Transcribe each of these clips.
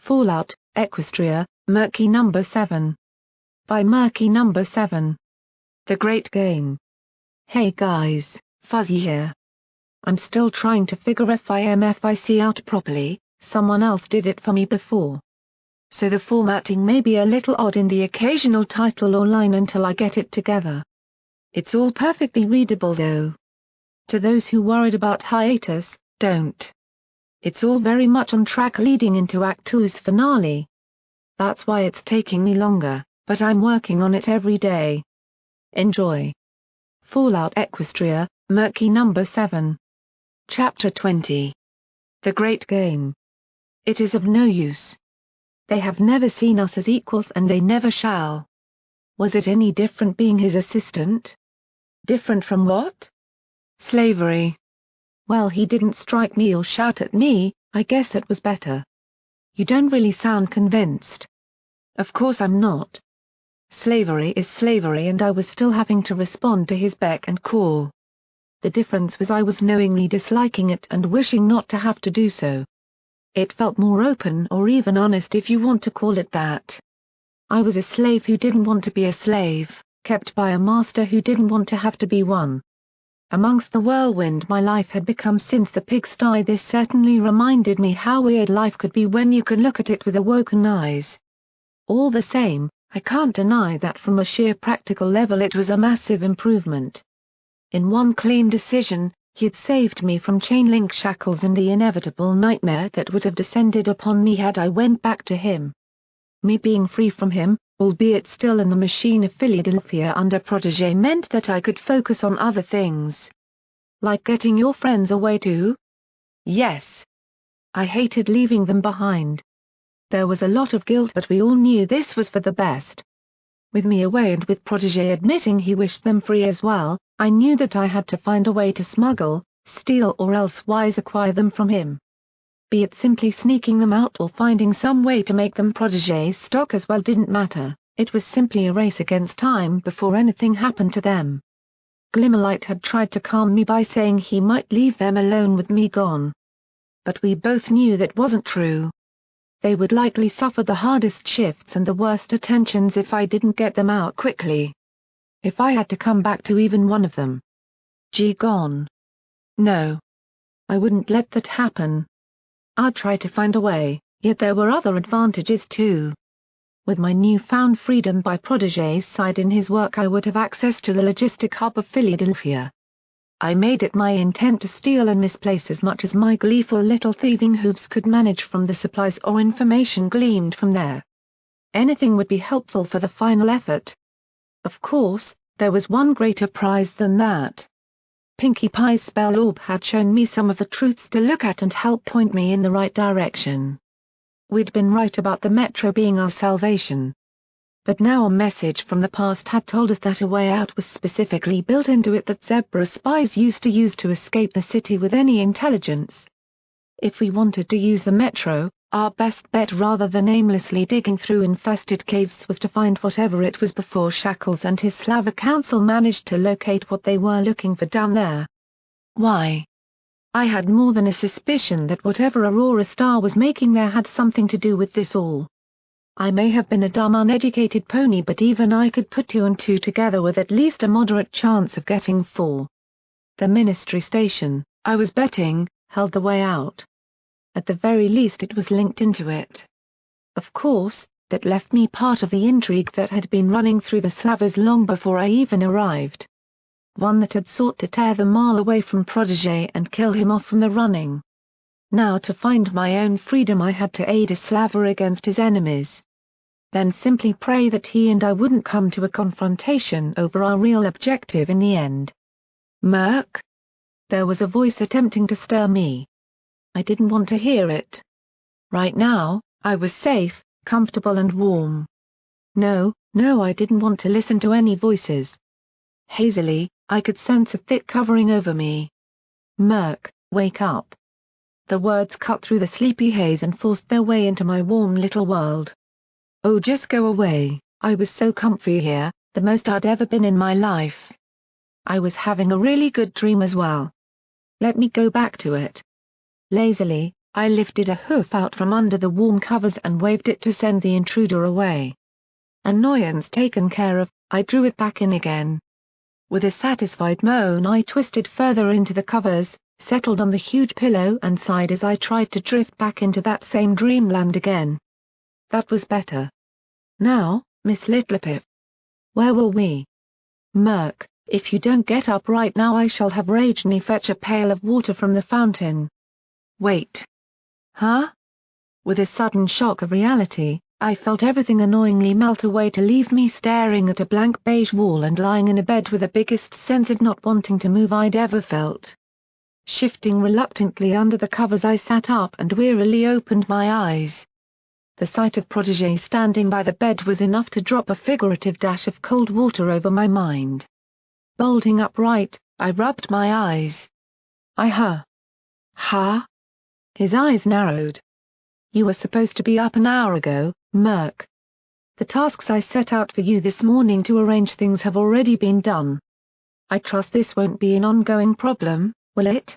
Fallout, Equestria, Murky Number 7. By Murky Number 7. The Great Game. Hey guys, Fuzzy here. I'm still trying to figure FIMFIC out properly, someone else did it for me before. So the formatting may be a little odd in the occasional title or line until I get it together. It's all perfectly readable though. To those who worried about hiatus, don't. It's all very much on track leading into Act 2's finale. That's why it's taking me longer, but I'm working on it every day. Enjoy. Fallout Equestria, Murky Number 7. Chapter 20. The Great Game. It is of no use. They have never seen us as equals and they never shall. Was it any different being his assistant? Different from what? Slavery. Well, he didn't strike me or shout at me, I guess that was better. You don't really sound convinced. Of course I'm not. Slavery is slavery and I was still having to respond to his beck and call. The difference was I was knowingly disliking it and wishing not to have to do so. It felt more open or even honest if you want to call it that. I was a slave who didn't want to be a slave, kept by a master who didn't want to have to be one. Amongst the whirlwind my life had become since the pigsty. This certainly reminded me how weird life could be when you can look at it with awoken eyes. All the same, I can't deny that from a sheer practical level it was a massive improvement. In one clean decision, he'd saved me from chain-link shackles and the inevitable nightmare that would have descended upon me had I went back to him. Me being free from him, albeit still in the machine of Philadelphia under protege, meant that I could focus on other things. Like getting your friends away too? Yes. I hated leaving them behind. There was a lot of guilt, but we all knew this was for the best. With me away and with protege admitting he wished them free as well, I knew that I had to find a way to smuggle, steal or elsewise acquire them from him. Be it simply sneaking them out or finding some way to make them protege's stock as well didn't matter, it was simply a race against time before anything happened to them. Glimmerlight had tried to calm me by saying he might leave them alone with me gone. But we both knew that wasn't true. They would likely suffer the hardest shifts and the worst attentions if I didn't get them out quickly. If I had to come back to even one of them. Gone. No. I wouldn't let that happen. I'd try to find a way, yet there were other advantages too. With my newfound freedom by protege's side in his work, I would have access to the logistic hub of Philadelphia. I made it my intent to steal and misplace as much as my gleeful little thieving hooves could manage from the supplies or information gleaned from there. Anything would be helpful for the final effort. Of course, there was one greater prize than that. Pinkie Pie's spell orb had shown me some of the truths to look at and help point me in the right direction. We'd been right about the Metro being our salvation. But now a message from the past had told us that a way out was specifically built into it that Zebra spies used to use to escape the city with any intelligence. If we wanted to use the Metro, our best bet rather than aimlessly digging through infested caves was to find whatever it was before Shackles and his Slaver Council managed to locate what they were looking for down there. Why? I had more than a suspicion that whatever Aurora Star was making there had something to do with this all. I may have been a dumb uneducated pony, but even I could put 2 and 2 together with at least a moderate chance of getting 4. The Ministry Station, I was betting, held the way out. At the very least it was linked into it. Of course, that left me part of the intrigue that had been running through the Slavers long before I even arrived. One that had sought to tear the Mall away from protege and kill him off from the running. Now to find my own freedom I had to aid a Slaver against his enemies. Then simply pray that he and I wouldn't come to a confrontation over our real objective in the end. Murk? There was a voice attempting to stir me. I didn't want to hear it. Right now, I was safe, comfortable and warm. No, I didn't want to listen to any voices. Hazily, I could sense a thick covering over me. Murk, wake up. The words cut through the sleepy haze and forced their way into my warm little world. Oh, just go away, I was so comfy here, the most I'd ever been in my life. I was having a really good dream as well. Let me go back to it. Lazily, I lifted a hoof out from under the warm covers and waved it to send the intruder away. Annoyance taken care of, I drew it back in again. With a satisfied moan I twisted further into the covers, settled on the huge pillow and sighed as I tried to drift back into that same dreamland again. That was better. Now, Miss Littlepip. Where were we? Murk, if you don't get up right now I shall have raged me fetch a pail of water from the fountain. Wait. Huh? With a sudden shock of reality, I felt everything annoyingly melt away to leave me staring at a blank beige wall and lying in a bed with the biggest sense of not wanting to move I'd ever felt. Shifting reluctantly under the covers I sat up and wearily opened my eyes. The sight of Protégé standing by the bed was enough to drop a figurative dash of cold water over my mind. Bolting upright, I rubbed my eyes. Huh? His eyes narrowed. You were supposed to be up an hour ago, Murk. The tasks I set out for you this morning to arrange things have already been done. I trust this won't be an ongoing problem, will it?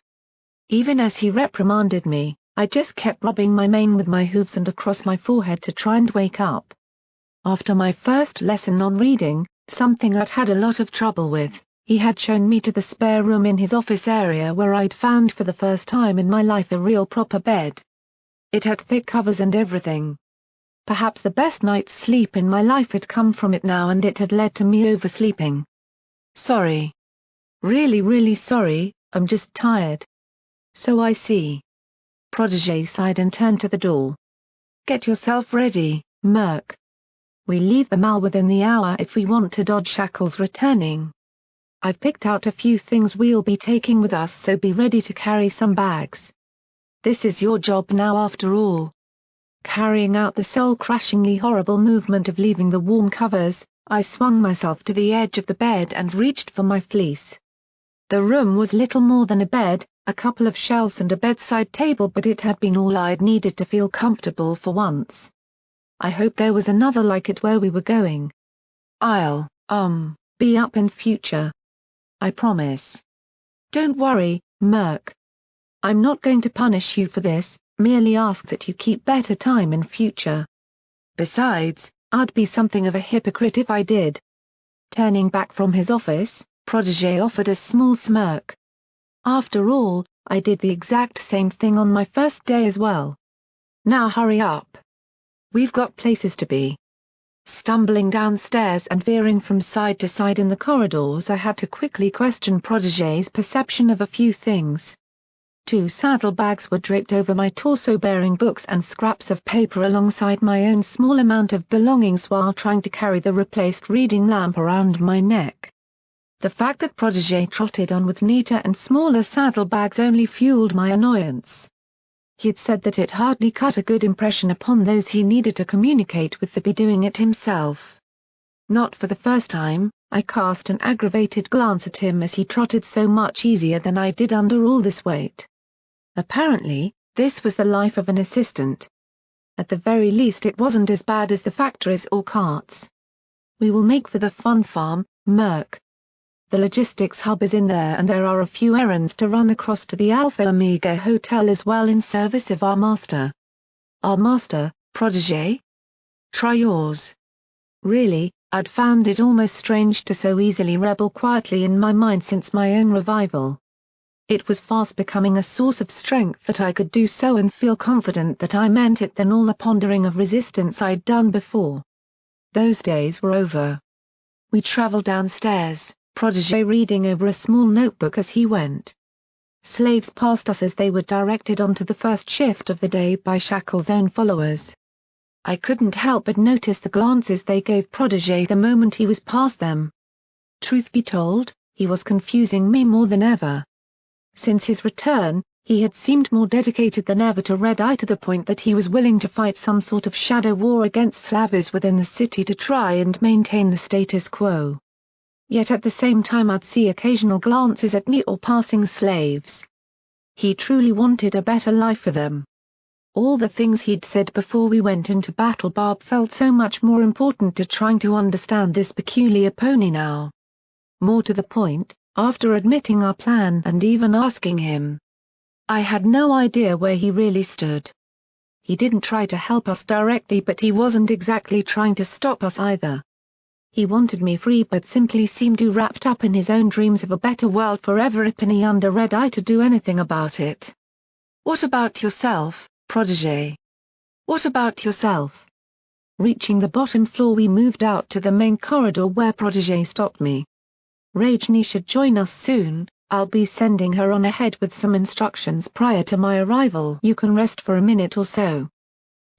Even as he reprimanded me, I just kept rubbing my mane with my hooves and across my forehead to try and wake up. After my first lesson on reading, something I'd had a lot of trouble with, he had shown me to the spare room in his office area where I'd found for the first time in my life a real proper bed. It had thick covers and everything. Perhaps the best night's sleep in my life had come from it now and it had led to me oversleeping. Sorry. Really sorry, I'm just tired. So I see. Protégé sighed and turned to the door. Get yourself ready, Murk. We leave the mall within the hour if we want to dodge Shackles returning. I've picked out a few things we'll be taking with us so be ready to carry some bags. This is your job now after all. Carrying out the soul-crushingly horrible movement of leaving the warm covers, I swung myself to the edge of the bed and reached for my fleece. The room was little more than a bed, a couple of shelves and a bedside table but it had been all I'd needed to feel comfortable for once. I hoped there was another like it where we were going. I'll, be up in future. I promise. Don't worry, Murk. I'm not going to punish you for this, merely ask that you keep better time in future. Besides, I'd be something of a hypocrite if I did. Turning back from his office, Protégé offered a small smirk. After all, I did the exact same thing on my first day as well. Now hurry up. We've got places to be. Stumbling downstairs and veering from side to side in the corridors I had to quickly question Protégé's perception of a few things. 2 saddlebags were draped over my torso bearing books and scraps of paper alongside my own small amount of belongings while trying to carry the replaced reading lamp around my neck. The fact that Protégé trotted on with neater and smaller saddlebags only fueled my annoyance. He'd said that it hardly cut a good impression upon those he needed to communicate with to be doing it himself. Not for the first time, I cast an aggravated glance at him as he trotted so much easier than I did under all this weight. Apparently, this was the life of an assistant. At the very least it wasn't as bad as the factories or carts. We will make for the fun farm, Murk. The logistics hub is in there and there are a few errands to run across to the Alpha Omega Hotel as well in service of our master. Our master, Protégé? Try yours. Really, I'd found it almost strange to so easily rebel quietly in my mind since my own revival. It was fast becoming a source of strength that I could do so and feel confident that I meant it than all the pondering of resistance I'd done before. Those days were over. We traveled downstairs, Protégé reading over a small notebook as he went. Slaves passed us as they were directed onto the first shift of the day by Shackles' own followers. I couldn't help but notice the glances they gave Protégé the moment he was past them. Truth be told, he was confusing me more than ever. Since his return, he had seemed more dedicated than ever to Red Eye to the point that he was willing to fight some sort of shadow war against Slavs within the city to try and maintain the status quo. Yet at the same time I'd see occasional glances at me or passing slaves. He truly wanted a better life for them. All the things he'd said before we went into battle Barb felt so much more important to trying to understand this peculiar pony now. More to the point, after admitting our plan and even asking him I had no idea where he really stood. He didn't try to help us directly, but he wasn't exactly trying to stop us either. He wanted me free but simply seemed too wrapped up in his own dreams of a better world for every penny under red eye to do anything about it. What about yourself, protégé? What about yourself? Reaching the bottom floor, we moved out to the main corridor where protégé stopped me. Rajni should join us soon. I'll be sending her on ahead with some instructions prior to my arrival. You can rest for a minute or so.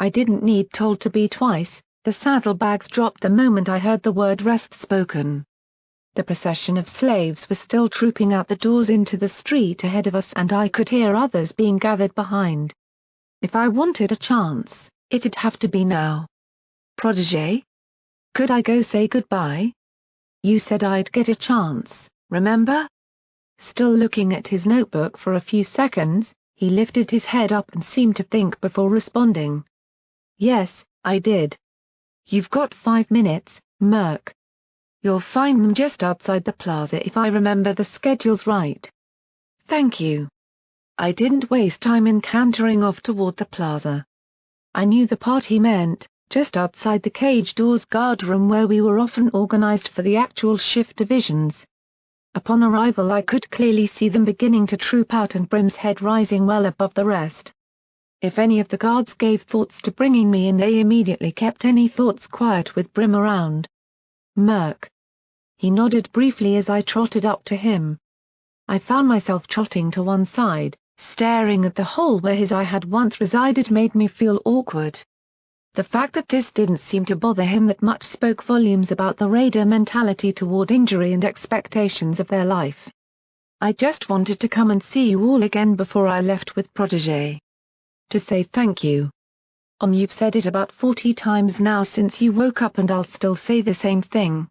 I didn't need told to be twice. The saddlebags dropped the moment I heard the word rest spoken. The procession of slaves was still trooping out the doors into the street ahead of us, and I could hear others being gathered behind. If I wanted a chance, it'd have to be now. Protégé? Could I go say goodbye? You said I'd get a chance, remember? Still looking at his notebook for a few seconds, he lifted his head up and seemed to think before responding. Yes, I did. You've got 5 minutes, Murk. You'll find them just outside the plaza if I remember the schedules right. Thank you. I didn't waste time in cantering off toward the plaza. I knew the part he meant, just outside the cage doors guard room where we were often organized for the actual shift divisions. Upon arrival I could clearly see them beginning to troop out and Brim's head rising well above the rest. If any of the guards gave thoughts to bringing me in, they immediately kept any thoughts quiet with Brim around. Murk. He nodded briefly as I trotted up to him. I found myself trotting to one side, staring at the hole where his eye had once resided made me feel awkward. The fact that this didn't seem to bother him that much spoke volumes about the raider mentality toward injury and expectations of their life. I just wanted to come and see you all again before I left with protégé. To say thank you. You've said it about 40 times now since you woke up, and I'll still say the same thing.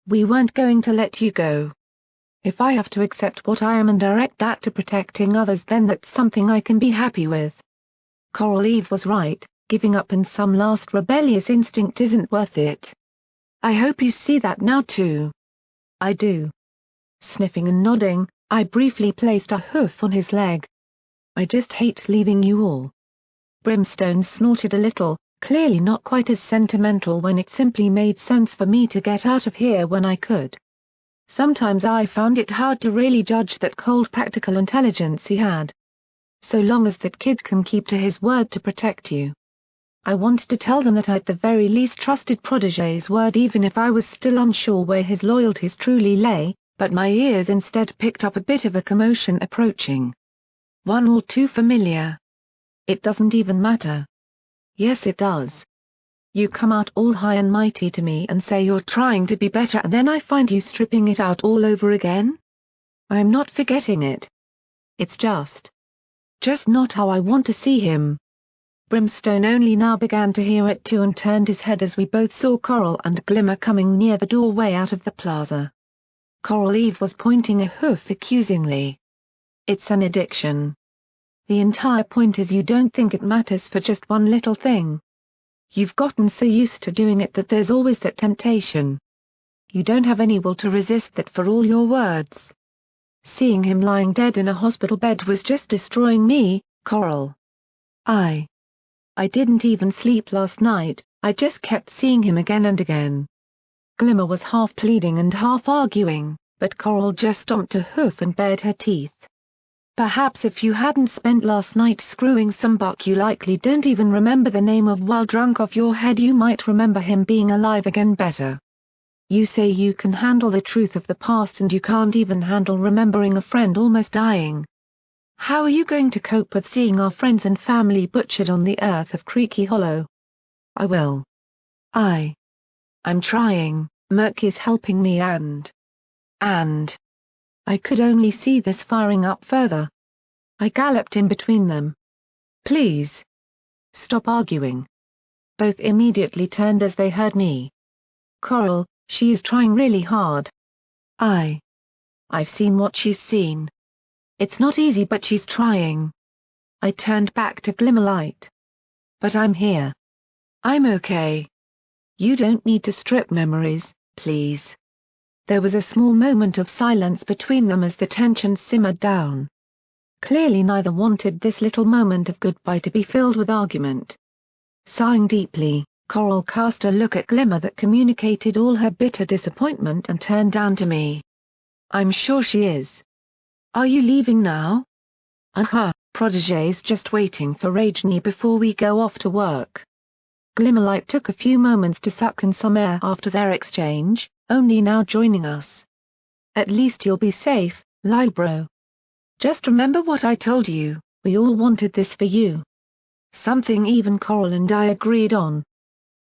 We weren't going to let you go. If I have to accept what I am and direct that to protecting others, then that's something I can be happy with. Coral Eve was right. Giving up in some last rebellious instinct isn't worth it. I hope you see that now too. I do. Sniffing and nodding, I briefly placed a hoof on his leg. I just hate leaving you all. Brimstone snorted a little, clearly not quite as sentimental when it simply made sense for me to get out of here when I could. Sometimes I found it hard to really judge that cold practical intelligence he had. So long as that kid can keep to his word to protect you. I wanted to tell them that I at the very least trusted protégé's word even if I was still unsure where his loyalties truly lay, but my ears instead picked up a bit of a commotion approaching. One all too familiar. It doesn't even matter. Yes it does. You come out all high and mighty to me and say you're trying to be better, and then I find you stripping it out all over again? I'm not forgetting it. It's just not how I want to see him. Brimstone only now began to hear it too and turned his head as we both saw Coral and Glimmer coming near the doorway out of the plaza. Coral Eve was pointing a hoof accusingly. It's an addiction. The entire point is you don't think it matters for just one little thing. You've gotten so used to doing it that there's always that temptation. You don't have any will to resist that for all your words. Seeing him lying dead in a hospital bed was just destroying me, Coral. I didn't even sleep last night, I just kept seeing him again and again. Glimmer was half pleading and half arguing, but Coral just stomped a hoof and bared her teeth. Perhaps if you hadn't spent last night screwing some buck you likely don't even remember the name of well drunk off your head, you might remember him being alive again better. You say you can handle the truth of the past and you can't even handle remembering a friend almost dying. How are you going to cope with seeing our friends and family butchered on the earth of Creaky Hollow? I will. I'm trying, Murky's helping me and I could only see this firing up further. I galloped in between them. Please. Stop arguing. Both immediately turned as they heard me. Coral, she is trying really hard. I've seen what she's seen. It's not easy but she's trying. I turned back to Glimmerlight. But I'm here. I'm okay. You don't need to strip memories, please. There was a small moment of silence between them as the tension simmered down. Clearly neither wanted this little moment of goodbye to be filled with argument. Sighing deeply, Coral cast a look at Glimmer that communicated all her bitter disappointment and turned down to me. "I'm sure she is. Are you leaving now?" Protégé's just waiting for Rajni before we go off to work." Glimmerlight took a few moments to suck in some air after their exchange, only now joining us. "At least you'll be safe, Lilebro. Just remember what I told you, we all wanted this for you." Something even Coral and I agreed on.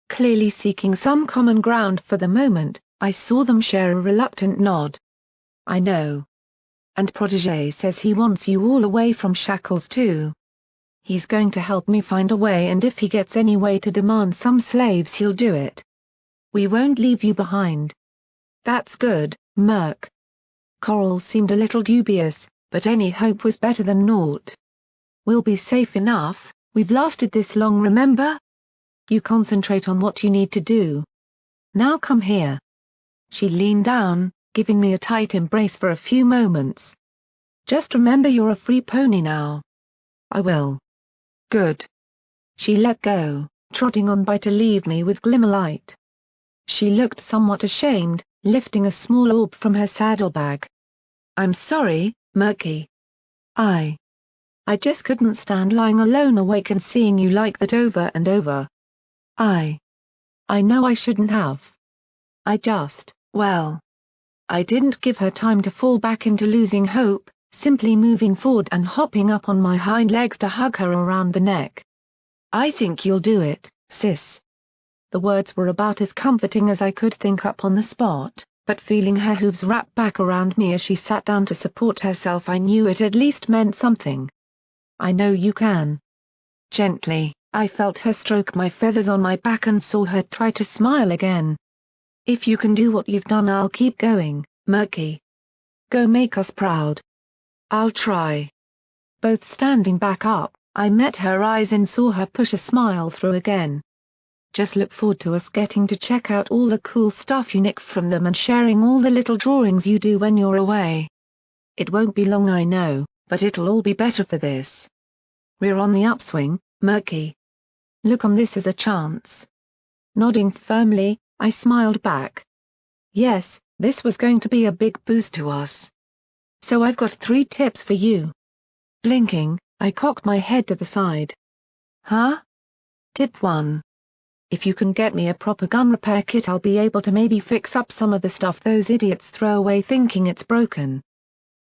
Clearly seeking some common ground for the moment, I saw them share a reluctant nod. "I know. And Protégé says he wants you all away from shackles too. He's going to help me find a way, and if he gets any way to demand some slaves he'll do it. We won't leave you behind." "That's good, Murk." Coral seemed a little dubious, but any hope was better than naught. "We'll be safe enough, we've lasted this long, remember? You concentrate on what you need to do. Now come here." She leaned down, giving me a tight embrace for a few moments. "Just remember you're a free pony now." "I will." "Good." She let go, trotting on by to leave me with Glimmerlight. She looked somewhat ashamed, lifting a small orb from her saddlebag. "I'm sorry, Murky. I just couldn't stand lying alone awake and seeing you like that over and over. I know I shouldn't have. I just, well. I didn't give her time to fall back into losing hope, simply moving forward and hopping up on my hind legs to hug her around the neck. "I think you'll do it, sis." The words were about as comforting as I could think up on the spot, but feeling her hooves wrap back around me as she sat down to support herself, I knew it at least meant something. "I know you can." Gently, I felt her stroke my feathers on my back and saw her try to smile again. "If you can do what you've done, I'll keep going, Murky. Go make us proud." "I'll try." Both standing back up, I met her eyes and saw her push a smile through again. "Just look forward to us getting to check out all the cool stuff you nick from them and sharing all the little drawings you do when you're away. It won't be long, I know, but it'll all be better for this. We're on the upswing, Murky. Look on this as a chance." Nodding firmly, I smiled back. Yes, this was going to be a big boost to us. "So I've got 3 tips for you." Blinking, I cocked my head to the side. "Huh?" "Tip 1. If you can get me a proper gun repair kit, I'll be able to maybe fix up some of the stuff those idiots throw away thinking it's broken.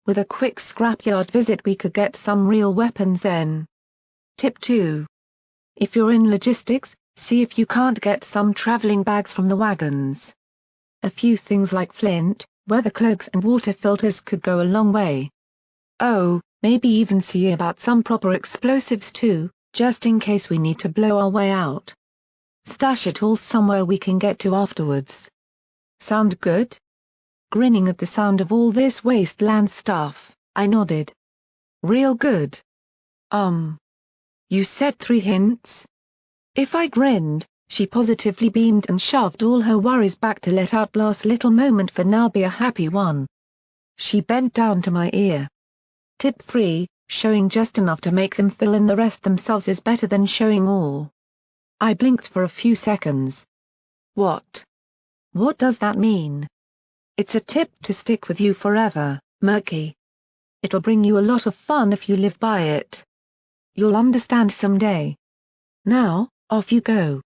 With a quick scrapyard visit we could get some real weapons then. Tip 2. If you're in logistics, see if you can't get some traveling bags from the wagons. A few things like flint, weather cloaks and water filters could go a long way. Oh, maybe even see about some proper explosives too, just in case we need to blow our way out. Stash it all somewhere we can get to afterwards. Sound good?" Grinning at the sound of all this wasteland stuff, I nodded. "Real good. You said 3 hints?" If I grinned, she positively beamed and shoved all her worries back to let our last little moment for now be a happy one. She bent down to my ear. "Tip 3, showing just enough to make them fill in the rest themselves is better than showing all." I blinked for a few seconds. What does that mean?" "It's a tip to stick with you forever, Murky. It'll bring you a lot of fun if you live by it. You'll understand someday. Now, off you go."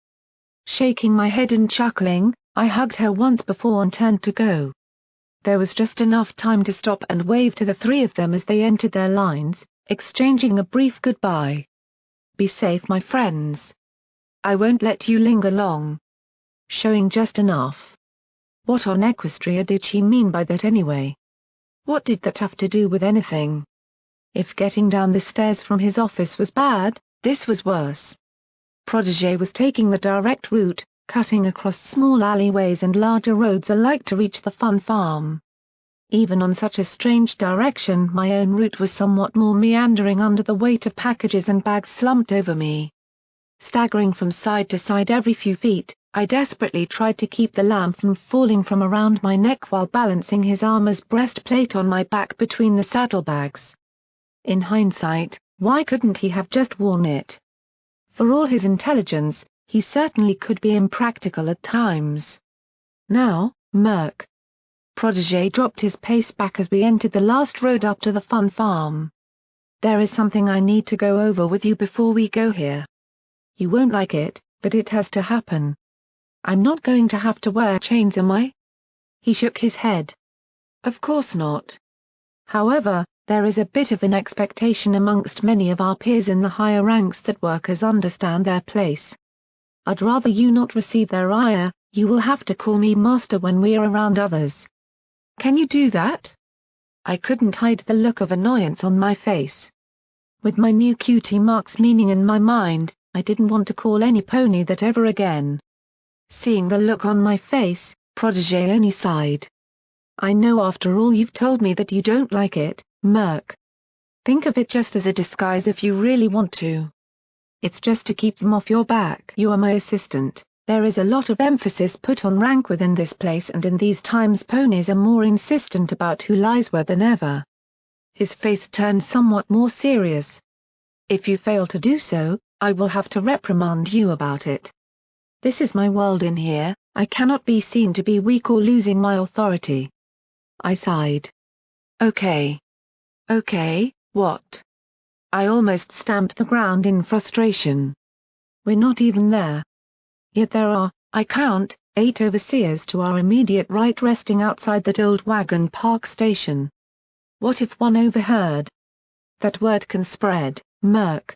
Shaking my head and chuckling, I hugged her once before and turned to go. There was just enough time to stop and wave to the 3 of them as they entered their lines, exchanging a brief goodbye. "Be safe, my friends. I won't let you linger long." Showing just enough. What on Equestria did she mean by that anyway? What did that have to do with anything? If getting down the stairs from his office was bad, this was worse. Protégé was taking the direct route, cutting across small alleyways and larger roads alike to reach the fun farm. Even on such a strange direction, my own route was somewhat more meandering under the weight of packages and bags slumped over me. Staggering from side to side every few feet, I desperately tried to keep the lamp from falling from around my neck while balancing his armor's breastplate on my back between the saddlebags. In hindsight, why couldn't he have just worn it? For all his intelligence, he certainly could be impractical at times. Now, Murk. Protégé dropped his pace back as we entered the last road up to the fun farm. There is something I need to go over with you before we go here. You won't like it, but it has to happen. I'm not going to have to wear chains, am I? He shook his head. Of course not. However, there is a bit of an expectation amongst many of our peers in the higher ranks that workers understand their place. I'd rather you not receive their ire. You will have to call me master when we are around others. Can you do that? I couldn't hide the look of annoyance on my face. With my new cutie mark's meaning in my mind, I didn't want to call any pony that ever again. Seeing the look on my face, Protégé only sighed. I know after all you've told me that you don't like it, Murk. Think of it just as a disguise if you really want to. It's just to keep them off your back. You are my assistant. There is a lot of emphasis put on rank within this place, and in these times ponies are more insistent about who lies where than ever. His face turned somewhat more serious. If you fail to do so, I will have to reprimand you about it. This is my world in here, I cannot be seen to be weak or losing my authority. I sighed. Okay. Okay, what? I almost stamped the ground in frustration. We're not even there. Yet there are, I count, 8 overseers to our immediate right resting outside that old wagon park station. What if one overheard? That word can spread, Murk.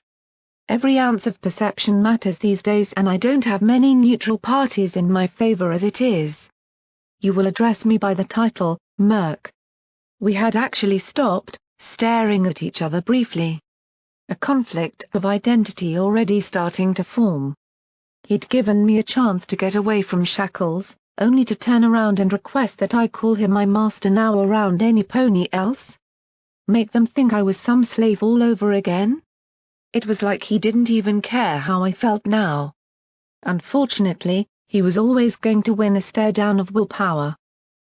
Every ounce of perception matters these days, and I don't have many neutral parties in my favor as it is. You will address me by the title, Murk. We had actually stopped, staring at each other briefly. A conflict of identity already starting to form. He'd given me a chance to get away from shackles, only to turn around and request that I call him my master now around any pony else? Make them think I was some slave all over again? It was like he didn't even care how I felt now. Unfortunately, he was always going to win a stare down of willpower.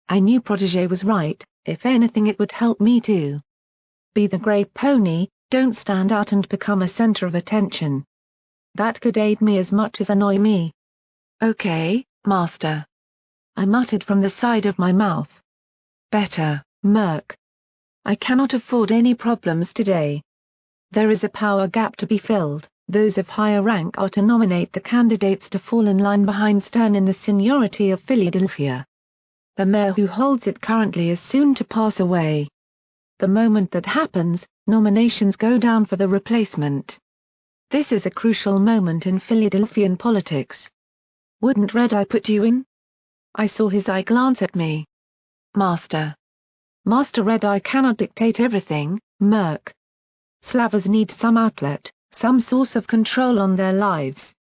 I knew Protégé was right, if anything it would help me too. Be the grey pony, don't stand out and become a center of attention. That could aid me as much as annoy me. Okay, master. I muttered from the side of my mouth. Better, Murk. I cannot afford any problems today. There is a power gap to be filled. Those of higher rank are to nominate the candidates to fall in line behind Stern in the seniority of Philadelphia. The mayor who holds it currently is soon to pass away. The moment that happens, nominations go down for the replacement. This is a crucial moment in Philadelphian politics. Wouldn't Red Eye put you in? I saw his eye glance at me. Master. Master Red Eye cannot dictate everything, Murk. Slavers need some outlet, some source of control on their lives.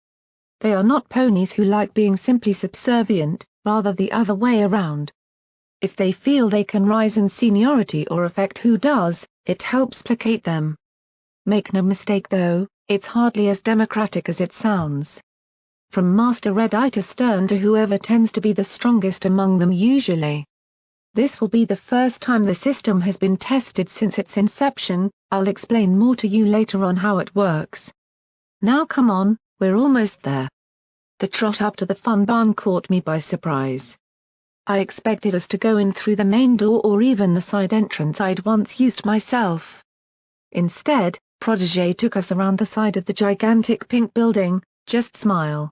They are not ponies who like being simply subservient, rather the other way around. If they feel they can rise in seniority or affect who does, it helps placate them. Make no mistake though, it's hardly as democratic as it sounds. From Master Red Eye to Stern to whoever tends to be the strongest among them usually. This will be the first time the system has been tested since its inception. I'll explain more to you later on how it works. Now come on, we're almost there. The trot up to the fun barn caught me by surprise. I expected us to go in through the main door or even the side entrance I'd once used myself. Instead, Protégé took us around the side of the gigantic pink building, just smile.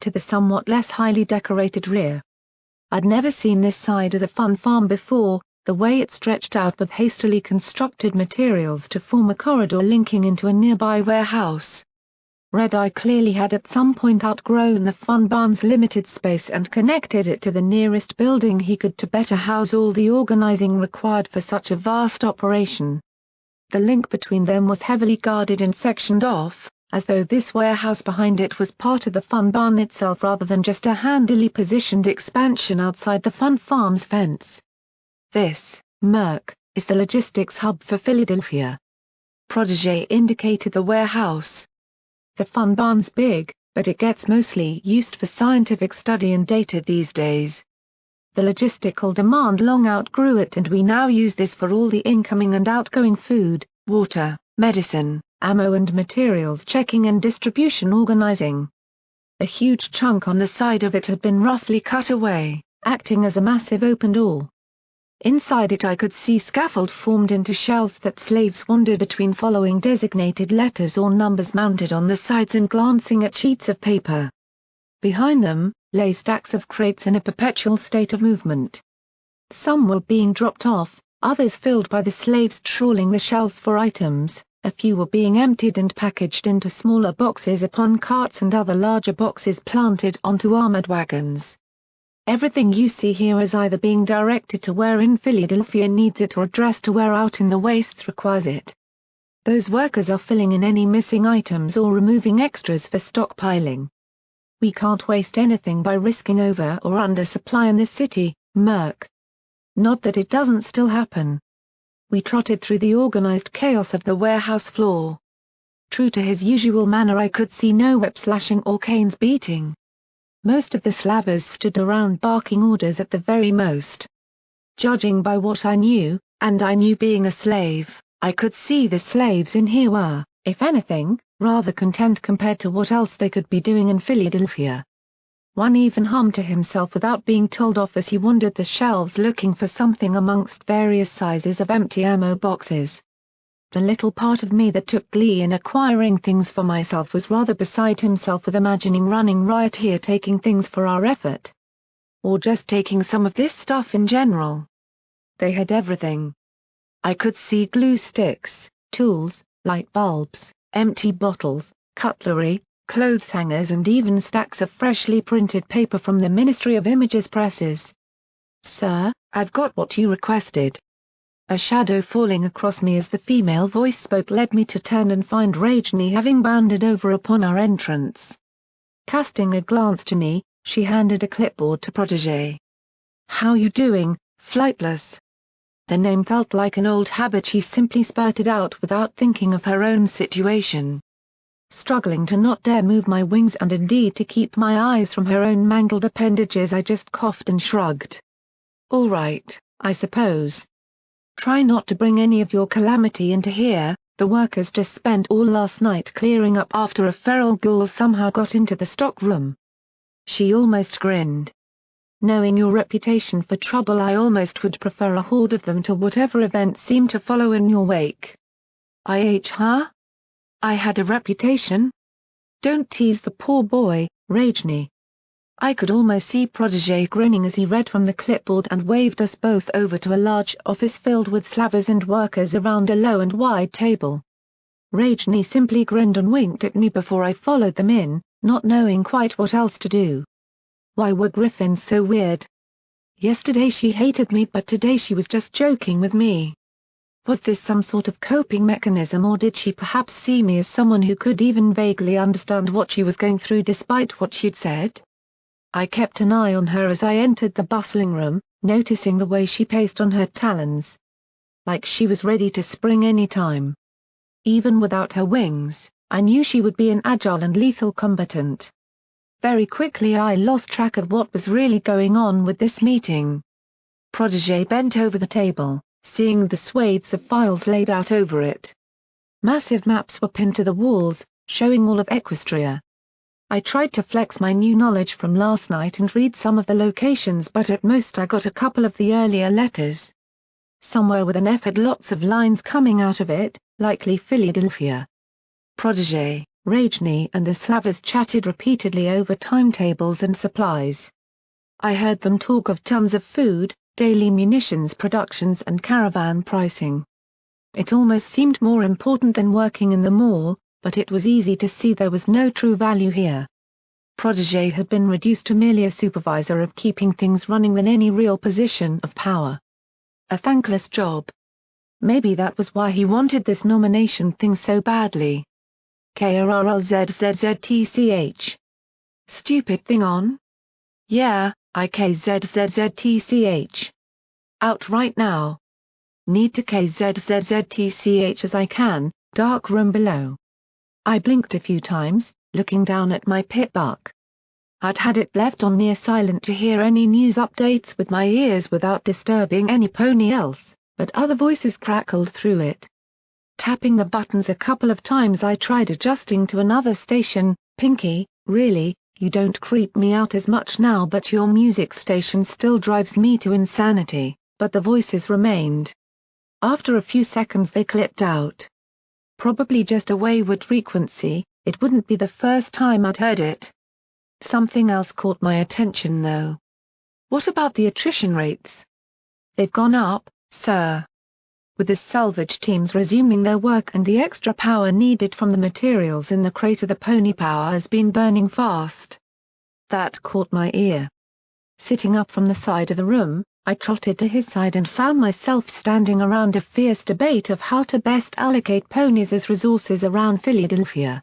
To the somewhat less highly decorated rear. I'd never seen this side of the fun farm before, the way it stretched out with hastily constructed materials to form a corridor linking into a nearby warehouse. Red Eye clearly had at some point outgrown the fun barn's limited space and connected it to the nearest building he could to better house all the organizing required for such a vast operation. The link between them was heavily guarded and sectioned off, as though this warehouse behind it was part of the fun barn itself rather than just a handily positioned expansion outside the fun farm's fence. This, Murk, is the logistics hub for Philadelphia. Protégé indicated the warehouse. The fun barn's big, but it gets mostly used for scientific study and data these days. The logistical demand long outgrew it, and we now use this for all the incoming and outgoing food, water, medicine, ammo and materials checking and distribution organizing. A huge chunk on the side of it had been roughly cut away, acting as a massive open door. Inside it I could see scaffold formed into shelves that slaves wandered between following designated letters or numbers mounted on the sides and glancing at sheets of paper. Behind them, lay stacks of crates in a perpetual state of movement. Some were being dropped off, others filled by the slaves trawling the shelves for items, a few were being emptied and packaged into smaller boxes upon carts and other larger boxes planted onto armored wagons. Everything you see here is either being directed to where in Philadelphia needs it or addressed to where out in the wastes requires it. Those workers are filling in any missing items or removing extras for stockpiling. We can't waste anything by risking over or under supply in this city, Murk. Not that it doesn't still happen. We trotted through the organized chaos of the warehouse floor. True to his usual manner, I could see no whip slashing or canes beating. Most of the slavers stood around barking orders at the very most. Judging by what I knew, and I knew being a slave, I could see the slaves in here were, if anything, rather content compared to what else they could be doing in Philadelphia. One even hummed to himself without being told off as he wandered the shelves looking for something amongst various sizes of empty ammo boxes. The little part of me that took glee in acquiring things for myself was rather beside himself with imagining running riot here taking things for our effort. Or just taking some of this stuff in general. They had everything. I could see glue sticks, tools, light bulbs, empty bottles, cutlery, clothes hangers and even stacks of freshly printed paper from the Ministry of Images presses. "Sir, I've got what you requested." A shadow falling across me as the female voice spoke led me to turn and find Rajni having bounded over upon our entrance. Casting a glance to me, she handed a clipboard to Protégé. "How you doing, Flightless?" The name felt like an old habit she simply spurted out without thinking of her own situation. Struggling to not dare move my wings and indeed to keep my eyes from her own mangled appendages, I just coughed and shrugged. "All right, I suppose. Try not to bring any of your calamity into here. The workers just spent all last night clearing up after a feral ghoul somehow got into the stock room." She almost grinned. "Knowing your reputation for trouble, I almost would prefer a horde of them to whatever events seem to follow in your wake." Huh? I had a reputation? Don't tease the poor boy, Rajni." I could almost see Protégé grinning as he read from the clipboard and waved us both over to a large office filled with slavers and workers around a low and wide table. Rajni simply grinned and winked at me before I followed them in, not knowing quite what else to do. Why were griffins so weird? Yesterday she hated me, but today she was just joking with me. Was this some sort of coping mechanism, or did she perhaps see me as someone who could even vaguely understand what she was going through despite what she'd said? I kept an eye on her as I entered the bustling room, noticing the way she paced on her talons. Like she was ready to spring any time. Even without her wings, I knew she would be an agile and lethal combatant. Very quickly I lost track of what was really going on with this meeting. Protégé bent over the table, seeing the swathes of files laid out over it. Massive maps were pinned to the walls, showing all of Equestria. I tried to flex my new knowledge from last night and read some of the locations, but at most I got a couple of the earlier letters. Somewhere with an F had lots of lines coming out of it, likely Philadelphia. Protégé, Rajni and the slavers chatted repeatedly over timetables and supplies. I heard them talk of tons of food, daily munitions productions and caravan pricing. It almost seemed more important than working in the mall, but it was easy to see there was no true value here. Protégé had been reduced to merely a supervisor of keeping things running than any real position of power. A thankless job. Maybe that was why he wanted this nomination thing so badly. KRRLZZZTCH. Stupid thing on? Yeah, IKZZZTCH. Out right now. Need to KZZZTCH as I can, dark room below. I blinked a few times, looking down at my pit buck. I'd had it left on near silent to hear any news updates with my ears without disturbing any pony else, but other voices crackled through it. Tapping the buttons a couple of times I tried adjusting to another station. Pinky, really, you don't creep me out as much now, but your music station still drives me to insanity, but the voices remained. After a few seconds they clipped out. Probably just a wayward frequency, it wouldn't be the first time I'd heard it. Something else caught my attention though. What about the attrition rates? They've gone up, sir. With the salvage teams resuming their work and the extra power needed from the materials in the crater, the pony power has been burning fast. That caught my ear. Sitting up from the side of the room, I trotted to his side and found myself standing around a fierce debate of how to best allocate ponies as resources around Philadelphia.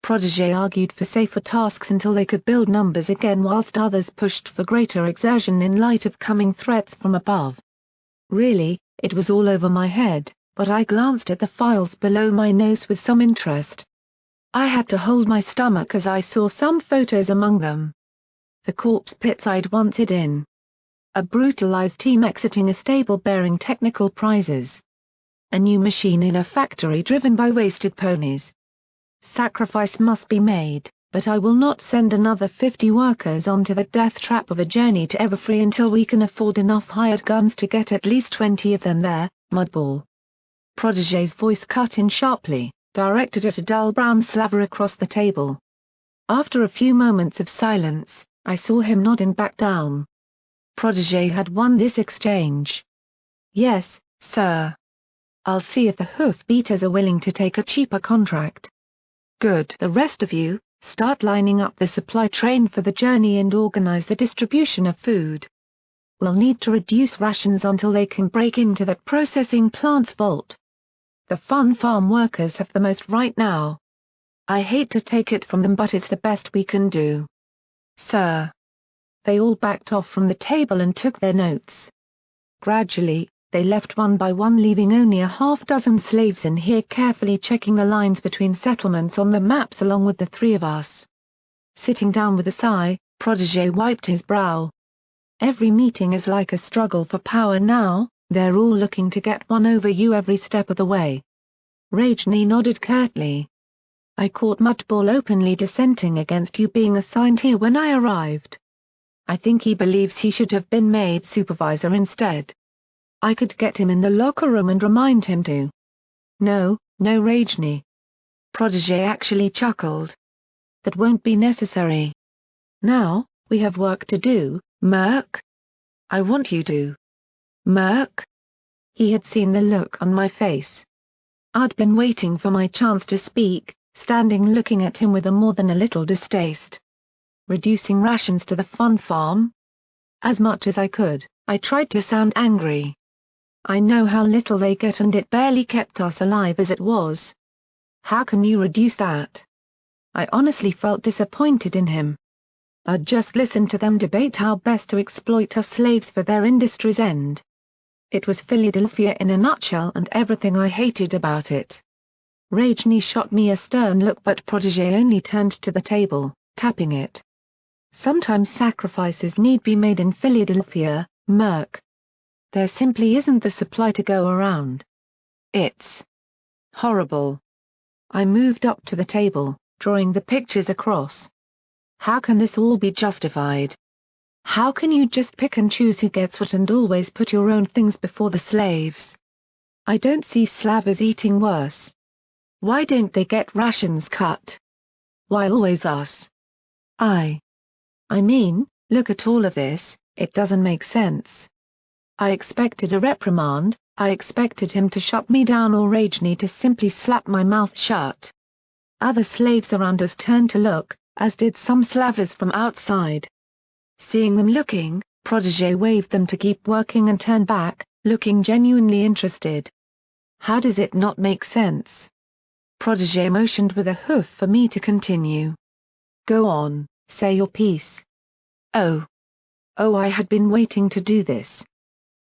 Protégé argued for safer tasks until they could build numbers again, whilst others pushed for greater exertion in light of coming threats from above. Really, it was all over my head, but I glanced at the files below my nose with some interest. I had to hold my stomach as I saw some photos among them. The corpse pits I'd once hid in. A brutalized team exiting a stable bearing technical prizes. A new machine in a factory driven by wasted ponies. Sacrifice must be made, but I will not send another 50 workers onto the death trap of a journey to Everfree until we can afford enough hired guns to get at least 20 of them there, Mudball. Protégé's voice cut in sharply, directed at a dull brown slaver across the table. After a few moments of silence, I saw him nod and back down. Protégé had won this exchange. Yes, sir. I'll see if the hoof beaters are willing to take a cheaper contract. Good. The rest of you, start lining up the supply train for the journey and organize the distribution of food. We'll need to reduce rations until they can break into that processing plant's vault. The Fun Farm workers have the most right now. I hate to take it from them, but it's the best we can do. Sir. They all backed off from the table and took their notes. Gradually, they left one by one, leaving only a half-dozen slaves in here carefully checking the lines between settlements on the maps along with the three of us. Sitting down with a sigh, Protégé wiped his brow. Every meeting is like a struggle for power now, they're all looking to get one over you every step of the way. Rajni nodded curtly. I caught Mudball openly dissenting against you being assigned here when I arrived. I think he believes he should have been made supervisor instead. I could get him in the locker room and remind him to. No, Rajni. Protégé actually chuckled. That won't be necessary. Now, we have work to do, Merc. I want you to. Merc? He had seen the look on my face. I'd been waiting for my chance to speak, standing looking at him with a more than a little distaste. Reducing rations to the Fun Farm? As much as I could, I tried to sound angry. I know how little they get and it barely kept us alive as it was. How can you reduce that? I honestly felt disappointed in him. I'd just listened to them debate how best to exploit us slaves for their industry's end. It was Philadelphia in a nutshell and everything I hated about it. Rajni shot me a stern look, but Protégé only turned to the table, tapping it. Sometimes sacrifices need be made in Philadelphia, Merc. There simply isn't the supply to go around. It's horrible. I moved up to the table, drawing the pictures across. How can this all be justified? How can you just pick and choose who gets what and always put your own things before the slaves? I don't see slavers eating worse. Why don't they get rations cut? Why always us? I mean, look at all of this, it doesn't make sense. I expected a reprimand, I expected him to shut me down or Rajni to simply slap my mouth shut. Other slaves around us turned to look, as did some slavers from outside. Seeing them looking, Protégé waved them to keep working and turned back, looking genuinely interested. How does it not make sense? Protégé motioned with a hoof for me to continue. Go on, say your piece. Oh, I had been waiting to do this.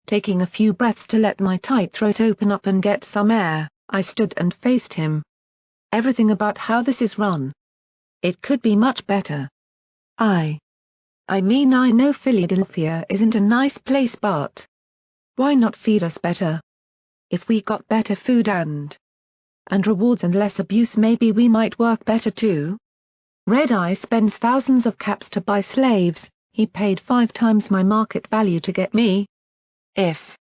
Taking a few breaths to let my tight throat open up and get some air, I stood and faced him. Everything about how this is run. It could be much better. I mean, I know Philadelphia isn't a nice place, but why not feed us better? If we got better food and and rewards and less abuse, maybe we might work better too. Red Eye spends thousands of caps to buy slaves, he paid 5 times my market value to get me. If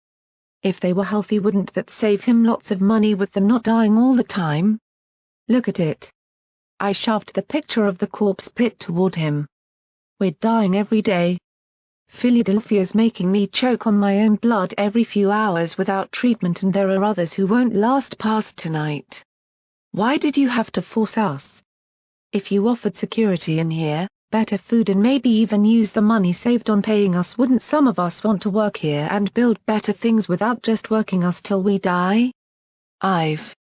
they were healthy, wouldn't that save him lots of money with them not dying all the time? Look at it. I shoved the picture of the corpse pit toward him. We're dying every day. Philadelphia's making me choke on my own blood every few hours without treatment, and there are others who won't last past tonight. Why did you have to force us? If you offered security in here, better food, and maybe even use the money saved on paying us, wouldn't some of us want to work here and build better things without just working us till we die? I've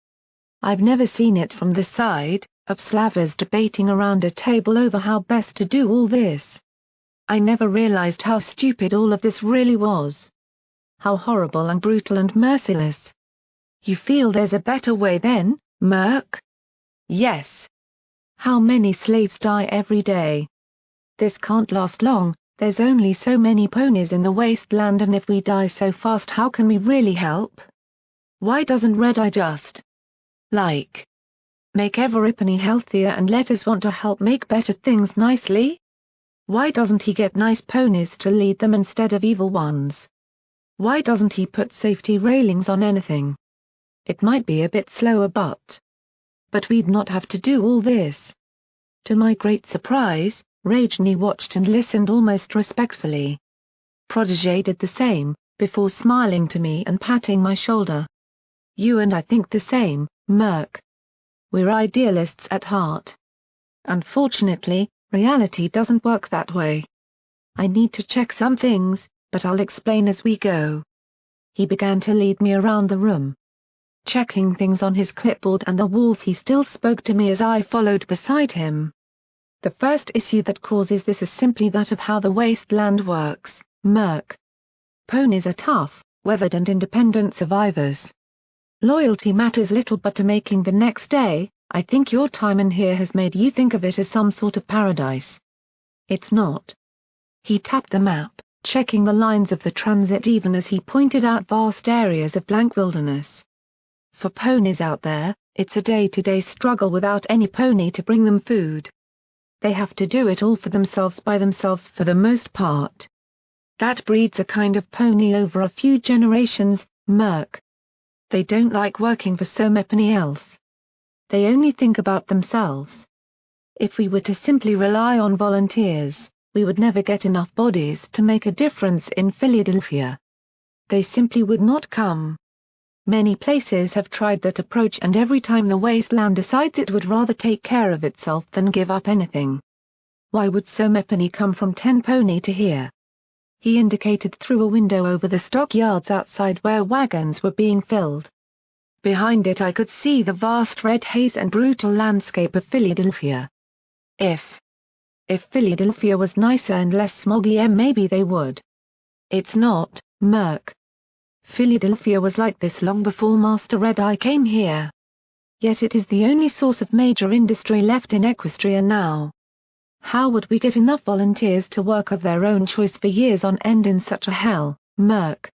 never seen it from the side of slavers debating around a table over how best to do all this. I never realized how stupid all of this really was. How horrible and brutal and merciless. You feel there's a better way then, Murk? Yes. How many slaves die every day? This can't last long, there's only so many ponies in the wasteland, and if we die so fast, how can we really help? Why doesn't Red Eye just make Everipany healthier and let us want to help make better things nicely? Why doesn't he get nice ponies to lead them instead of evil ones? Why doesn't he put safety railings on anything? It might be a bit slower, but we'd not have to do all this. To my great surprise, Rajni watched and listened almost respectfully. Protégé did the same, before smiling to me and patting my shoulder. You and I think the same, Murk. We're idealists at heart. Unfortunately, reality doesn't work that way. I need to check some things, but I'll explain as we go. He began to lead me around the room. Checking things on his clipboard and the walls, he still spoke to me as I followed beside him. The first issue that causes this is simply that of how the wasteland works, Murk. Ponies are tough, weathered and independent survivors. Loyalty matters little but to making the next day. I think your time in here has made you think of it as some sort of paradise. It's not. He tapped the map, checking the lines of the transit even as he pointed out vast areas of blank wilderness. For ponies out there, it's a day-to-day struggle without any pony to bring them food. They have to do it all for themselves by themselves for the most part. That breeds a kind of pony over a few generations, Murk. They don't like working for so many else. They only think about themselves. If we were to simply rely on volunteers, we would never get enough bodies to make a difference in Philadelphia. They simply would not come. Many places have tried that approach, and every time the wasteland decides it would rather take care of itself than give up anything. Why would so many come from 10 pony to here? He indicated through a window over the stockyards outside where wagons were being filled. Behind it I could see the vast red haze and brutal landscape of Philadelphia. If Philadelphia was nicer and less smoggy, maybe they would. It's not, Murk. Philadelphia was like this long before Master Red Eye came here. Yet it is the only source of major industry left in Equestria now. How would we get enough volunteers to work of their own choice for years on end in such a hell, Murk?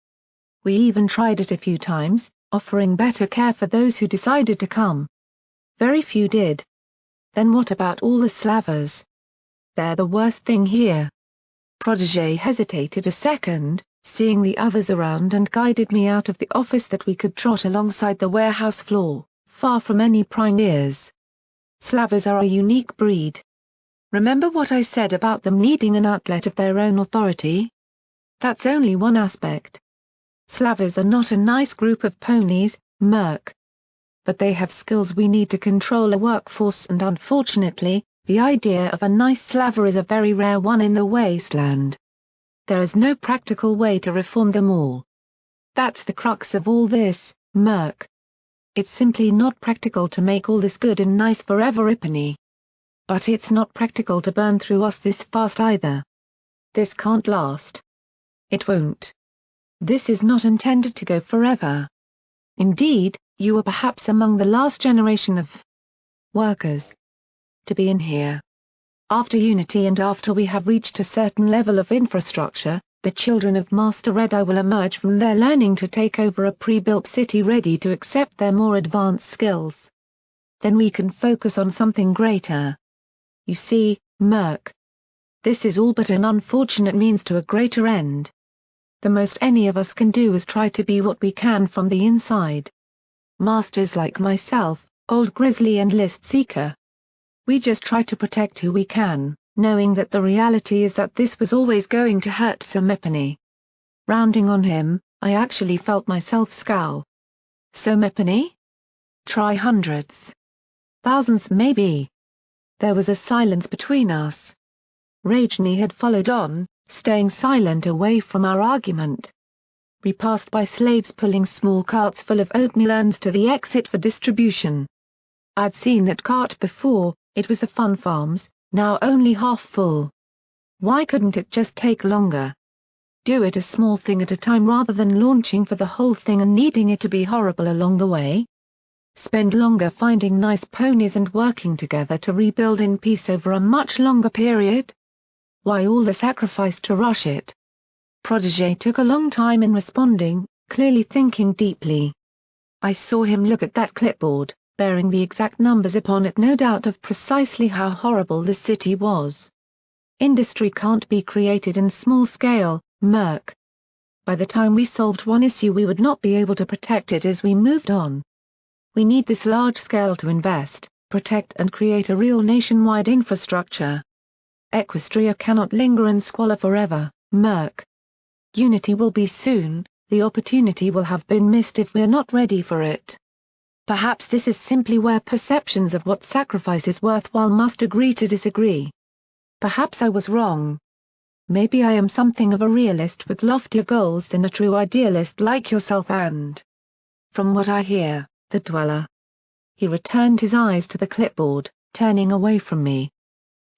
We even tried it a few times, offering better care for those who decided to come. Very few did. Then what about all the slavers? They're the worst thing here. Protégé hesitated a second, seeing the others around, and guided me out of the office that we could trot alongside the warehouse floor, far from any prying ears. Slavers are a unique breed. Remember what I said about them needing an outlet of their own authority? That's only one aspect. Slavers are not a nice group of ponies, Murk. But they have skills we need to control a workforce, and unfortunately, the idea of a nice slaver is a very rare one in the wasteland. There is no practical way to reform them all. That's the crux of all this, Murk. It's simply not practical to make all this good and nice for Everipany. But it's not practical to burn through us this fast either. This can't last. It won't. This is not intended to go forever. Indeed, you are perhaps among the last generation of workers to be in here. After Unity and after we have reached a certain level of infrastructure, the children of Master Red Eye will emerge from their learning to take over a pre-built city ready to accept their more advanced skills. then we can focus on something greater. You see, Murk. This is all but an unfortunate means to a greater end. The most any of us can do is try to be what we can from the inside. Masters like myself, Old Grizzly and List Seeker. We just try to protect who we can, knowing that the reality is that this was always going to hurt Sir Mepany. Rounding on him, I actually felt myself scowl. So Mepany? Try hundreds. Thousands maybe. There was a silence between us. Rajni had followed on, staying silent away from our argument. We passed by slaves pulling small carts full of oatmeal urns to the exit for distribution. I'd seen that cart before, it was the Fun Farms, now only half full. Why couldn't it just take longer? Do it a small thing at a time rather than launching for the whole thing and needing it to be horrible along the way? Spend longer finding nice ponies and working together to rebuild in peace over a much longer period? Why all the sacrifice to rush it? Protégé took a long time in responding, clearly thinking deeply. I saw him look at that clipboard, bearing the exact numbers upon it, no doubt of precisely how horrible the city was. Industry can't be created in small scale, Murk. By the time we solved one issue we would not be able to protect it as we moved on. We need this large scale to invest, protect and create a real nationwide infrastructure. Equestria cannot linger in squalor forever, Murk. Unity will be soon, the opportunity will have been missed if we're not ready for it. Perhaps this is simply where perceptions of what sacrifice is worthwhile must agree to disagree. Perhaps I was wrong. Maybe I am something of a realist with loftier goals than a true idealist like yourself and, from what I hear, the dweller. He returned his eyes to the clipboard, turning away from me.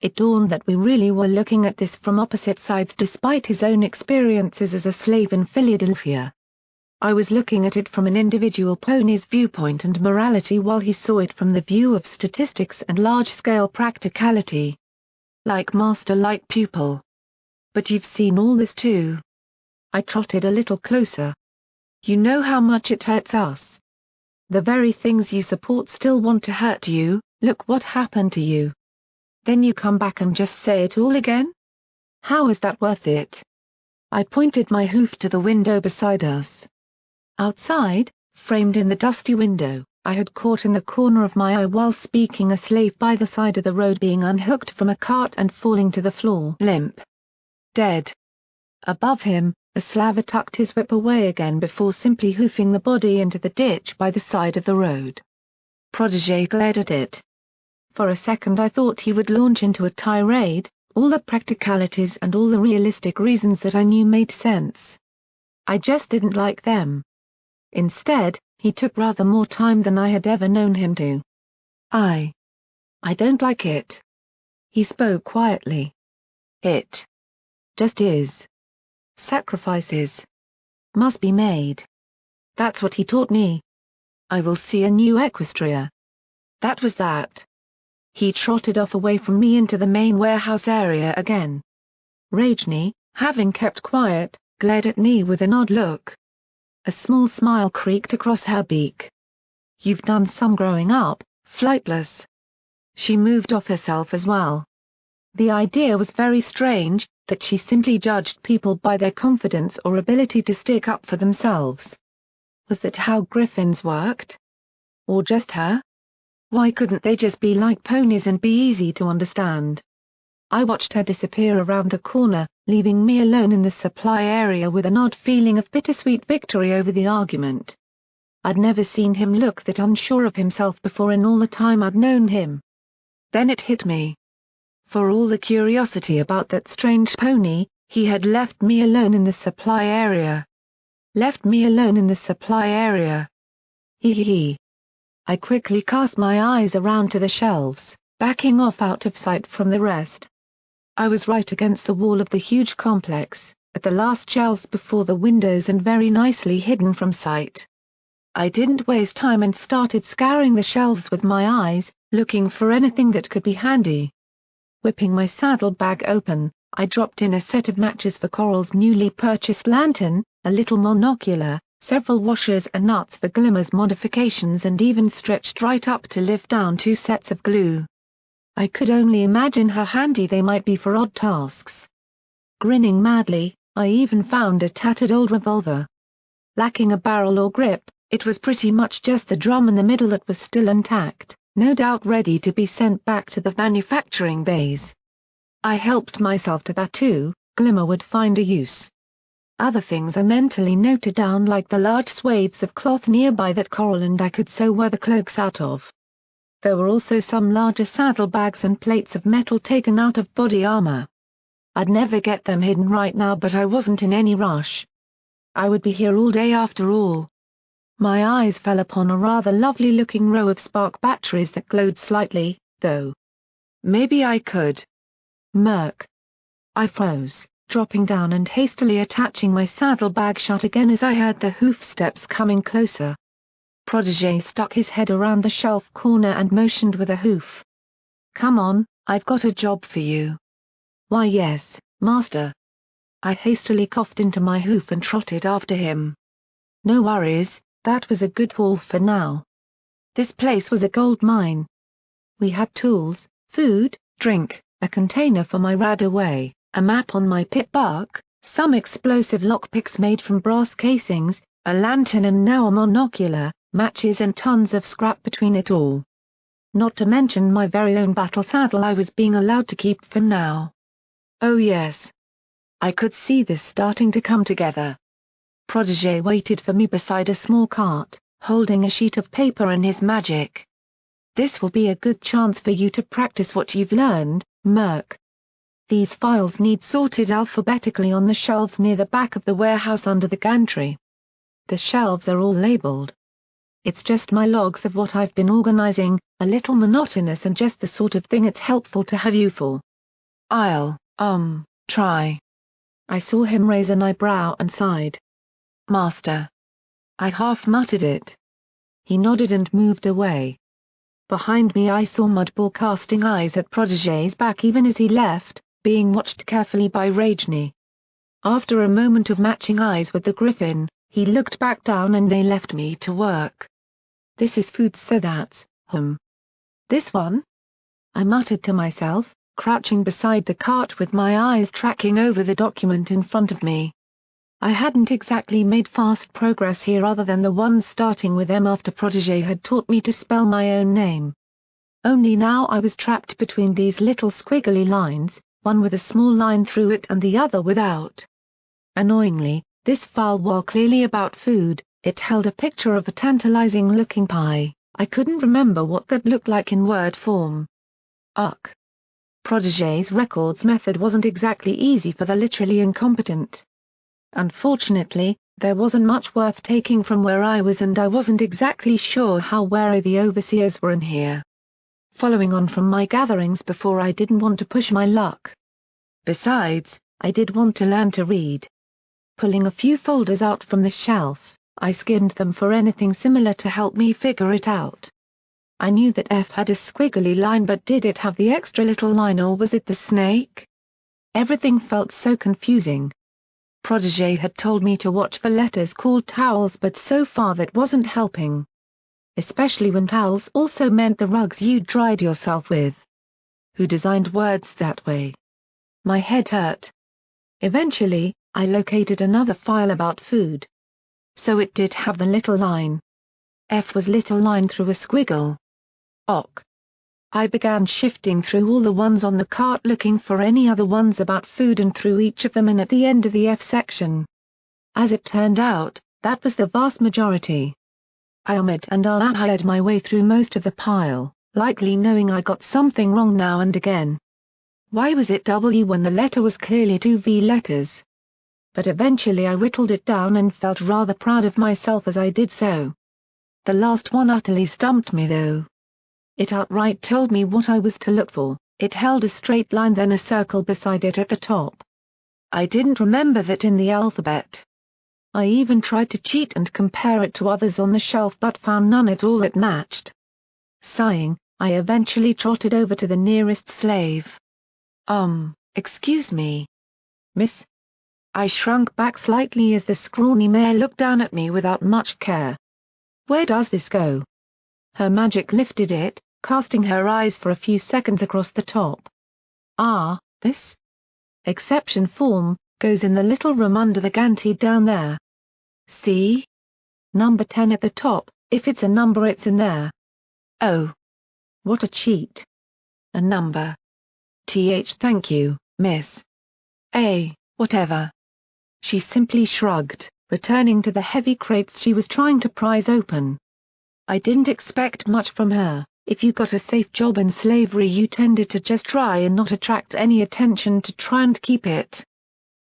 It dawned that we really were looking at this from opposite sides despite his own experiences as a slave in Philadelphia. I was looking at it from an individual pony's viewpoint and morality while he saw it from the view of statistics and large-scale practicality. Like master like pupil. But you've seen all this too. I trotted a little closer. You know how much it hurts us. The very things you support still want to hurt you, look what happened to you. Then you come back and just say it all again? How is that worth it? I pointed my hoof to the window beside us. Outside, framed in the dusty window, I had caught in the corner of my eye while speaking a slave by the side of the road being unhooked from a cart and falling to the floor limp. Dead. Above him, a slaver tucked his whip away again before simply hoofing the body into the ditch by the side of the road. Protégé glared at it. For a second I thought he would launch into a tirade, all the practicalities and all the realistic reasons that I knew made sense. I just didn't like them. Instead, he took rather more time than I had ever known him to. I don't like it. He spoke quietly. It just is. Sacrifices must be made. That's what he taught me. I will see a new Equestria. That was that. He trotted off away from me into the main warehouse area again. Rajni, having kept quiet, glared at me with an odd look. A small smile creaked across her beak. You've done some growing up, flightless. She moved off herself as well. The idea was very strange, that she simply judged people by their confidence or ability to stick up for themselves. Was that how griffins worked? Or just her? Why couldn't they just be like ponies and be easy to understand? I watched her disappear around the corner, leaving me alone in the supply area with an odd feeling of bittersweet victory over the argument. I'd never seen him look that unsure of himself before in all the time I'd known him. Then it hit me. For all the curiosity about that strange pony, he had left me alone in the supply area. Left me alone in the supply area. Hee. I quickly cast my eyes around to the shelves, backing off out of sight from the rest. I was right against the wall of the huge complex, at the last shelves before the windows and very nicely hidden from sight. I didn't waste time and started scouring the shelves with my eyes, looking for anything that could be handy. Whipping my saddlebag open, I dropped in a set of matches for Coral's newly purchased lantern, a little monocular, several washers and nuts for Glimmer's modifications, and even stretched right up to lift down 2 sets of glue. I could only imagine how handy they might be for odd tasks. Grinning madly, I even found a tattered old revolver. Lacking a barrel or grip, it was pretty much just the drum in the middle that was still intact, no doubt ready to be sent back to the manufacturing bays. I helped myself to that too. Glimmer would find a use. Other things I mentally noted down, like the large swathes of cloth nearby that Coral and I could sew the cloaks out of. There were also some larger saddlebags and plates of metal taken out of body armor. I'd never get them hidden right now, but I wasn't in any rush. I would be here all day after all. My eyes fell upon a rather lovely-looking row of spark batteries that glowed slightly, though. Maybe I could. Murk. I froze, dropping down and hastily attaching my saddlebag shut again as I heard the hoofsteps coming closer. Protégé stuck his head around the shelf corner and motioned with a hoof. "Come on, I've got a job for you." "Why yes, master." I hastily coughed into my hoof and trotted after him. No worries, that was a good haul for now. This place was a gold mine. We had tools, food, drink, a container for my radaway, a map on my pit buck, some explosive lockpicks made from brass casings, a lantern and now a monocular, matches and tons of scrap between it all. Not to mention my very own battle saddle I was being allowed to keep for now. Oh yes. I could see this starting to come together. Protégé waited for me beside a small cart, holding a sheet of paper in his magic. "This will be a good chance for you to practice what you've learned, Murk. These files need sorted alphabetically on the shelves near the back of the warehouse under the gantry. The shelves are all labeled. It's just my logs of what I've been organizing, a little monotonous and just the sort of thing it's helpful to have you for." "I'll, try." I saw him raise an eyebrow and sighed. "Master." I half muttered it. He nodded and moved away. Behind me I saw Mudball casting eyes at Protégé's back even as he left, being watched carefully by Rajni. After a moment of matching eyes with the griffin, he looked back down and they left me to work. "This is food, so that's, this one?" I muttered to myself, crouching beside the cart with my eyes tracking over the document in front of me. I hadn't exactly made fast progress here other than the ones starting with M after Protégé had taught me to spell my own name. Only now I was trapped between these little squiggly lines, one with a small line through it and the other without. Annoyingly, this file, while clearly about food, it held a picture of a tantalizing-looking pie. I couldn't remember what that looked like in word form. Uck. Protégé's records method wasn't exactly easy for the literally incompetent. Unfortunately, there wasn't much worth taking from where I was and I wasn't exactly sure how wary the overseers were in here. Following on from my gatherings before, I didn't want to push my luck. Besides, I did want to learn to read. Pulling a few folders out from the shelf, I skimmed them for anything similar to help me figure it out. I knew that F had a squiggly line, but did it have the extra little line or was it the snake? Everything felt so confusing. Protégé had told me to watch for letters called towels, but so far that wasn't helping. Especially when towels also meant the rugs you dried yourself with. Who designed words that way? My head hurt. Eventually, I located another file about food. So it did have the little line. F was little line through a squiggle. Ok. I began shifting through all the ones on the cart looking for any other ones about food and through each of them in at the end of the F section. As it turned out, that was the vast majority. I ummed and ahed my way through most of the pile, likely knowing I got something wrong now and again. Why was it W when the letter was clearly 2 V letters? But eventually I whittled it down and felt rather proud of myself as I did so. The last one utterly stumped me though. It outright told me what I was to look for. It held a straight line then a circle beside it at the top. I didn't remember that in the alphabet. I even tried to cheat and compare it to others on the shelf but found none at all that matched. Sighing, I eventually trotted over to the nearest slave. Excuse me. Miss? I shrunk back slightly as the scrawny mare looked down at me without much care. Where does this go? Her magic lifted it, casting her eyes for a few seconds across the top. Ah, this? Exception form, goes in the little room under the gantry down there. See? Number 10 at the top, if it's a number it's in there. Oh. What a cheat. A number. Thank you, miss. Whatever. She simply shrugged, returning to the heavy crates she was trying to prise open. I didn't expect much from her. If you got a safe job in slavery you tended to just try and not attract any attention to try and keep it.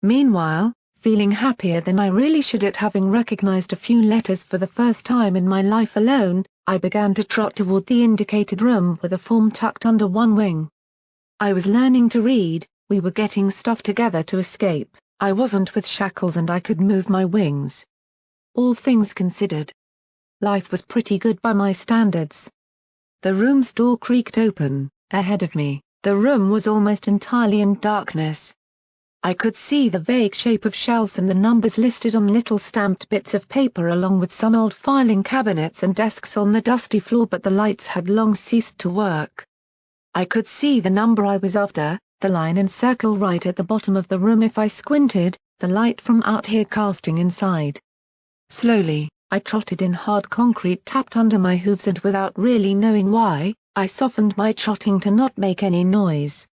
Meanwhile, feeling happier than I really should at having recognized a few letters for the first time in my life alone, I began to trot toward the indicated room with a form tucked under one wing. I was learning to read, we were getting stuff together to escape, I wasn't with shackles and I could move my wings. All things considered. Life was pretty good by my standards. The room's door creaked open, ahead of me, the room was almost entirely in darkness. I could see the vague shape of shelves and the numbers listed on little stamped bits of paper along with some old filing cabinets and desks on the dusty floor, but the lights had long ceased to work. I could see the number I was after, the line and circle right at the bottom of the room if I squinted, the light from out here casting inside. Slowly, I trotted in. Hard concrete tapped under my hooves and without really knowing why, I softened my trotting to not make any noise.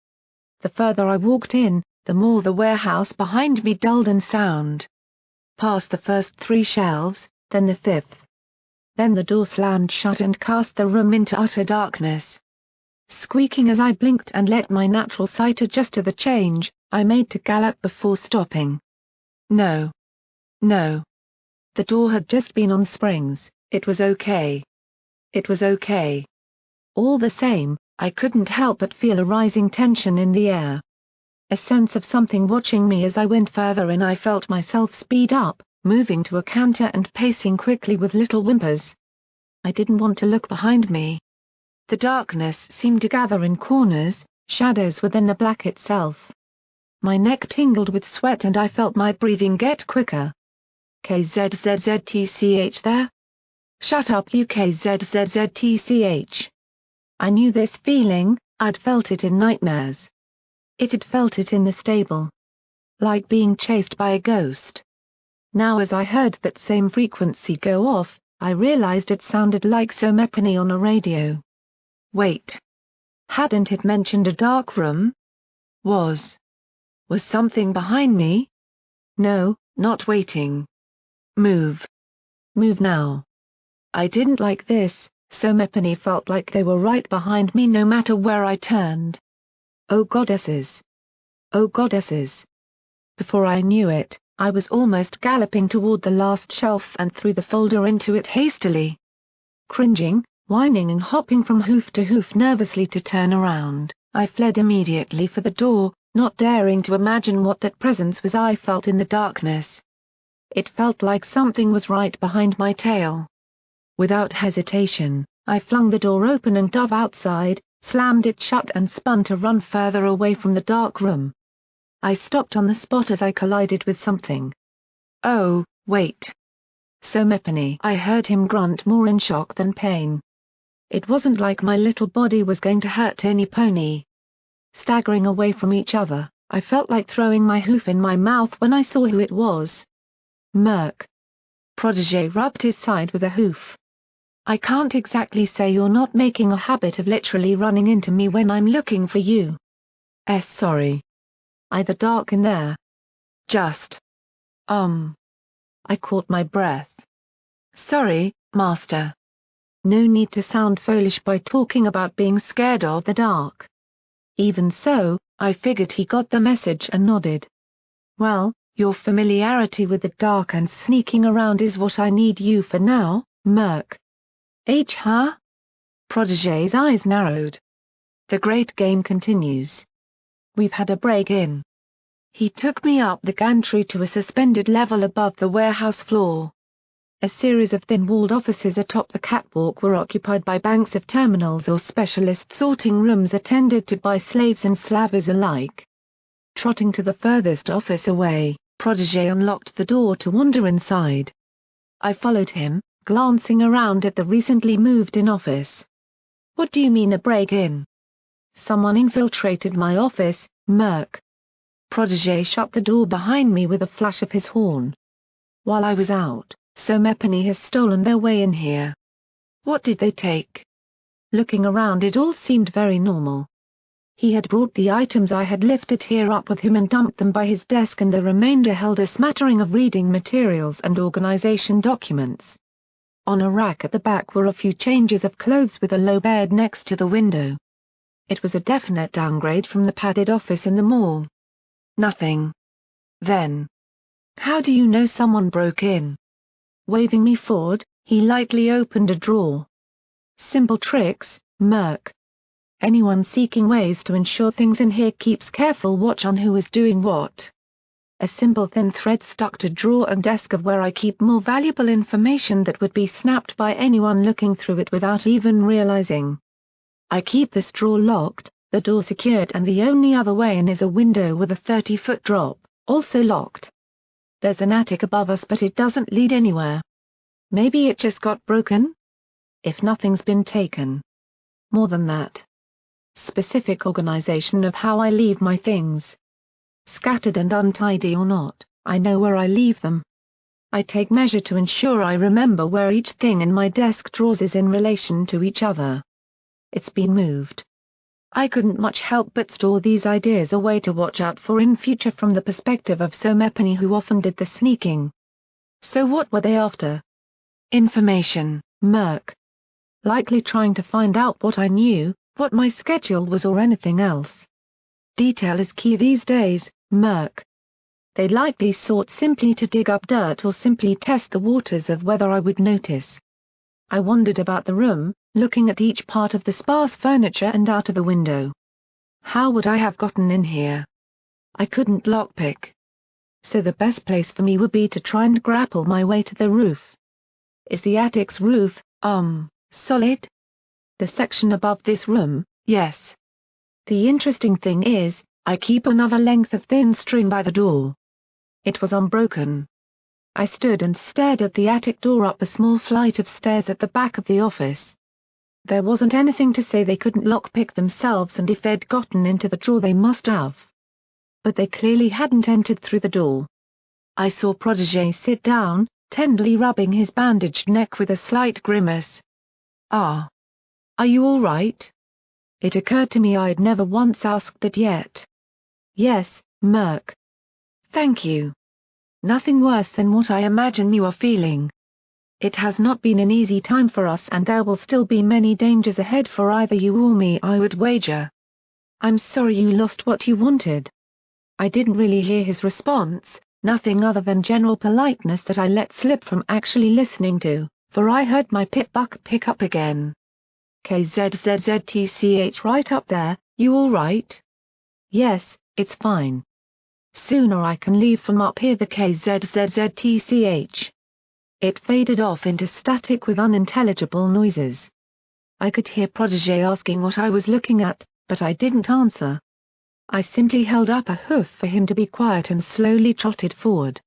The further I walked in, the more the warehouse behind me dulled in sound. Past the first 3 shelves, then the 5th. Then the door slammed shut and cast the room into utter darkness. Squeaking as I blinked and let my natural sight adjust to the change, I made to gallop before stopping. No. No. The door had just been on springs, it was okay. It was okay. All the same, I couldn't help but feel a rising tension in the air. A sense of something watching me as I went further in. I felt myself speed up, moving to a canter and pacing quickly with little whimpers. I didn't want to look behind me. The darkness seemed to gather in corners, shadows within the black itself. My neck tingled with sweat and I felt my breathing get quicker. KZZZTCH there? Shut up you KZZZTCH. I knew this feeling, I'd felt it in nightmares. It had felt it in the stable. Like being chased by a ghost. Now as I heard that same frequency go off, I realized it sounded like Somepony on a radio. Wait. Hadn't it mentioned a dark room? Was something behind me? No, not waiting. Move. Move now. I didn't like this, Somepony felt like they were right behind me no matter where I turned. Oh goddesses. Oh goddesses. Before I knew it, I was almost galloping toward the last shelf and threw the folder into it hastily. Cringing, whining and hopping from hoof to hoof nervously to turn around, I fled immediately for the door, not daring to imagine what that presence was I felt in the darkness. It felt like something was right behind my tail. Without hesitation, I flung the door open and dove outside, slammed it shut and spun to run further away from the dark room. I stopped on the spot as I collided with something. Oh, wait. Somepony. I heard him grunt more in shock than pain. It wasn't like my little body was going to hurt any pony. Staggering away from each other, I felt like throwing my hoof in my mouth when I saw who it was. Murk. Protégé rubbed his side with a hoof. I can't exactly say you're not making a habit of literally running into me when I'm looking for you. Sorry. Either dark in there. Just. I caught my breath. Sorry, master. No need to sound foolish by talking about being scared of the dark. Even so, I figured he got the message and nodded. Well, your familiarity with the dark and sneaking around is what I need you for now, Murk. Huh? Protégé's eyes narrowed. The great game continues. We've had a break-in. He took me up the gantry to a suspended level above the warehouse floor. A series of thin-walled offices atop the catwalk were occupied by banks of terminals or specialist sorting rooms attended to by slaves and slavers alike. Trotting to the furthest office away, Protégé unlocked the door to wander inside. I followed him, glancing around at the recently moved-in office. What do you mean a break-in? Someone infiltrated my office, Murk. Protégé shut the door behind me with a flash of his horn. While I was out, Somepany has stolen their way in here. What did they take? Looking around, it all seemed very normal. He had brought the items I had lifted here up with him and dumped them by his desk, and the remainder held a smattering of reading materials and organization documents. On a rack at the back were a few changes of clothes with a low bed next to the window. It was a definite downgrade from the padded office in the mall. Nothing. Then. How do you know someone broke in? Waving me forward, he lightly opened a drawer. Simple tricks, Murk. Anyone seeking ways to ensure things in here keeps careful watch on who is doing what. A simple thin thread stuck to drawer and desk of where I keep more valuable information that would be snapped by anyone looking through it without even realizing. I keep this drawer locked, the door secured, and the only other way in is a window with a 30-foot drop, also locked. There's an attic above us, but it doesn't lead anywhere. Maybe it just got broken? If nothing's been taken. More than that. Specific organization of how I leave my things. Scattered and untidy or not, I know where I leave them. I take measure to ensure I remember where each thing in my desk drawers is in relation to each other. It's been moved. I couldn't much help but store these ideas away to watch out for in future from the perspective of Somepany, who often did the sneaking. So what were they after? Information, Murk. Likely trying to find out what I knew, what my schedule was, or anything else. Detail is key these days, Murk. They likely sought simply to dig up dirt or simply test the waters of whether I would notice. I wandered about the room, looking at each part of the sparse furniture and out of the window. How would I have gotten in here? I couldn't lockpick. So the best place for me would be to try and grapple my way to the roof. Is the attic's roof, solid? The section above this room, yes. The interesting thing is, I keep another length of thin string by the door. It was unbroken. I stood and stared at the attic door up a small flight of stairs at the back of the office. There wasn't anything to say they couldn't lockpick themselves, and if they'd gotten into the drawer they must have. But they clearly hadn't entered through the door. I saw Protégé sit down, tenderly rubbing his bandaged neck with a slight grimace. Ah. Are you all right? It occurred to me I'd never once asked that yet. Yes, Murk. Thank you. Nothing worse than what I imagine you are feeling. It has not been an easy time for us, and there will still be many dangers ahead for either you or me, I would wager. I'm sorry you lost what you wanted. I didn't really hear his response, nothing other than general politeness that I let slip from actually listening to, for I heard my pip-buck pick up again. KZZZTCH right up there, you all right? Yes, it's fine. Sooner I can leave from up here, the KZZZTCH. It faded off into static with unintelligible noises. I could hear Protégé asking what I was looking at, but I didn't answer. I simply held up a hoof for him to be quiet and slowly trotted forward.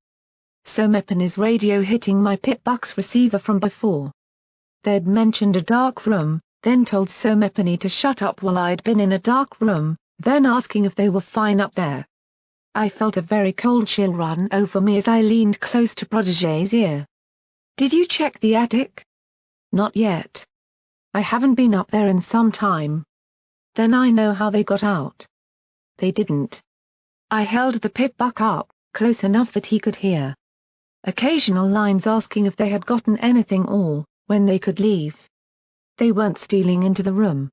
Somepany's radio hitting my pip-buck's receiver from before. They'd mentioned a dark room, then told Somepany to shut up while I'd been in a dark room, then asking if they were fine up there. I felt a very cold chill run over me as I leaned close to Protégé's ear. Did you check the attic? Not yet. I haven't been up there in some time. Then I know how they got out. They didn't. I held the pip-buck up, close enough that he could hear. Occasional lines asking if they had gotten anything or, when they could leave. They weren't stealing into the room.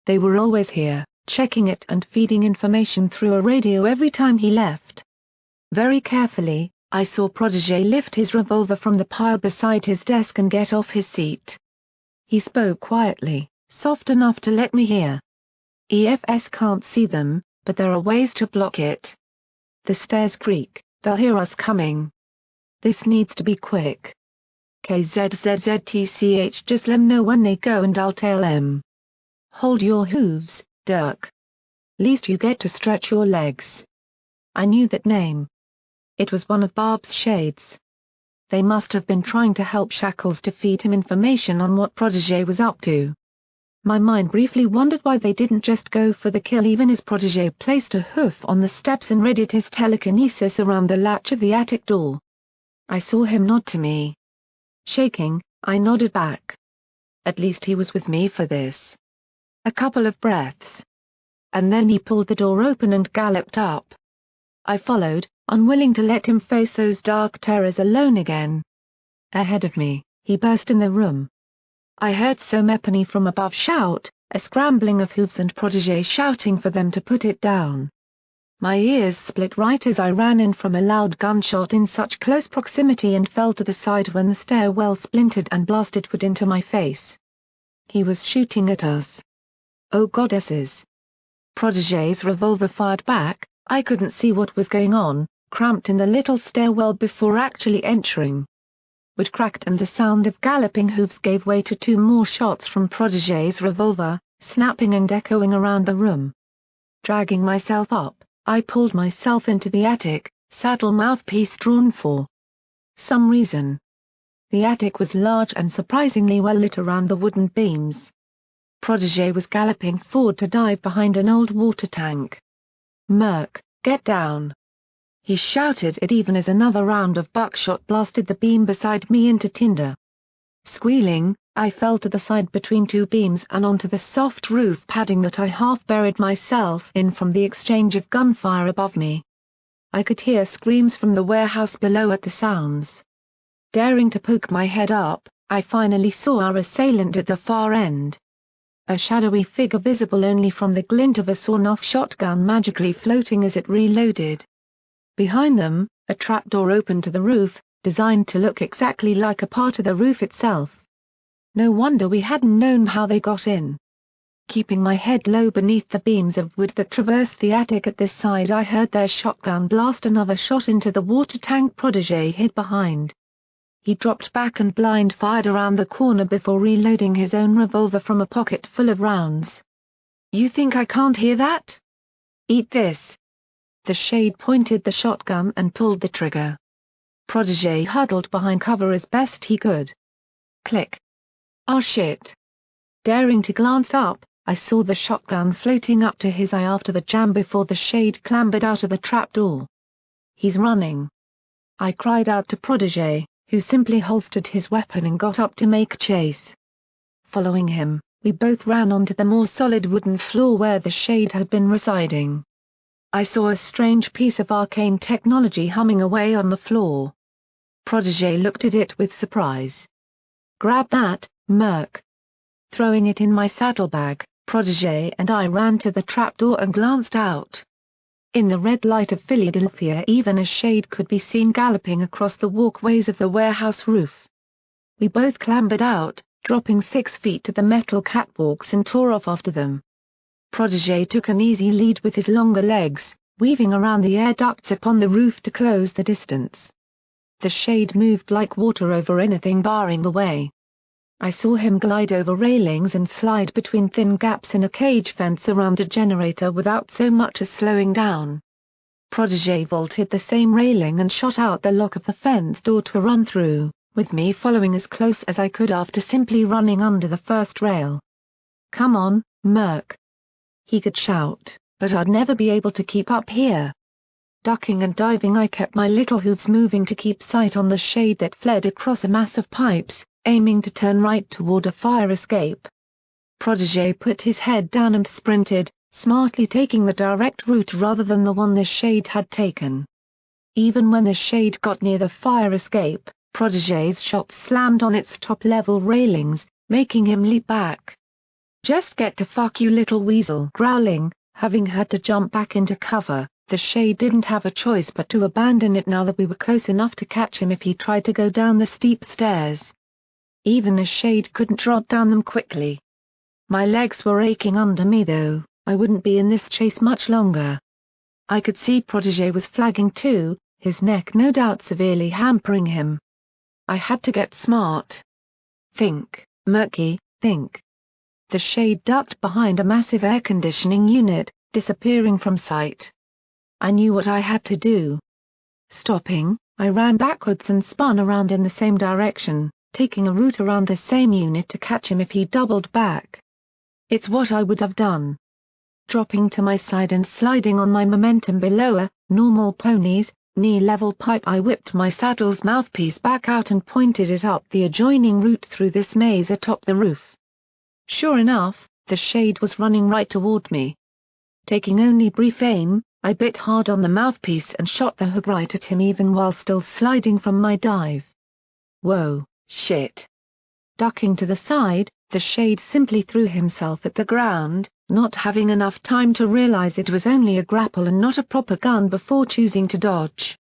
They were always here, checking it and feeding information through a radio every time he left. Very carefully, I saw Protégé lift his revolver from the pile beside his desk and get off his seat. He spoke quietly, soft enough to let me hear. EFS can't see them, but there are ways to block it. The stairs creak, they'll hear us coming. This needs to be quick. KZZZTCH, just let 'em know when they go and I'll tell 'em. Hold your hooves, Dirk. Least you get to stretch your legs. I knew that name. it was one of Barb's shades. They must have been trying to help Shackles to feed him information on what Protégé was up to. My mind briefly wondered why they didn't just go for the kill even as Protégé placed a hoof on the steps and readied his telekinesis around the latch of the attic door. I saw him nod to me. Shaking, I nodded back. At least he was with me for this. A couple of breaths. And then he pulled the door open and galloped up. I followed, unwilling to let him face those dark terrors alone again. Ahead of me, he burst in the room. I heard Somepony from above shout, a scrambling of hooves and Protégé shouting for them to put it down. My ears split right as I ran in from a loud gunshot in such close proximity and fell to the side when the stairwell splintered and blasted wood into my face. He was shooting at us. Oh goddesses! Protégé's revolver fired back. I couldn't see what was going on, cramped in the little stairwell before actually entering. Wood cracked and the sound of galloping hooves gave way to 2 more shots from Protégé's revolver, snapping and echoing around the room. Dragging myself up, I pulled myself into the attic, saddle mouthpiece drawn for some reason. The attic was large and surprisingly well lit around the wooden beams. Protégé was galloping forward to dive behind an old water tank. "Murk, get down!" He shouted it even as another round of buckshot blasted the beam beside me into tinder. Squealing, I fell to the side between 2 beams and onto the soft roof padding that I half buried myself in from the exchange of gunfire above me. I could hear screams from the warehouse below at the sounds. Daring to poke my head up, I finally saw our assailant at the far end. A shadowy figure visible only from the glint of a sawn-off shotgun magically floating as it reloaded. Behind them, a trapdoor opened to the roof, designed to look exactly like a part of the roof itself. No wonder we hadn't known how they got in. Keeping my head low beneath the beams of wood that traversed the attic at this side, I heard their shotgun blast another shot into the water tank Protégé hid behind. He dropped back and blind fired around the corner before reloading his own revolver from a pocket full of rounds. "You think I can't hear that? Eat this." The shade pointed the shotgun and pulled the trigger. Protégé huddled behind cover as best he could. Click. "Oh shit." Daring to glance up, I saw the shotgun floating up to his eye after the jam before the shade clambered out of the trapdoor. "He's running." I cried out to Protégé, who simply holstered his weapon and got up to make chase. Following him, we both ran onto the more solid wooden floor where the shade had been residing. I saw a strange piece of arcane technology humming away on the floor. Protégé looked at it with surprise. "Grab that, Murk." Throwing it in my saddlebag, Protégé and I ran to the trapdoor and glanced out. In the red light of Philadelphia even a shade could be seen galloping across the walkways of the warehouse roof. We both clambered out, dropping 6 feet to the metal catwalks and tore off after them. Protégé took an easy lead with his longer legs, weaving around the air ducts upon the roof to close the distance. The shade moved like water over anything barring the way. I saw him glide over railings and slide between thin gaps in a cage fence around a generator without so much as slowing down. Protégé vaulted the same railing and shot out the lock of the fence door to run through, with me following as close as I could after simply running under the first rail. "Come on, Murk." He could shout, but I'd never be able to keep up here. Ducking and diving, I kept my little hooves moving to keep sight on the shade that fled across a mass of pipes, aiming to turn right toward a fire escape. Protégé put his head down and sprinted, smartly taking the direct route rather than the one the shade had taken. Even when the shade got near the fire escape, Protégé's shot slammed on its top-level railings, making him leap back. "Just get to fuck, you little weasel." Growling, having had to jump back into cover, the shade didn't have a choice but to abandon it now that we were close enough to catch him if he tried to go down the steep stairs. Even a shade couldn't trot down them quickly. My legs were aching under me though, I wouldn't be in this chase much longer. I could see Protégé was flagging too, his neck no doubt severely hampering him. I had to get smart. "Think, Murky, think." The shade ducked behind a massive air conditioning unit, disappearing from sight. I knew what I had to do. Stopping, I ran backwards and spun around in the same direction, taking a route around the same unit to catch him if he doubled back. It's what I would have done. Dropping to my side and sliding on my momentum below a normal pony's knee-level pipe, I whipped my saddle's mouthpiece back out and pointed it up the adjoining route through this maze atop the roof. Sure enough, the shade was running right toward me. Taking only brief aim, I bit hard on the mouthpiece and shot the hook right at him even while still sliding from my dive. Whoa, shit. Ducking to the side, the shade simply threw himself at the ground, not having enough time to realize it was only a grapple and not a proper gun before choosing to dodge.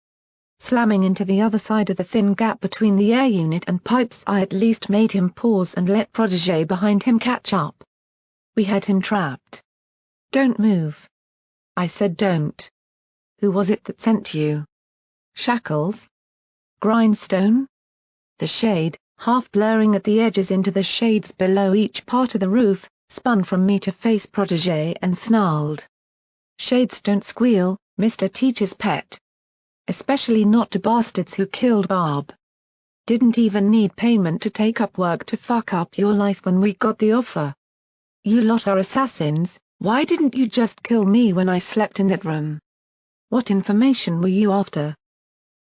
Slamming into the other side of the thin gap between the air unit and pipes, I at least made him pause and let Protégé behind him catch up. We had him trapped. Don't move. I said don't. Who was it that sent you? Shackles? Grindstone? The shade, half blurring at the edges into the shades below each part of the roof, spun from me to face Protégé and snarled. Shades don't squeal, Mr. Teacher's pet. Especially not to bastards who killed Barb. Didn't even need payment to take up work to fuck up your life when we got the offer. You lot are assassins, why didn't you just kill me when I slept in that room? What information were you after?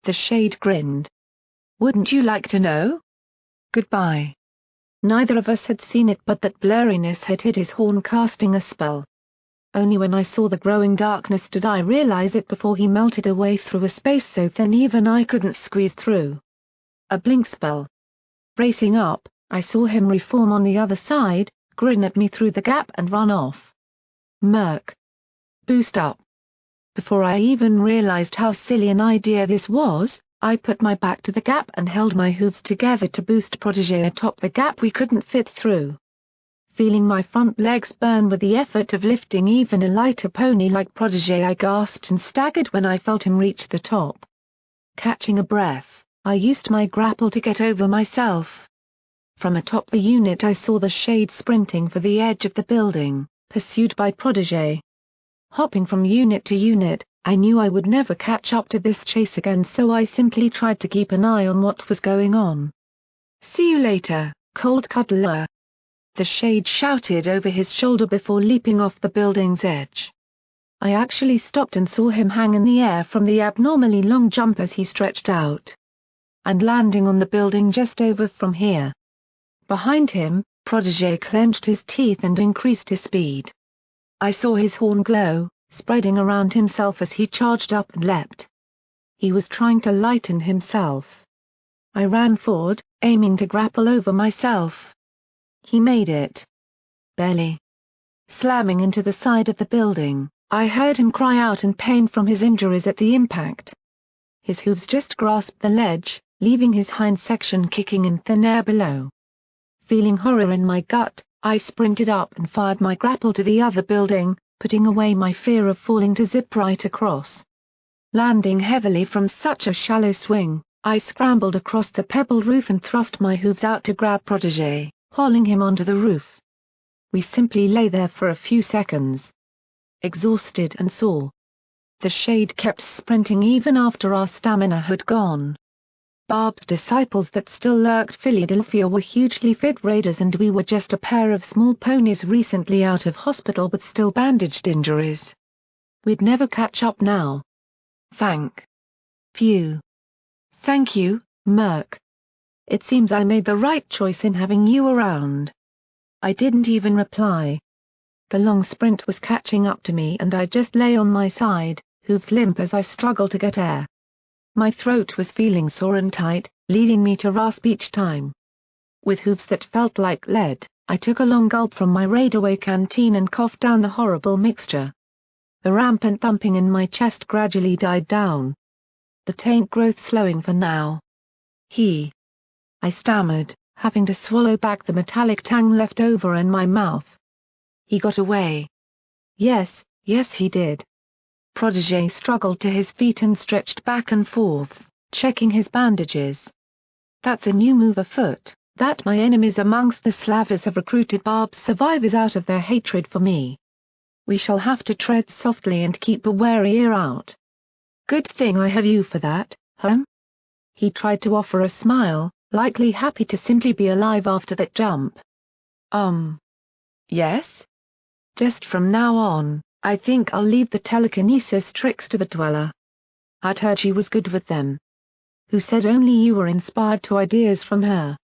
The shade grinned. Wouldn't you like to know? Goodbye. Neither of us had seen it, but that blurriness had hit his horn, casting a spell. Only when I saw the growing darkness did I realize it, before he melted away through a space so thin even I couldn't squeeze through. A blink spell. Racing up, I saw him reform on the other side, grin at me through the gap and run off. Merc. Boost up. Before I even realized how silly an idea this was, I put my back to the gap and held my hooves together to boost Protégé atop the gap we couldn't fit through. Feeling my front legs burn with the effort of lifting even a lighter pony like Protégé, I gasped and staggered when I felt him reach the top. Catching a breath, I used my grapple to get over myself. From atop the unit I saw the shade sprinting for the edge of the building, pursued by Protégé. Hopping from unit to unit, I knew I would never catch up to this chase again, so I simply tried to keep an eye on what was going on. See you later, cold cuddler. The shade shouted over his shoulder before leaping off the building's edge. I actually stopped and saw him hang in the air from the abnormally long jump as he stretched out. And landing on the building just over from here. Behind him, Protégé clenched his teeth and increased his speed. I saw his horn glow, spreading around himself as he charged up and leapt. He was trying to lighten himself. I ran forward, aiming to grapple over myself. He made it. Barely. Slamming into the side of the building, I heard him cry out in pain from his injuries at the impact. His hooves just grasped the ledge, leaving his hind section kicking in thin air below. Feeling horror in my gut, I sprinted up and fired my grapple to the other building, putting away my fear of falling to zip right across. Landing heavily from such a shallow swing, I scrambled across the pebbled roof and thrust my hooves out to grab Protégé, hauling him onto the roof. We simply lay there for a few seconds. Exhausted and sore. The shade kept sprinting even after our stamina had gone. Barb's disciples that still lurked Philadelphia were hugely fit raiders, and we were just a pair of small ponies recently out of hospital with still bandaged injuries. We'd never catch up now. Thank you. Thank you, Merc. It seems I made the right choice in having you around. I didn't even reply. The long sprint was catching up to me and I just lay on my side, hooves limp as I struggled to get air. My throat was feeling sore and tight, leading me to rasp each time. With hooves that felt like lead, I took a long gulp from my raid-away canteen and coughed down the horrible mixture. The rampant thumping in my chest gradually died down. The taint growth slowing for now. I stammered, having to swallow back the metallic tang left over in my mouth. He got away. Yes he did. Protégé struggled to his feet and stretched back and forth, checking his bandages. That's a new move afoot, that my enemies amongst the Slavs have recruited Barb's survivors out of their hatred for me. We shall have to tread softly and keep a wary ear out. Good thing I have you for that, Home? He tried to offer a smile, likely happy to simply be alive after that jump. Yes? Just from now on, I think I'll leave the telekinesis tricks to the dweller. I'd heard she was good with them. Who said only you were inspired to ideas from her?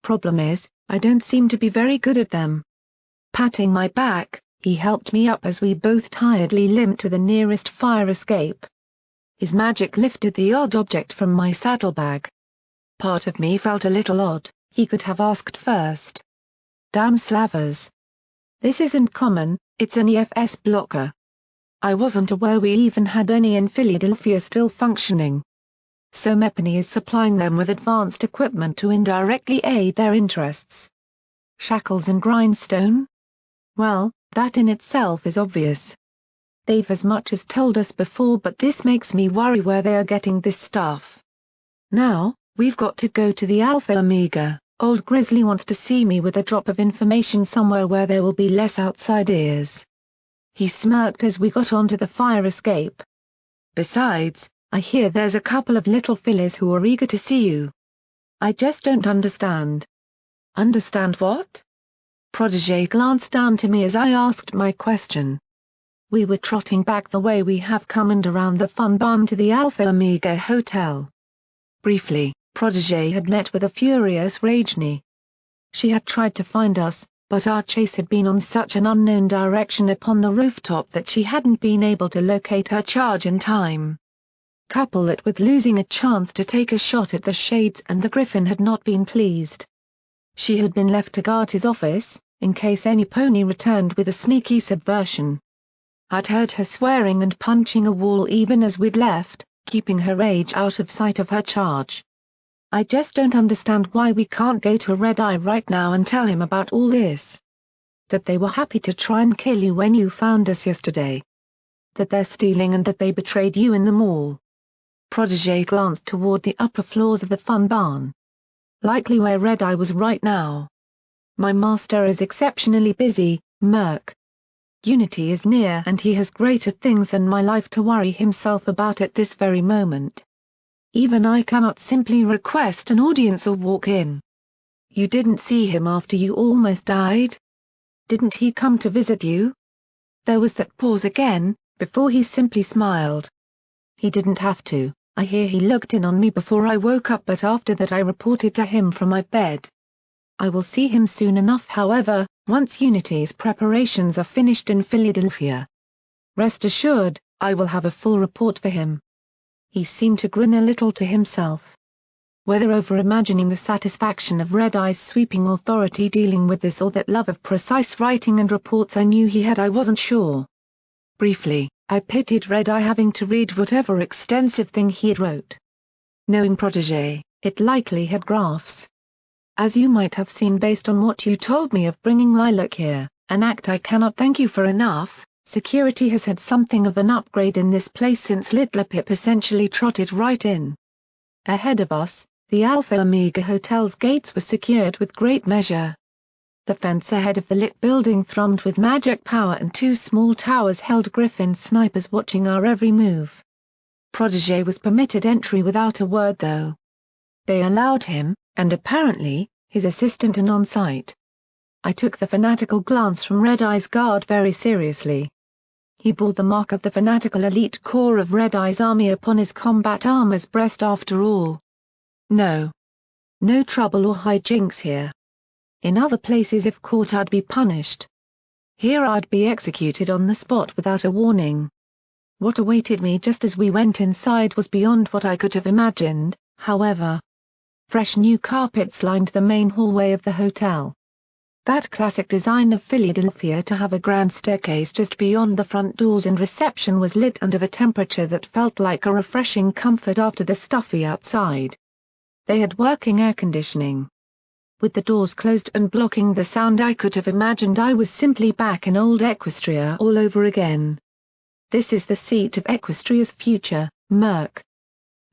Problem is, I don't seem to be very good at them. Patting my back, he helped me up as we both tiredly limped to the nearest fire escape. His magic lifted the odd object from my saddlebag. Part of me felt a little odd, he could have asked first. Damn slavers. This isn't common, it's an EFS blocker. I wasn't aware we even had any in Philadelphia still functioning. So Mepney is supplying them with advanced equipment to indirectly aid their interests. Shackles and grindstone? Well, that in itself is obvious. They've as much as told us before, but this makes me worry where they are getting this stuff. Now, we've got to go to the Alpha Omega. Old Grizzly wants to see me with a drop of information somewhere where there will be less outside ears. He smirked as we got onto the fire escape. Besides, I hear there's a couple of little fillies who are eager to see you. I just don't understand. Understand what? Protégé glanced down to me as I asked my question. We were trotting back the way we have come and around the fun barn to the Alpha Omega Hotel. Briefly, Protégé had met with a furious Rajni. She had tried to find us, but our chase had been on such an unknown direction upon the rooftop that she hadn't been able to locate her charge in time. Couple it with losing a chance to take a shot at the Shades, and the Griffin had not been pleased. She had been left to guard his office, in case any pony returned with a sneaky subversion. I'd heard her swearing and punching a wall even as we'd left, keeping her rage out of sight of her charge. I just don't understand why we can't go to Red Eye right now and tell him about all this. That they were happy to try and kill you when you found us yesterday. That they're stealing and that they betrayed you in the mall. Protégé glanced toward the upper floors of the fun barn. Likely where Red Eye was right now. My master is exceptionally busy, Murk. Unity is near and he has greater things than my life to worry himself about at this very moment. Even I cannot simply request an audience or walk in. You didn't see him after you almost died? Didn't he come to visit you? There was that pause again, before he simply smiled. He didn't have to. I hear he looked in on me before I woke up, but after that I reported to him from my bed. I will see him soon enough, however, once Unity's preparations are finished in Philadelphia. Rest assured, I will have a full report for him. He seemed to grin a little to himself. Whether over imagining the satisfaction of Red Eye's sweeping authority dealing with this or that love of precise writing and reports I knew he had, I wasn't sure. Briefly, I pitied Red Eye having to read whatever extensive thing he had wrote. Knowing Protégé, it likely had graphs. As you might have seen based on what you told me of bringing Lilac here, an act I cannot thank you for enough, security has had something of an upgrade in this place since Little Pip essentially trotted right in. Ahead of us, the Alpha Omega Hotel's gates were secured with great measure. The fence ahead of the lit building thrummed with magic power and two small towers held Griffin snipers watching our every move. Protégé was permitted entry without a word though. They allowed him, and apparently, his assistant and on-site. I took the fanatical glance from Red Eye's guard very seriously. He bore the mark of the fanatical elite core of Red Eye's army upon his combat armor's breast after all. No. No trouble or hijinks here. In other places if caught I'd be punished. Here I'd be executed on the spot without a warning. What awaited me just as we went inside was beyond what I could have imagined, however. Fresh new carpets lined the main hallway of the hotel. That classic design of Philadelphia to have a grand staircase just beyond the front doors and reception was lit under a temperature that felt like a refreshing comfort after the stuffy outside. They had working air conditioning. With the doors closed and blocking the sound, I could have imagined I was simply back in old Equestria all over again. This is the seat of Equestria's future, Murk.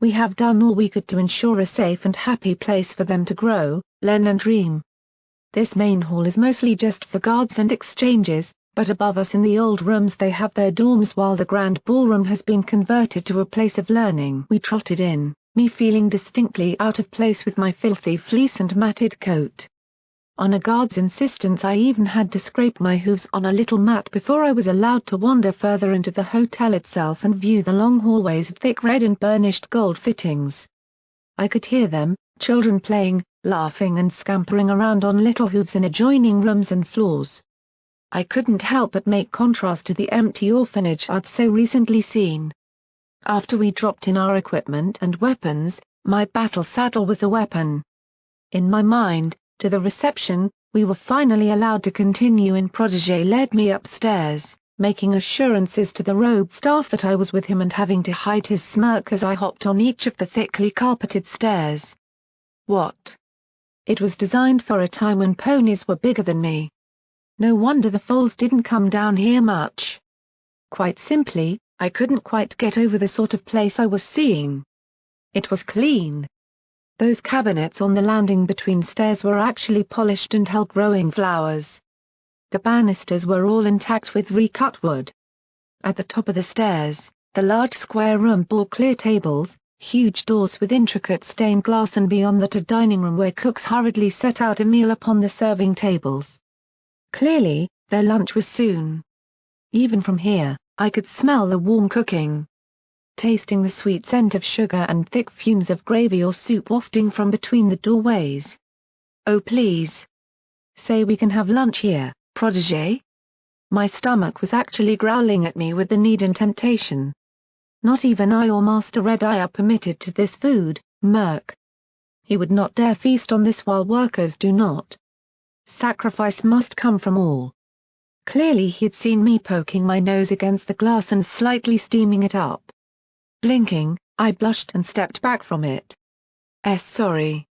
We have done all we could to ensure a safe and happy place for them to grow, learn and dream. This main hall is mostly just for guards and exchanges, but above us in the old rooms they have their dorms while the grand ballroom has been converted to a place of learning. We trotted in, me feeling distinctly out of place with my filthy fleece and matted coat. On a guard's insistence I even had to scrape my hooves on a little mat before I was allowed to wander further into the hotel itself and view the long hallways of thick red and burnished gold fittings. I could hear them, children playing, laughing and scampering around on little hooves in adjoining rooms and floors. I couldn't help but make contrast to the empty orphanage I'd so recently seen. After we dropped in our equipment and weapons, my battle saddle was a weapon. In my mind, to the reception, we were finally allowed to continue and Protégé led me upstairs, making assurances to the robed staff that I was with him and having to hide his smirk as I hopped on each of the thickly carpeted stairs. What? It was designed for a time when ponies were bigger than me. No wonder the foals didn't come down here much. Quite simply, I couldn't quite get over the sort of place I was seeing. It was clean. Those cabinets on the landing between stairs were actually polished and held growing flowers. The banisters were all intact with recut wood. At the top of the stairs, the large square room bore clear tables, huge doors with intricate stained glass and beyond that a dining room where cooks hurriedly set out a meal upon the serving tables. Clearly, their lunch was soon. Even from here, I could smell the warm cooking. Tasting the sweet scent of sugar and thick fumes of gravy or soup wafting from between the doorways. Oh please. Say we can have lunch here, Protégé? My stomach was actually growling at me with the need and temptation. Not even I or Master Red Eye are permitted to this food, Murk. He would not dare feast on this while workers do not. Sacrifice must come from all. Clearly he'd seen me poking my nose against the glass and slightly steaming it up. Blinking, I blushed and stepped back from it. Sorry.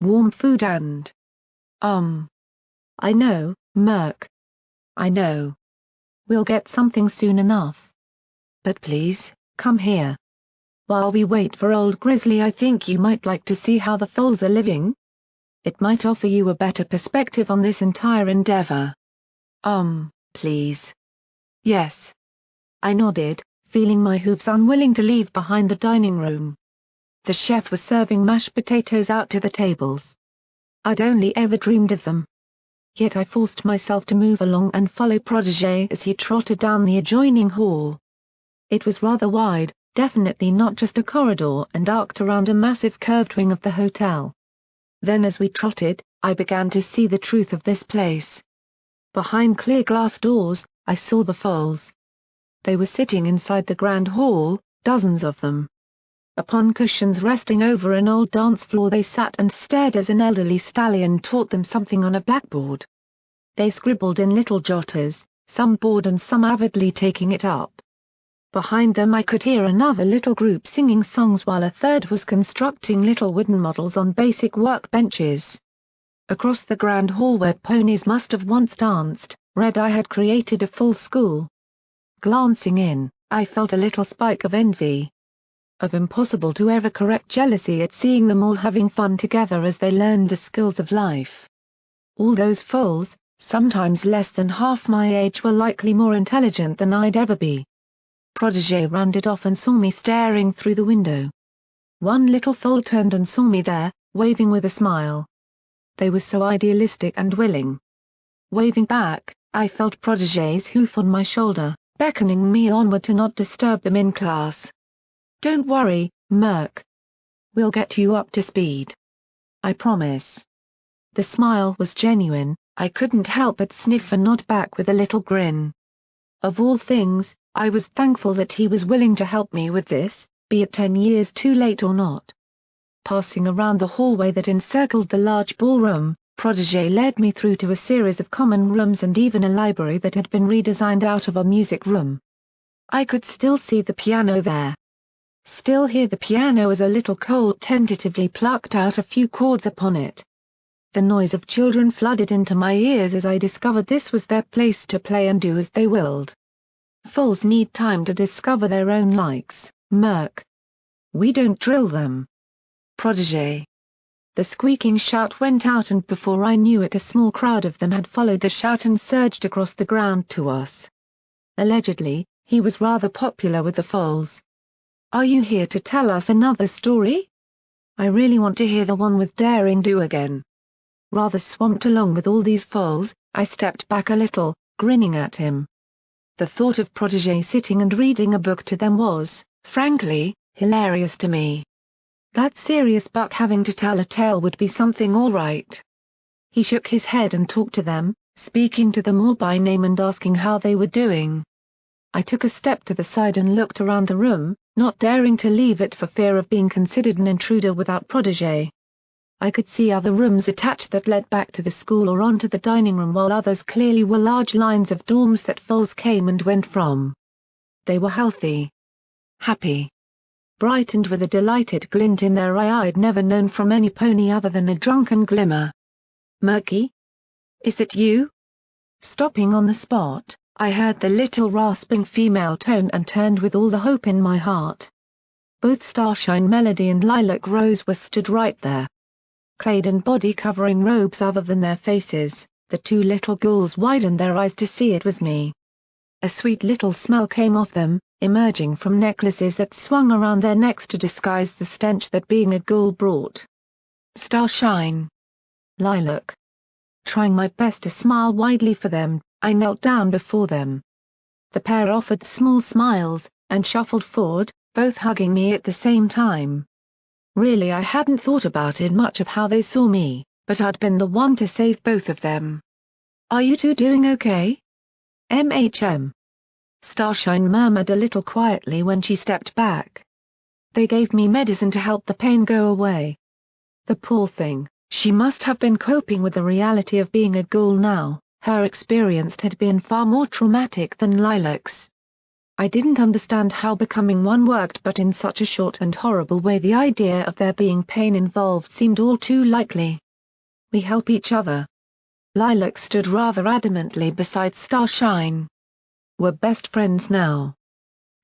Warm food and... I know, Murk. I know. We'll get something soon enough. But please, come here. While we wait for Old Grizzly, I think you might like to see how the foals are living. It might offer you a better perspective on this entire endeavor. Please. Yes. I nodded, feeling my hooves unwilling to leave behind the dining room. The chef was serving mashed potatoes out to the tables. I'd only ever dreamed of them. Yet I forced myself to move along and follow Protégé as he trotted down the adjoining hall. It was rather wide, definitely not just a corridor, and arced around a massive curved wing of the hotel. Then as we trotted, I began to see the truth of this place. Behind clear glass doors, I saw the foals. They were sitting inside the grand hall, dozens of them. Upon cushions resting over an old dance floor they sat and stared as an elderly stallion taught them something on a blackboard. They scribbled in little jotters, some bored and some avidly taking it up. Behind them I could hear another little group singing songs while a third was constructing little wooden models on basic workbenches. Across the grand hall where ponies must have once danced, Red Eye had created a full school. Glancing in, I felt a little spike of envy. Of impossible to ever correct jealousy at seeing them all having fun together as they learned the skills of life. All those foals, sometimes less than half my age, were likely more intelligent than I'd ever be. Protégé rounded off and saw me staring through the window. One little foal turned and saw me there, waving with a smile. They were so idealistic and willing. Waving back, I felt Protégé's hoof on my shoulder, beckoning me onward to not disturb them in class. Don't worry, Murk. We'll get you up to speed. I promise. The smile was genuine, I couldn't help but sniff and nod back with a little grin. Of all things, I was thankful that he was willing to help me with this, be it 10 years too late or not. Passing around the hallway that encircled the large ballroom, Protégé led me through to a series of common rooms and even a library that had been redesigned out of a music room. I could still see the piano there. Still hear the piano as a little colt tentatively plucked out a few chords upon it. The noise of children flooded into my ears as I discovered this was their place to play and do as they willed. Foals need time to discover their own likes, Murk. We don't drill them. Protégé. The squeaking shout went out and before I knew it a small crowd of them had followed the shout and surged across the ground to us. Allegedly, he was rather popular with the foals. Are you here to tell us another story? I really want to hear the one with daring do again. Rather swamped along with all these foals, I stepped back a little, grinning at him. The thought of Protégé sitting and reading a book to them was, frankly, hilarious to me. That serious buck having to tell a tale would be something all right. He shook his head and talked to them, speaking to them all by name and asking how they were doing. I took a step to the side and looked around the room, not daring to leave it for fear of being considered an intruder without Protégé. I could see other rooms attached that led back to the school or onto the dining room, while others clearly were large lines of dorms that foals came and went from. They were healthy, happy, bright, and with a delighted glint in their eye I'd never known from any pony other than a drunken glimmer. "Murky? Is that you?" Stopping on the spot, I heard the little rasping female tone and turned with all the hope in my heart. Both Starshine Melody and Lilac Rose were stood right there. Clad in body-covering robes other than their faces, the two little ghouls widened their eyes to see it was me. A sweet little smell came off them, emerging from necklaces that swung around their necks to disguise the stench that being a ghoul brought. Starshine. Lilac. Trying my best to smile widely for them, I knelt down before them. The pair offered small smiles, and shuffled forward, both hugging me at the same time. Really, I hadn't thought about it much of how they saw me, but I'd been the one to save both of them. "Are you two doing okay?" "MHM." Starshine murmured a little quietly when she stepped back. "They gave me medicine to help the pain go away." The poor thing, she must have been coping with the reality of being a ghoul now. Her experience had been far more traumatic than Lilac's. I didn't understand how becoming one worked, but in such a short and horrible way the idea of there being pain involved seemed all too likely. "We help each other." Lilac stood rather adamantly beside Starshine. "We're best friends now.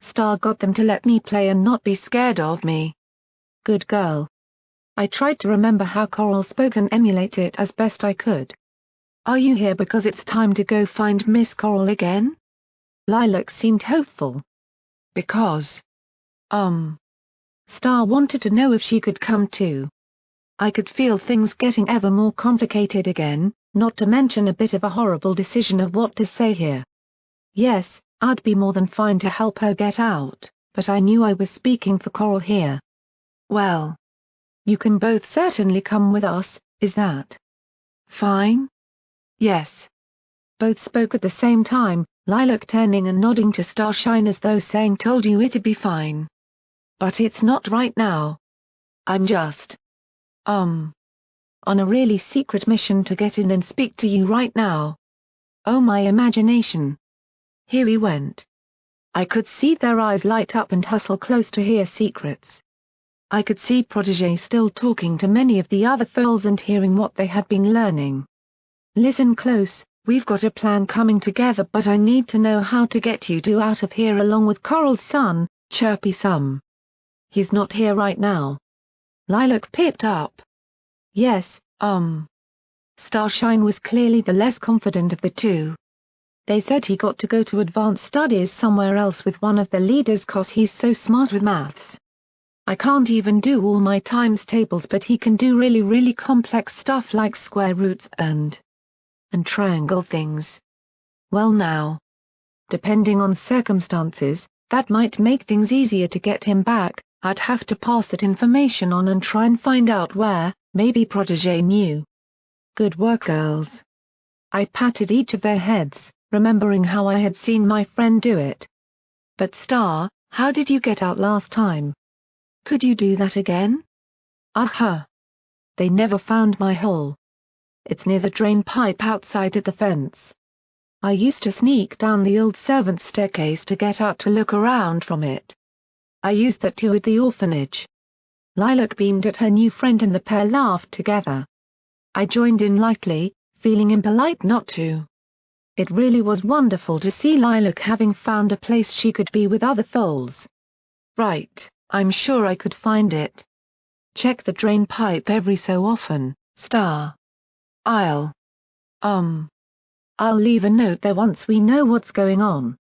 Star got them to let me play and not be scared of me." "Good girl." I tried to remember how Coral spoke and emulate it as best I could. "Are you here because it's time to go find Miss Coral again?" Lilac seemed hopeful. "Because Star wanted to know if she could come too." I could feel things getting ever more complicated again, not to mention a bit of a horrible decision of what to say here. Yes, I'd be more than fine to help her get out, but I knew I was speaking for Coral here. "Well, you can both certainly come with us, is that fine?" "Yes." Both spoke at the same time, Lilac turning and nodding to Starshine as though saying told you it'd be fine. "But it's not right now. I'm just on a really secret mission to get in and speak to you right now." Oh, my imagination. Here we went. I could see their eyes light up and hustle close to hear secrets. I could see Protégé still talking to many of the other foals and hearing what they had been learning. "Listen close. We've got a plan coming together, but I need to know how to get you two out of here along with Coral's son, Chirpy Sum. He's not here right now." Lilac pipped up. "Yes, Starshine was clearly the less confident of the two. "They said he got to go to advanced studies somewhere else with one of the leaders 'cause he's so smart with maths. I can't even do all my times tables, but he can do really complex stuff like square roots and triangle things. Well now, depending on circumstances, that might make things easier to get him back. I'd have to pass that information on and try and find out where, maybe Protégé knew." "Good work, girls." I patted each of their heads, remembering how I had seen my friend do it. "But Star, how did you get out last time? Could you do that again?" "Uh-huh. They never found my hole. It's near the drain pipe outside at the fence. I used to sneak down the old servants' staircase to get out to look around from it. I used that too at the orphanage." Lilac beamed at her new friend and the pair laughed together. I joined in lightly, feeling impolite not to. It really was wonderful to see Lilac having found a place she could be with other foals. "Right, I'm sure I could find it. Check the drain pipe every so often, Star. I'll leave a note there once we know what's going on.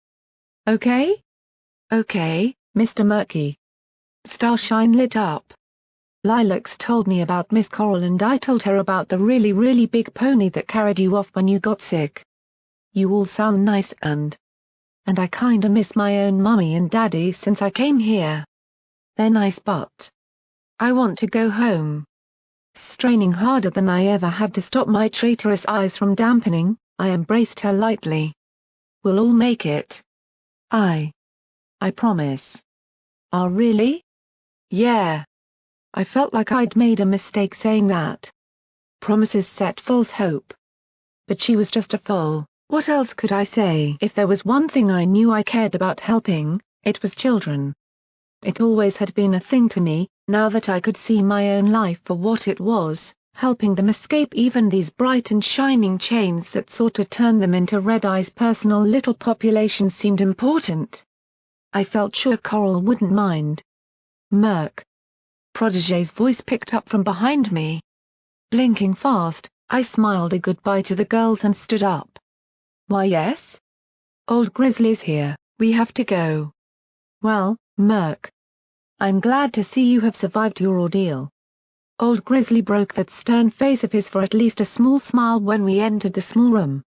Okay?" "Okay, Mr. Murky." Starshine lit up. Lilacs told me about Miss Coral and I told her about the really big pony that carried you off when you got sick. You all sound nice and I kinda miss my own mummy and daddy since I came here. They're nice but I want to go home. Straining harder than I ever had to stop my traitorous eyes from dampening, I embraced her lightly. We'll all make it. I promise. Oh really? Yeah. I felt like I'd made a mistake saying that. Promises set false hope. But she was just a fool. What else could I say? If there was one thing I knew I cared about helping, it was children. It always had been a thing to me, now that I could see my own life for what it was, helping them escape even these bright and shining chains that sought to turn them into Red Eye's personal little population seemed important. I felt sure Coral wouldn't mind. Murk. Protégé's voice picked up from behind me. Blinking fast, I smiled a goodbye to the girls and stood up. Why yes? Old Grizzly's here, we have to go. Well, Murk. I'm glad to see you have survived your ordeal. Old Grizzly broke that stern face of his for at least a small smile when we entered the small room.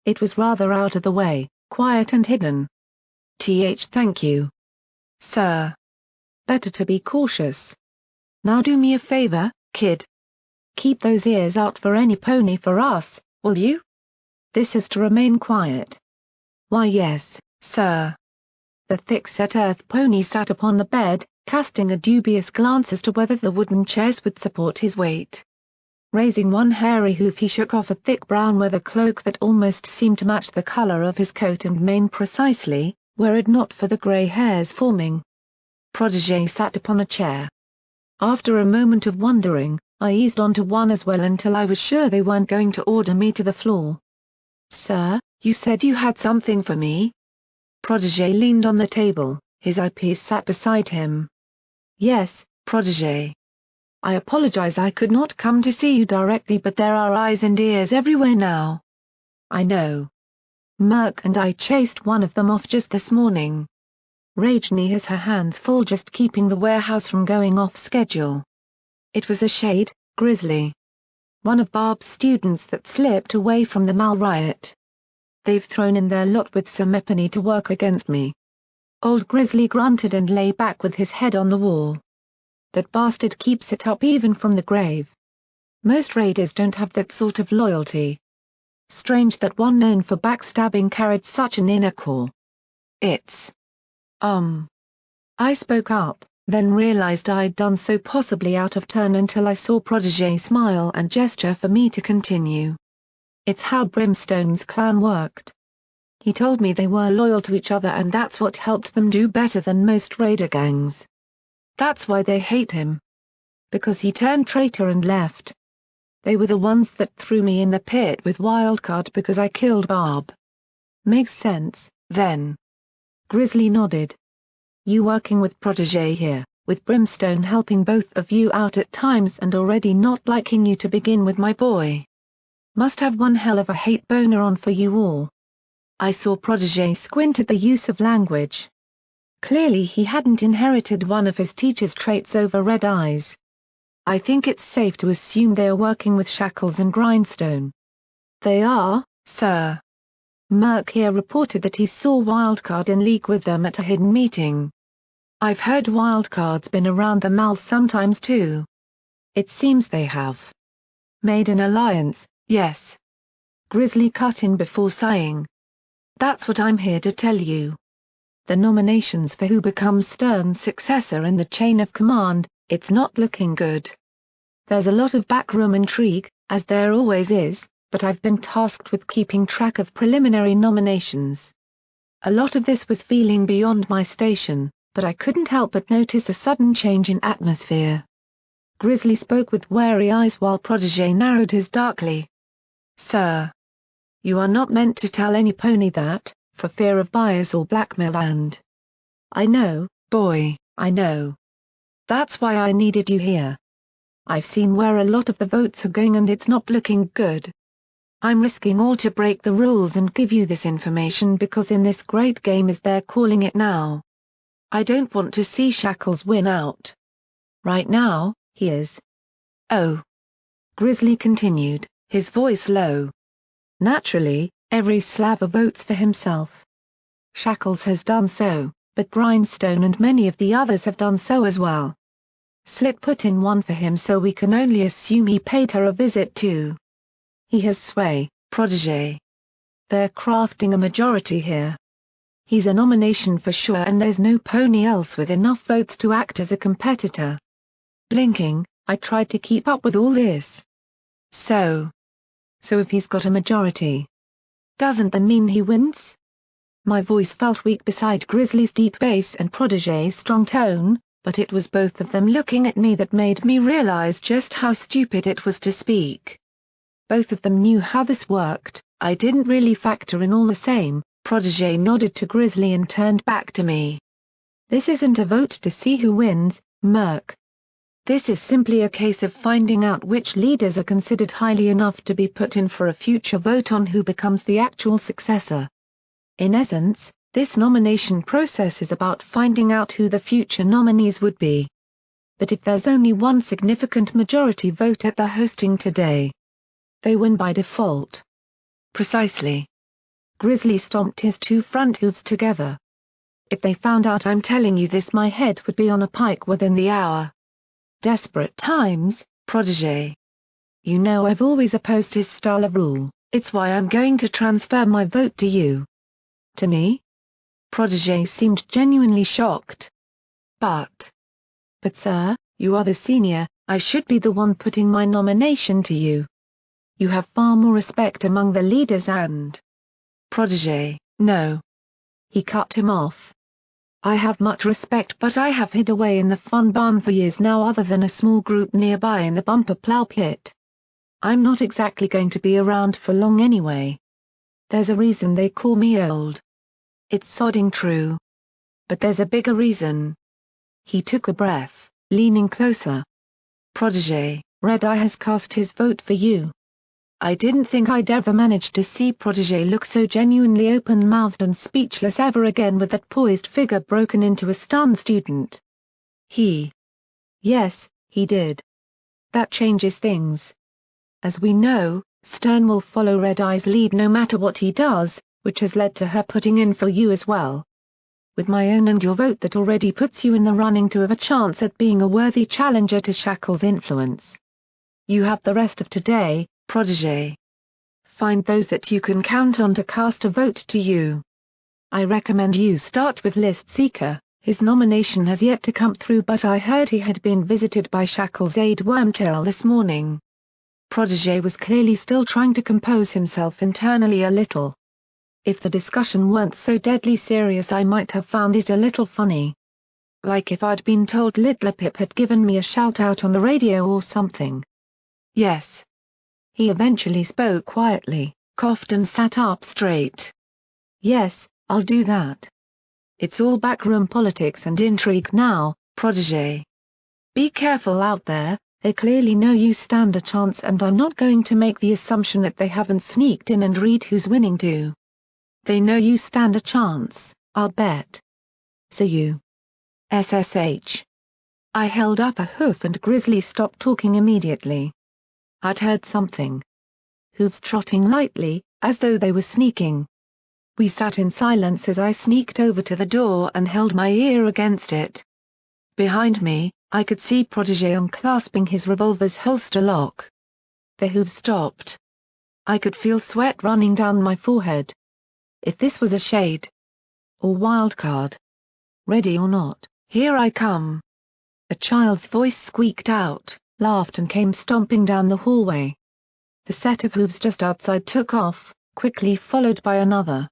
It was rather out of the way, quiet and hidden. Thank you. Sir. Better to be cautious. Now do me a favor, kid. Keep those ears out for any pony for us, will you? This is to remain quiet. Why yes, sir. The thick-set earth pony sat upon the bed, casting a dubious glance as to whether the wooden chairs would support his weight. Raising one hairy hoof he shook off a thick brown leather cloak that almost seemed to match the color of his coat and mane precisely, were it not for the gray hairs forming. Protégé sat upon a chair. After a moment of wondering, I eased onto one as well until I was sure they weren't going to order me to the floor. Sir, you said you had something for me? Protégé leaned on the table, his eyepiece sat beside him. Yes, Protégé. I apologize I could not come to see you directly but there are eyes and ears everywhere now. I know. Murk and I chased one of them off just this morning. Rajni has her hands full just keeping the warehouse from going off schedule. It was a shade, Grizzly. One of Barb's students that slipped away from the Mal riot. They've thrown in their lot with Semepany to work against me. Old Grizzly grunted and lay back with his head on the wall. That bastard keeps it up even from the grave. Most raiders don't have that sort of loyalty. Strange that one known for backstabbing carried such an inner core. It's I spoke up, then realized I'd done so possibly out of turn until I saw Protégé smile and gesture for me to continue. It's how Brimstone's clan worked. He told me they were loyal to each other and that's what helped them do better than most raider gangs. That's why they hate him. Because he turned traitor and left. They were the ones that threw me in the pit with Wildcard because I killed Barb. Makes sense, then. Grizzly nodded. You working with Protégé here, with Brimstone helping both of you out at times and already not liking you to begin with my boy. Must have one hell of a hate boner on for you all. I saw Protégé squint at the use of language. Clearly he hadn't inherited one of his teacher's traits over red eyes. I think it's safe to assume they are working with Shackles and Grindstone. They are, sir. Murk here reported that he saw Wildcard in league with them at a hidden meeting. I've heard Wildcard's been around the Mal sometimes too. It seems they have made an alliance, yes. Grizzly cut in before sighing. That's what I'm here to tell you. The nominations for who becomes Stern's successor in the chain of command, it's not looking good. There's a lot of backroom intrigue, as there always is, but I've been tasked with keeping track of preliminary nominations. A lot of this was feeling beyond my station, but I couldn't help but notice a sudden change in atmosphere. Grizzly spoke with wary eyes while Protégé narrowed his darkly. Sir. You are not meant to tell any pony that, for fear of bias or blackmail and... I know, boy, I know. That's why I needed you here. I've seen where a lot of the votes are going and it's not looking good. I'm risking all to break the rules and give you this information because in this great game as they're calling it now. I don't want to see Shackles win out. Right now, He is. Oh. Grizzly continued, his voice low. Naturally, every Slaver votes for himself. Shackles has done so, but Grindstone and many of the others have done so as well. Slit put in one for him, so we can only assume he paid her a visit too. He has sway, protégé. They're crafting a majority here. He's a nomination for sure, and there's no pony else with enough votes to act as a competitor. Blinking, I tried to keep up with all this. So if he's got a majority, doesn't that mean he wins? My voice felt weak beside Grizzly's deep bass and Protégé's strong tone, but it was both of them looking at me that made me realize just how stupid it was to speak. Both of them knew how this worked. I didn't really factor in all the same. Protégé nodded to Grizzly and turned back to me. This isn't a vote to see who wins, Murk. This is simply a case of finding out which leaders are considered highly enough to be put in for a future vote on who becomes the actual successor. In essence, this nomination process is about finding out who the future nominees would be. But if there's only one significant majority vote at the hosting today, they win by default. Precisely. Grizzly stomped his two front hooves together. If they found out I'm telling you this, my head would be on a pike within the hour. Desperate times, Protégé. You know I've always opposed his style of rule, it's why I'm going to transfer my vote to you. To me? Protégé seemed genuinely shocked. But sir, you are the senior, I should be the one putting my nomination to you. You have far more respect among the leaders and... Protégé, no. He cut him off. I have much respect, but I have hid away in the fun barn for years now, other than a small group nearby in the bumper plow pit. I'm not exactly going to be around for long anyway. There's a reason they call me old. It's sodding true. But there's a bigger reason. He took a breath, leaning closer. Protégé, Red Eye has cast his vote for you. I didn't think I'd ever manage to see Protégé look so genuinely open-mouthed and speechless ever again, with that poised figure broken into a stunned student. Yes, he did. That changes things. As we know, Stern will follow Red Eye's lead no matter what he does, which has led to her putting in for you as well. With my own and your vote, that already puts you in the running to have a chance at being a worthy challenger to Shackles' influence. You have the rest of today, Protégé. Find those that you can count on to cast a vote to you. I recommend you start with List Seeker. His nomination has yet to come through, but I heard he had been visited by Shackles' aide Wormtail this morning. Protégé was clearly still trying to compose himself internally a little. If the discussion weren't so deadly serious, I might have found it a little funny. Like if I'd been told Littler Pip had given me a shout-out on the radio or something. Yes. He eventually spoke quietly, coughed and sat up straight. Yes, I'll do that. It's all backroom politics and intrigue now, Protégé. Be careful out there, they clearly know you stand a chance, and I'm not going to make the assumption that they haven't sneaked in and read who's winning too. They know you stand a chance, I'll bet. So you. SSH. I held up a hoof and Grizzly stopped talking immediately. I'd heard something. Hooves trotting lightly, as though they were sneaking. We sat in silence as I sneaked over to the door and held my ear against it. Behind me, I could see Protégé unclasping his revolver's holster lock. The hooves stopped. I could feel sweat running down my forehead. If this was a shade or wildcard. Ready or not, here I come. A child's voice squeaked out, laughed and came stomping down the hallway. The set of hooves just outside took off, quickly followed by another.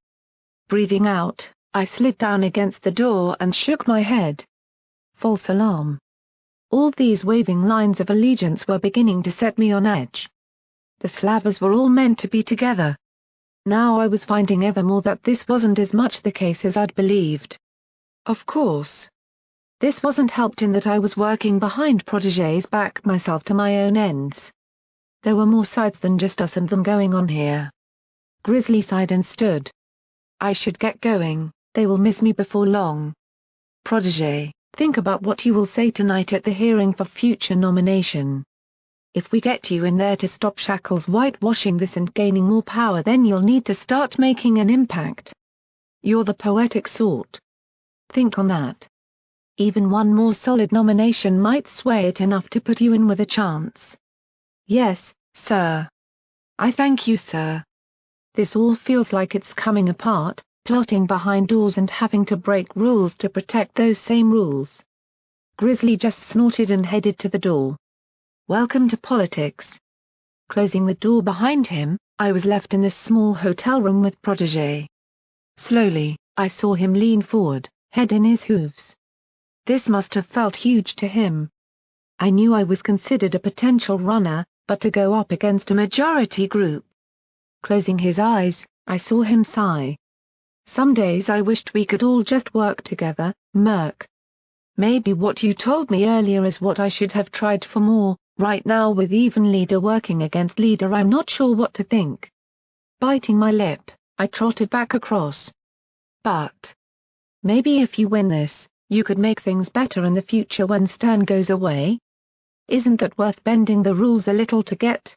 Breathing out, I slid down against the door and shook my head. False alarm. All these waving lines of allegiance were beginning to set me on edge. The Slavers were all meant to be together. Now I was finding ever more that this wasn't as much the case as I'd believed. Of course. This wasn't helped in that I was working behind Protégé's back myself to my own ends. There were more sides than just us and them going on here. Grizzly sighed and stood. I should get going, they will miss me before long. Protégé, Think about what you will say tonight at the hearing for future nomination. If we get you in there to stop Shackles whitewashing this and gaining more power, then you'll need to start making an impact. You're the poetic sort. Think on that. Even one more solid nomination might sway it enough to put you in with a chance. Yes, sir. I thank you, sir. This all feels like it's coming apart, plotting behind doors and having to break rules to protect those same rules. Grizzly just snorted and headed to the door. Welcome to politics. Closing the door behind him, I was left in this small hotel room with Protégé. Slowly, I saw him lean forward, head in his hooves. This must have felt huge to him. I knew I was considered a potential runner, but to go up against a majority group. Closing his eyes, I saw him sigh. Some days I wished we could all just work together, Murk. Maybe what you told me earlier is what I should have tried for more. Right now, with even leader working against leader, I'm not sure what to think. Biting my lip, I trotted back across. But maybe if you win this, you could make things better in the future when Stern goes away? Isn't that worth bending the rules a little to get?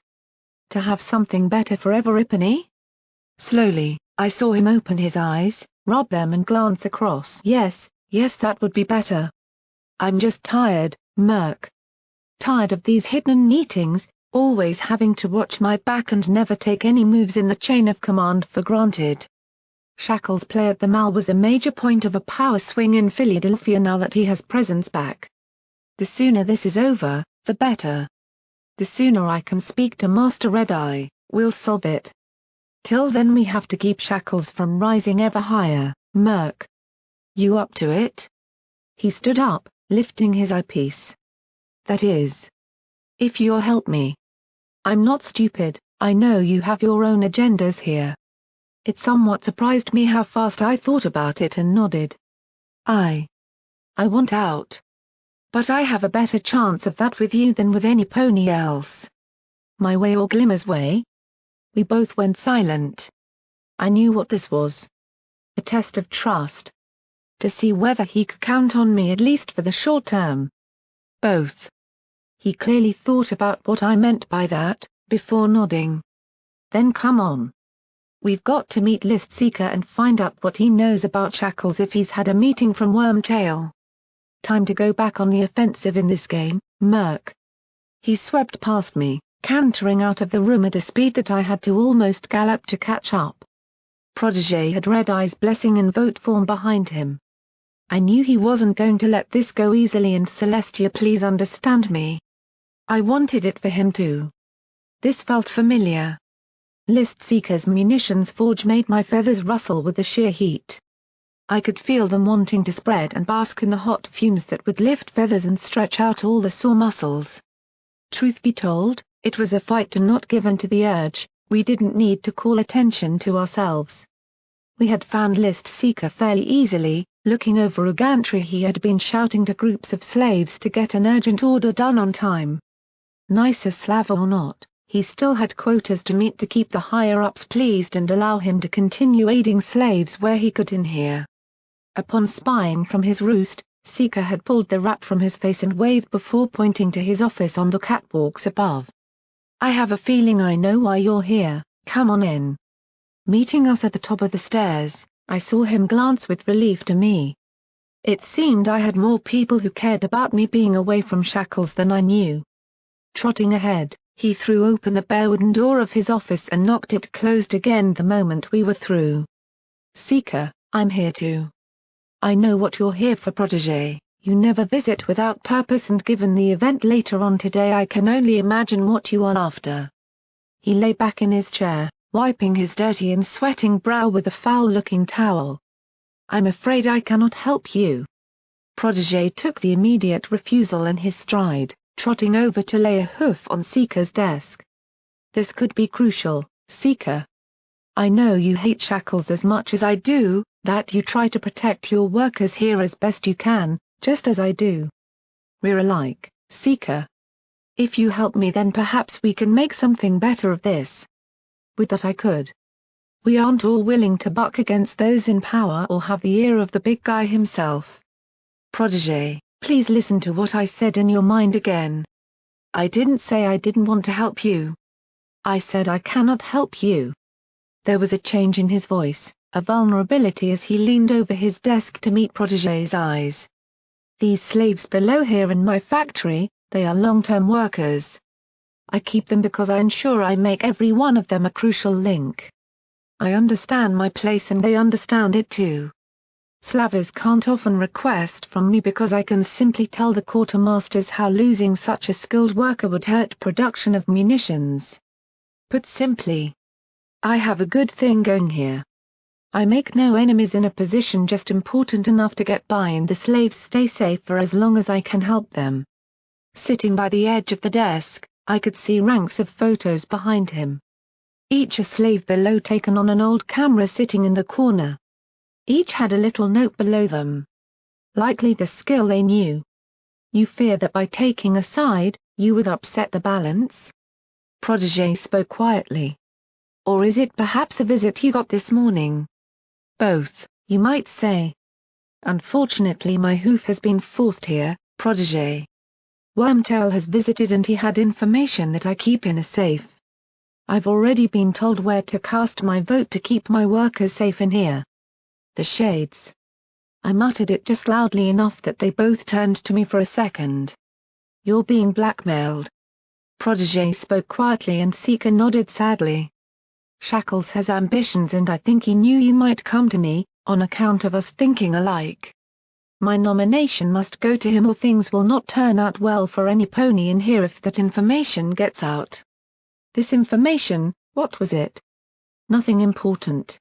To have something better for everybody? Slowly, I saw him open his eyes, rub them and glance across. Yes, that would be better. I'm just tired, Murk. Tired of these hidden meetings, always having to watch my back and never take any moves in the chain of command for granted. Shackles' play at the Mall was a major point of a power swing in Philadelphia now that he has presence back. The sooner this is over, the better. The sooner I can speak to Master Red Eye, we'll solve it. Till then we have to keep Shackles from rising ever higher, Murk. You up to it? He stood up, lifting his eyepiece. That is. If you'll help me. I'm not stupid, I know you have your own agendas here. It somewhat surprised me how fast I thought about it and nodded. I want out. But I have a better chance of that with you than with any pony else. My way or Glimmer's way? We both went silent. I knew what this was. A test of trust. To see whether he could count on me at least for the short term. Both. He clearly thought about what I meant by that, before nodding. Then come on. We've got to meet List Seeker and find out what he knows about Shackles if he's had a meeting from Wormtail. Time to go back on the offensive in this game, Murk. He swept past me, cantering out of the room at a speed that I had to almost gallop to catch up. Protégé had Red Eye's blessing and vote form behind him. I knew he wasn't going to let this go easily, and Celestia, please understand me. I wanted it for him too. This felt familiar. List Seeker's munitions forge made my feathers rustle with the sheer heat. I could feel them wanting to spread and bask in the hot fumes that would lift feathers and stretch out all the sore muscles. Truth be told, it was a fight to not give in to the urge. We didn't need to call attention to ourselves. We had found List Seeker fairly easily. Looking over a gantry, he had been shouting to groups of slaves to get an urgent order done on time. Nice as Slav or not, he still had quotas to meet to keep the higher-ups pleased and allow him to continue aiding slaves where he could in here. Upon spying from his roost, Seeker had pulled the wrap from his face and waved before pointing to his office on the catwalks above. I have a feeling I know why you're here, come on in. Meeting us at the top of the stairs, I saw him glance with relief to me. It seemed I had more people who cared about me being away from Shackles than I knew. Trotting ahead, he threw open the bare wooden door of his office and knocked it closed again the moment we were through. Seeker, I'm here to. I know what you're here for, Protégé. You never visit without purpose, and given the event later on today, I can only imagine what you are after. He lay back in his chair, wiping his dirty and sweating brow with a foul-looking towel. I'm afraid I cannot help you. Protégé took the immediate refusal in his stride, trotting over to lay a hoof on Seeker's desk. This could be crucial, Seeker. I know you hate Shackles as much as I do, that you try to protect your workers here as best you can, just as I do. We're alike, Seeker. If you help me, then perhaps we can make something better of this. Would that I could. We aren't all willing to buck against those in power or have the ear of the big guy himself. Protégé, Please listen to what I said in your mind again. I didn't say I didn't want to help you. I said I cannot help you. There was a change in his voice, a vulnerability as he leaned over his desk to meet Protégé's eyes. These slaves below here in my factory, they are long-term workers. I keep them because I ensure I make every one of them a crucial link. I understand my place and they understand it too. Slavers can't often request from me because I can simply tell the quartermasters how losing such a skilled worker would hurt production of munitions. Put simply, I have a good thing going here. I make no enemies in a position just important enough to get by and the slaves stay safe for as long as I can help them. Sitting by the edge of the desk, I could see ranks of photos behind him. Each a slave below taken on an old camera sitting in the corner. Each had a little note below them. Likely the skill they knew. You fear that by taking a side, you would upset the balance? Protégé spoke quietly. Or is it perhaps a visit you got this morning? Both, you might say. Unfortunately my hoof has been forced here, Protégé. Wormtail has visited and he had information that I keep in a safe. I've already been told where to cast my vote to keep my workers safe in here. The shades. I muttered it just loudly enough that they both turned to me for a second. You're being blackmailed. Protégé spoke quietly and Seeker nodded sadly. Shackles has ambitions and I think he knew you might come to me, on account of us thinking alike. My nomination must go to him or things will not turn out well for any pony in here if that information gets out. This information, what was it? Nothing important.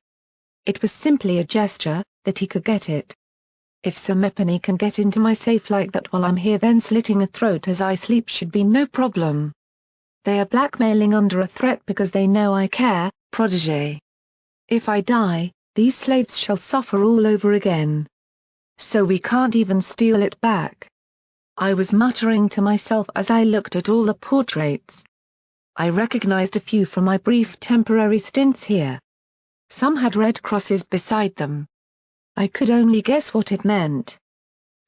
It was simply a gesture, that he could get it. If Sir Mepany can get into my safe like that while I'm here then slitting a throat as I sleep should be no problem. They are blackmailing under a threat because they know I care, Protégé. If I die, these slaves shall suffer all over again. So we can't even steal it back. I was muttering to myself as I looked at all the portraits. I recognized a few from my brief temporary stints here. Some had red crosses beside them. I could only guess what it meant.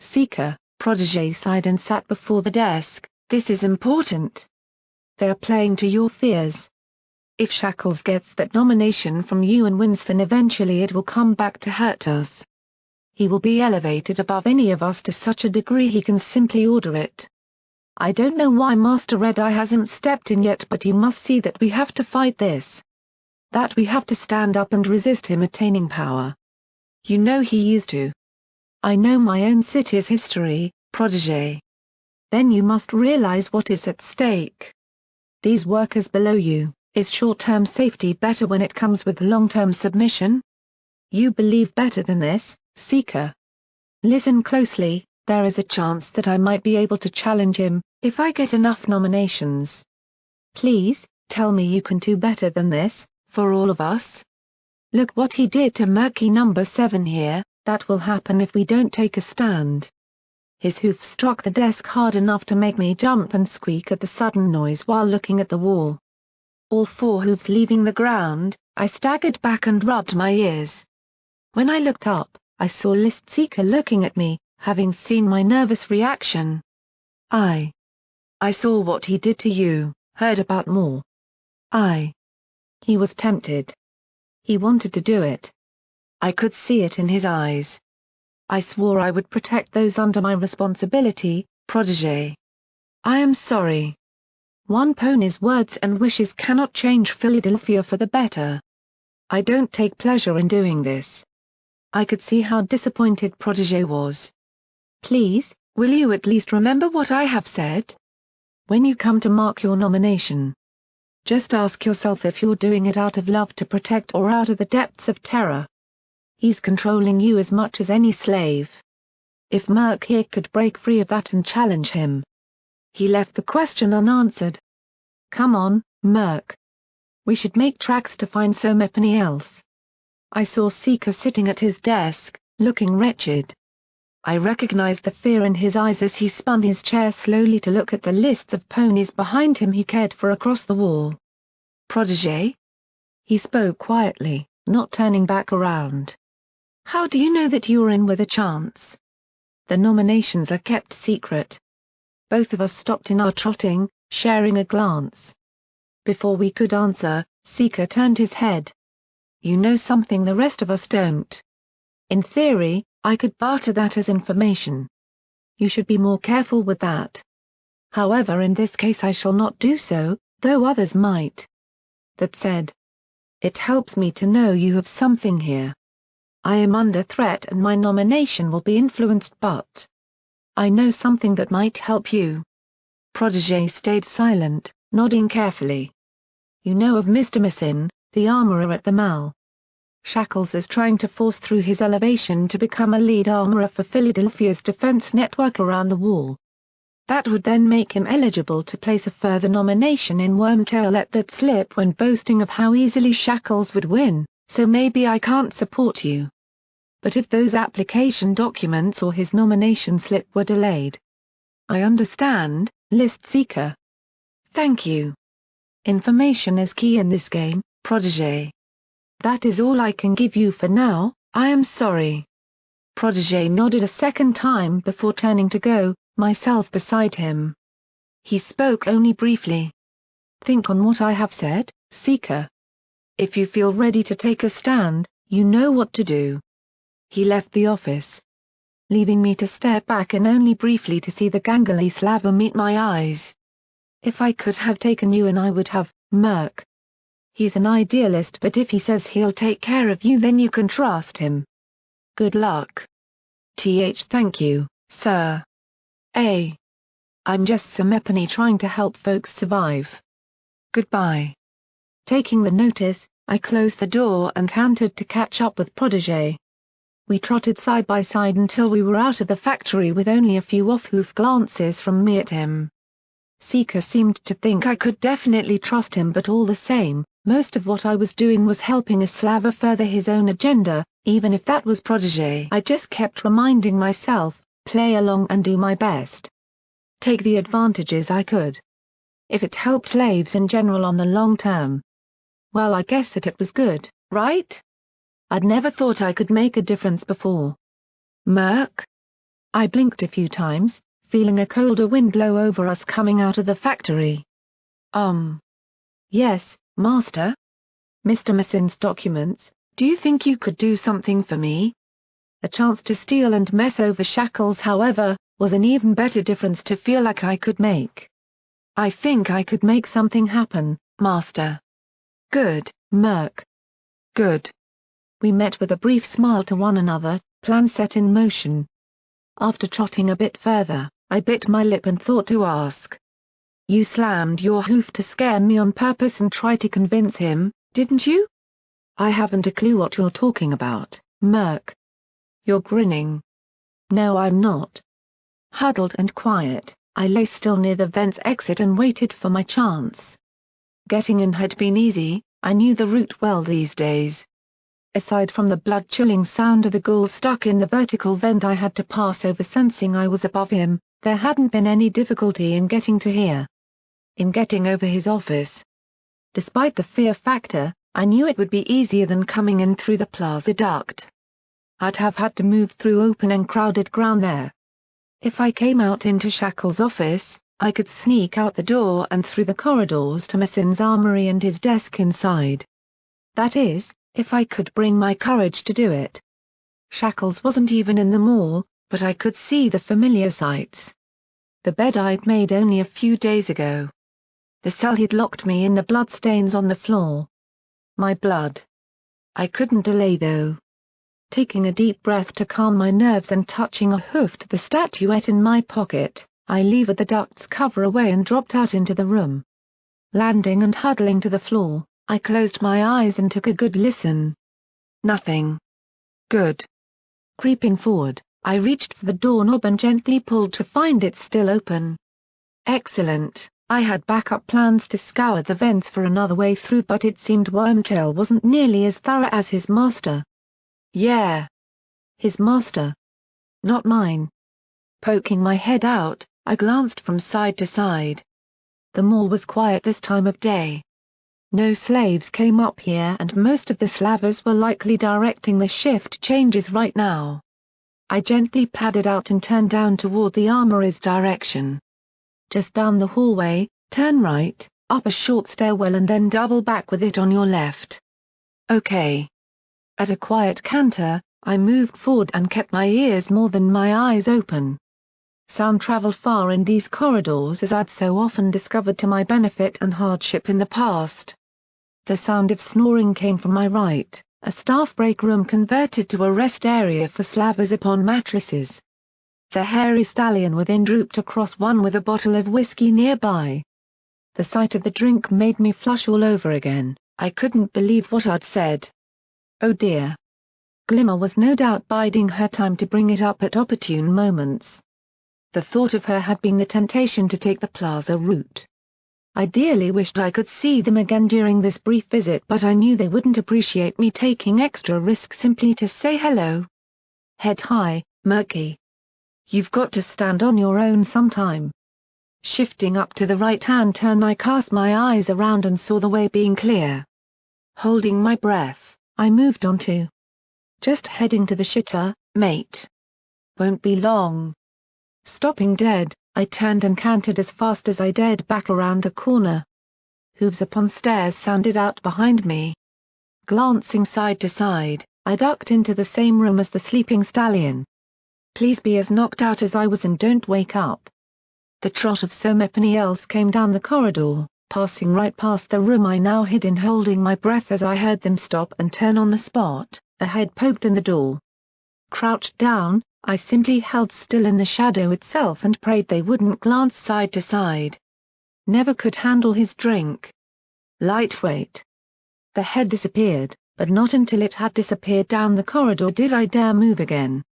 Seeker, Protégé sighed and sat before the desk, this is important. They are playing to your fears. If Shackles gets that nomination from you and wins then eventually it will come back to hurt us. He will be elevated above any of us to such a degree he can simply order it. I don't know why Master Red Eye hasn't stepped in yet but he must see that we have to fight this. That we have to stand up and resist him attaining power. You know he used to. I know my own city's history, Protégé. Then you must realize what is at stake. These workers below you, is short-term safety better when it comes with long-term submission? You believe better than this, Seeker. Listen closely, there is a chance that I might be able to challenge him, if I get enough nominations. Please, tell me you can do better than this, for all of us. Look what he did to Murky number 7 here, that will happen if we don't take a stand. His hoof struck the desk hard enough to make me jump and squeak at the sudden noise while looking at the wall. All 4 hooves leaving the ground, I staggered back and rubbed my ears. When I looked up, I saw List Seeker looking at me, having seen my nervous reaction. I saw what he did to you, heard about more. He was tempted. He wanted to do it. I could see it in his eyes. I swore I would protect those under my responsibility, Protégé. I am sorry. One pony's words and wishes cannot change Philadelphia for the better. I don't take pleasure in doing this. I could see how disappointed Protégé was. Please, will you at least remember what I have said? When you come to mark your nomination, just ask yourself if you're doing it out of love to protect or out of the depths of terror. He's controlling you as much as any slave. If Murky could break free of that and challenge him. He left the question unanswered. Come on, Murk. We should make tracks to find so many else. I saw Seeker sitting at his desk, looking wretched. I recognized the fear in his eyes as he spun his chair slowly to look at the lists of ponies behind him he cared for across the wall. Protégé? He spoke quietly, not turning back around. How do you know that you're in with a chance? The nominations are kept secret. Both of us stopped in our trotting, sharing a glance. Before we could answer, Seeker turned his head. You know something the rest of us don't. In theory, I could barter that as information. You should be more careful with that. However, in this case I shall not do so, though others might. That said, it helps me to know you have something here. I am under threat and my nomination will be influenced, but I know something that might help you. Protégé stayed silent, nodding carefully. You know of Mr. Massin, the armorer at the Mall. Shackles is trying to force through his elevation to become a lead armorer for Philadelphia's defense network around the wall. That would then make him eligible to place a further nomination in Wormtail. Let that slip when boasting of how easily Shackles would win, so maybe I can't support you. But if those application documents or his nomination slip were delayed. I understand, List Seeker. Thank you. Information is key in this game, Protégé. That is all I can give you for now, I am sorry. Protégé nodded a second time before turning to go, myself beside him. He spoke only briefly. Think on what I have said, Seeker. If you feel ready to take a stand, you know what to do. He left the office, leaving me to stare back and only briefly to see the gangly slaver meet my eyes. If I could have taken you and I would have, Murk. He's an idealist, but if he says he'll take care of you then you can trust him. Good luck. Thank you, sir. I'm just some Epony trying to help folks survive. Goodbye. Taking the notice, I closed the door and cantered to catch up with Protégé. We trotted side by side until we were out of the factory with only a few off-hoof glances from me at him. Seeker seemed to think I could definitely trust him, but all the same, most of what I was doing was helping a slaver further his own agenda, even if that was Protégé. I just kept reminding myself, play along and do my best. Take the advantages I could. If it helped slaves in general on the long term. Well, I guess that it was good, right? I'd never thought I could make a difference before. Murk? I blinked a few times, feeling a colder wind blow over us coming out of the factory. Yes, Master? Mr. Massin's documents, do you think you could do something for me? A chance to steal and mess over Shackles, however, was an even better difference to feel like I could make. I think I could make something happen, Master. Good, Murk. Good. We met with a brief smile to one another, plan set in motion. After trotting a bit further, I bit my lip and thought to ask. You slammed your hoof to scare me on purpose and try to convince him, didn't you? I haven't a clue what you're talking about, Murk. You're grinning. No, I'm not. Huddled and quiet, I lay still near the vent's exit and waited for my chance. Getting in had been easy, I knew the route well these days. Aside from the blood-chilling sound of the ghoul stuck in the vertical vent I had to pass over sensing I was above him, there hadn't been any difficulty in getting to here. In getting over his office. Despite the fear factor, I knew it would be easier than coming in through the plaza duct. I'd have had to move through open and crowded ground there. If I came out into Shackles' office, I could sneak out the door and through the corridors to Massin's armory and his desk inside. That is, if I could bring my courage to do it. Shackles wasn't even in the mall, but I could see the familiar sights. The bed I'd made only a few days ago. The cell he'd locked me in, the bloodstains on the floor. My blood. I couldn't delay though. Taking a deep breath to calm my nerves and touching a hoof to the statuette in my pocket, I levered the duct's cover away and dropped out into the room. Landing and huddling to the floor, I closed my eyes and took a good listen. Nothing. Good. Creeping forward, I reached for the doorknob and gently pulled to find it still open. Excellent. I had backup plans to scour the vents for another way through, but it seemed Wormtail wasn't nearly as thorough as his master. Yeah. His master. Not mine. Poking my head out, I glanced from side to side. The mall was quiet this time of day. No slaves came up here and most of the slavers were likely directing the shift changes right now. I gently padded out and turned down toward the armory's direction. Just down the hallway, turn right, up a short stairwell and then double back with it on your left. Okay. At a quiet canter, I moved forward and kept my ears more than my eyes open. Sound traveled far in these corridors, as I'd so often discovered to my benefit and hardship in the past. The sound of snoring came from my right, a staff break room converted to a rest area for slavers upon mattresses. The hairy stallion within drooped across one with a bottle of whiskey nearby. The sight of the drink made me flush all over again. I couldn't believe what I'd said. Oh dear. Glimmer was no doubt biding her time to bring it up at opportune moments. The thought of her had been the temptation to take the plaza route. I dearly wished I could see them again during this brief visit, but I knew they wouldn't appreciate me taking extra risk simply to say hello. Head high, Murky. You've got to stand on your own sometime. Shifting up to the right-hand turn, I cast my eyes around and saw the way being clear. Holding my breath, I moved on to. Just heading to the shitter, mate. Won't be long. Stopping dead, I turned and cantered as fast as I dared back around the corner. Hooves upon stairs sounded out behind me. Glancing side to side, I ducked into the same room as the sleeping stallion. Please be as knocked out as I was and don't wake up. The trot of so many else came down the corridor, passing right past the room I now hid in, holding my breath as I heard them stop and turn on the spot. A head poked in the door. Crouched down, I simply held still in the shadow itself and prayed they wouldn't glance side to side. Never could handle his drink. Lightweight. The head disappeared, but not until it had disappeared down the corridor did I dare move again.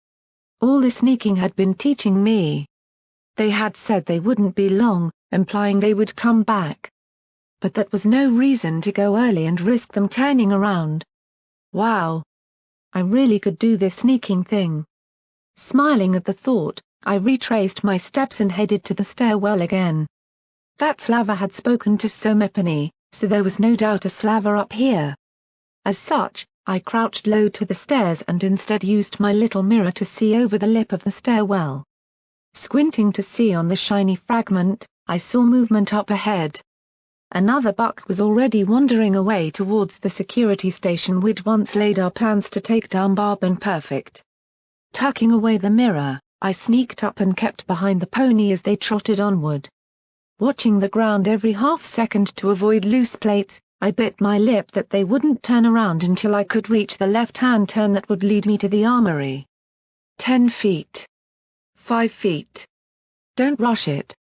All the sneaking had been teaching me. They had said they wouldn't be long, implying they would come back. But that was no reason to go early and risk them turning around. Wow. I really could do this sneaking thing. Smiling at the thought, I retraced my steps and headed to the stairwell again. That slaver had spoken to Somepany, so there was no doubt a slaver up here. As such, I crouched low to the stairs and instead used my little mirror to see over the lip of the stairwell. Squinting to see on the shiny fragment, I saw movement up ahead. Another buck was already wandering away towards the security station we'd once laid our plans to take down Barb and Perfect. Tucking away the mirror, I sneaked up and kept behind the pony as they trotted onward. Watching the ground every half second to avoid loose plates, I bit my lip that they wouldn't turn around until I could reach the left-hand turn that would lead me to the armory. 10 feet. 5 feet. Don't rush it.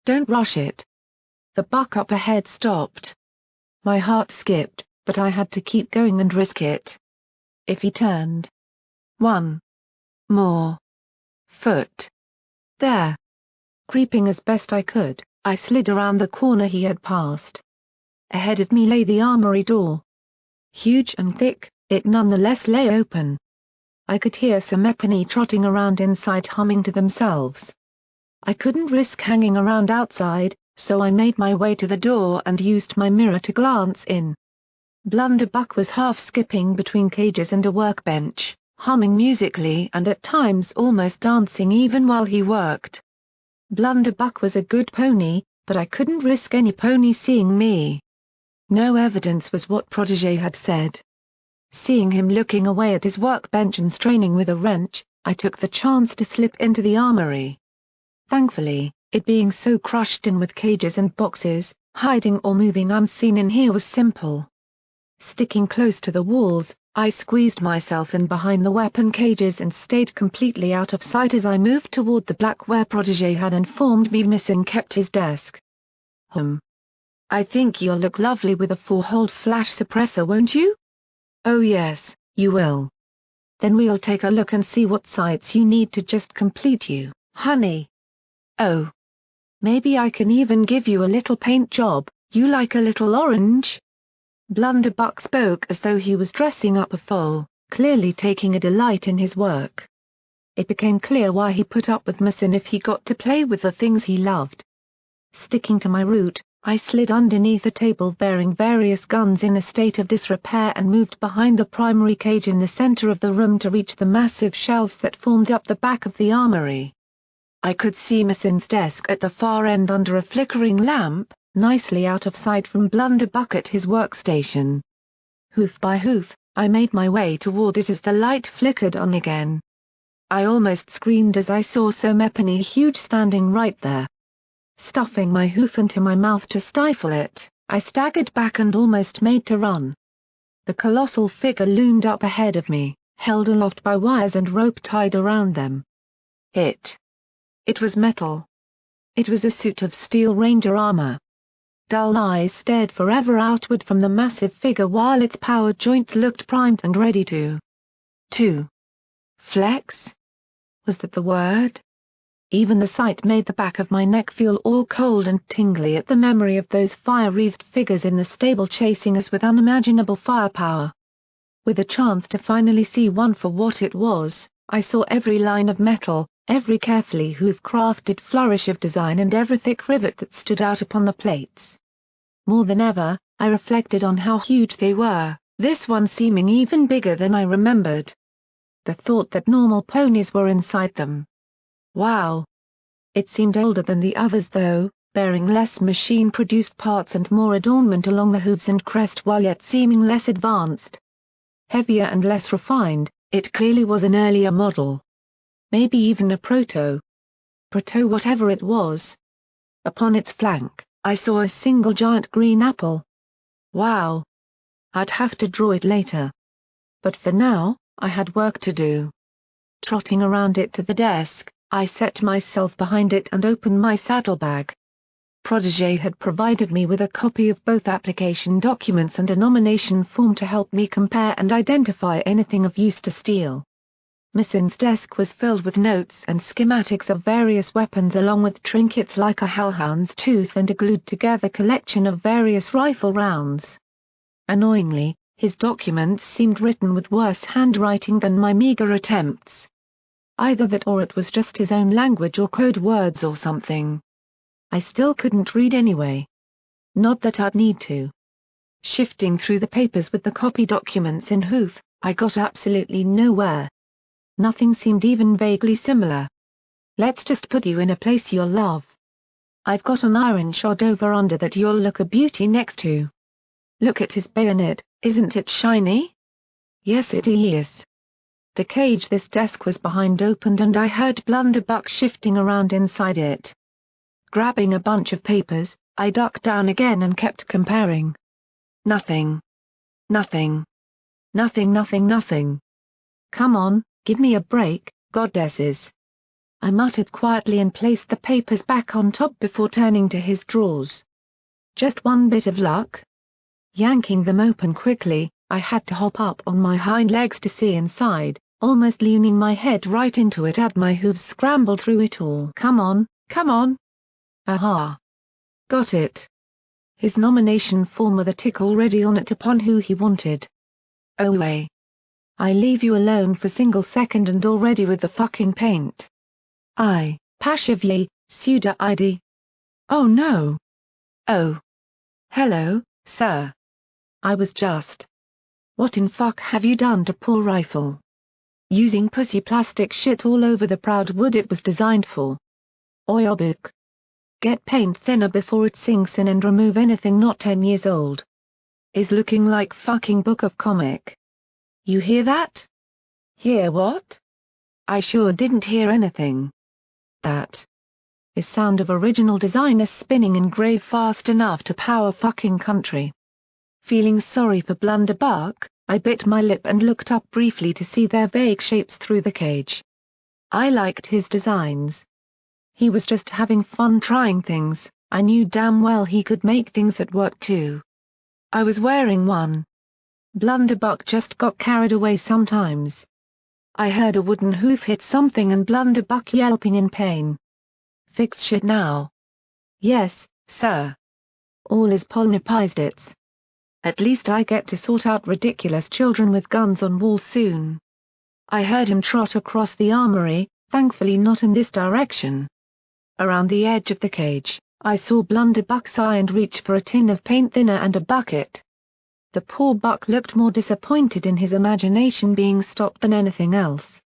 Don't rush it. The buck up ahead stopped. My heart skipped, but I had to keep going and risk it. If he turned. 1 more foot. There. Creeping as best I could, I slid around the corner he had passed. Ahead of me lay the armory door. Huge and thick, it nonetheless lay open. I could hear Somepany trotting around inside humming to themselves. I couldn't risk hanging around outside, so I made my way to the door and used my mirror to glance in. Blunderbuck was half skipping between cages and a workbench, humming musically and at times almost dancing even while he worked. Blunderbuck was a good pony, but I couldn't risk any pony seeing me. No evidence was what Protégé had said. Seeing him looking away at his workbench and straining with a wrench, I took the chance to slip into the armory. Thankfully, it being so crushed in with cages and boxes, hiding or moving unseen in here was simple. Sticking close to the walls, I squeezed myself in behind the weapon cages and stayed completely out of sight as I moved toward the black where Protégé had informed me Missing kept his desk. I think you'll look lovely with a 4-hold flash suppressor, won't you? Oh yes, you will. Then we'll take a look and see what sights you need to just complete you, honey. Oh. Maybe I can even give you a little paint job, you like a little orange? Blunderbuck spoke as though he was dressing up a foal, clearly taking a delight in his work. It became clear why he put up with Mason if he got to play with the things he loved. Sticking to my route, I slid underneath a table bearing various guns in a state of disrepair and moved behind the primary cage in the center of the room to reach the massive shelves that formed up the back of the armory. I could see Mason's desk at the far end under a flickering lamp, nicely out of sight from Blunderbuck at his workstation. Hoof by hoof, I made my way toward it as the light flickered on again. I almost screamed as I saw so mepany huge standing right there. Stuffing my hoof into my mouth to stifle it, I staggered back and almost made to run. The colossal figure loomed up ahead of me, held aloft by wires and rope tied around them. It was metal. It was a suit of steel ranger armor. Dull eyes stared forever outward from the massive figure while its power joints looked primed and ready to flex? Was that the word? Even the sight made the back of my neck feel all cold and tingly at the memory of those fire-wreathed figures in the stable chasing us with unimaginable firepower. With a chance to finally see one for what it was, I saw every line of metal, every carefully hoof-crafted flourish of design and every thick rivet that stood out upon the plates. More than ever, I reflected on how huge they were, this one seeming even bigger than I remembered. The thought that normal ponies were inside them. Wow! It seemed older than the others though, bearing less machine-produced parts and more adornment along the hooves and crest while yet seeming less advanced. Heavier and less refined, it clearly was an earlier model. Maybe even a proto whatever it was. Upon its flank, I saw a single giant green apple. Wow! I'd have to draw it later. But for now, I had work to do. Trotting around it to the desk, I set myself behind it and opened my saddlebag. Protégé had provided me with a copy of both application documents and a nomination form to help me compare and identify anything of use to steal. Mason's desk was filled with notes and schematics of various weapons along with trinkets like a hellhound's tooth and a glued-together collection of various rifle rounds. Annoyingly, his documents seemed written with worse handwriting than my meager attempts. Either that or it was just his own language or code words or something. I still couldn't read anyway. Not that I'd need to. Shifting through the papers with the copy documents in hoof, I got absolutely nowhere. Nothing seemed even vaguely similar. Let's just put you in a place you'll love. I've got an iron shod over under that you'll look a beauty next to. Look at his bayonet, isn't it shiny? Yes it is. The cage this desk was behind opened and I heard Blunderbuck shifting around inside it. Grabbing a bunch of papers, I ducked down again and kept comparing. Nothing. Nothing. Nothing nothing nothing. Come on, give me a break, goddesses. I muttered quietly and placed the papers back on top before turning to his drawers. Just one bit of luck? Yanking them open quickly, I had to hop up on my hind legs to see inside, almost leaning my head right into it as my hooves scrambled through it all. Come on, come on. Aha. Got it. His nomination form with a tick already on it upon who he wanted. Oh way. I leave you alone for single second and already with the fucking paint. Pashivye, Suda ID. Oh no. Oh. Hello, sir. I was just. What in fuck have you done to poor rifle? Using pussy plastic shit all over the proud wood it was designed for. Oyobuk. Get paint thinner before it sinks in and remove anything not 10 years old. Is looking like fucking book of comic. You hear that? Hear what? I sure didn't hear anything. That is sound of original designer spinning engrave fast enough to power fucking country. Feeling sorry for Blunderbuck, I bit my lip and looked up briefly to see their vague shapes through the cage. I liked his designs. He was just having fun trying things, I knew damn well he could make things that worked too. I was wearing one. Blunderbuck just got carried away sometimes. I heard a wooden hoof hit something and Blunderbuck yelping in pain. Fix shit now. Yes, sir. All is polnipizdits. At least I get to sort out ridiculous children with guns on wall soon. I heard him trot across the armory, thankfully not in this direction. Around the edge of the cage, I saw Blunderbuck sigh and reach for a tin of paint thinner and a bucket. The poor buck looked more disappointed in his imagination being stopped than anything else.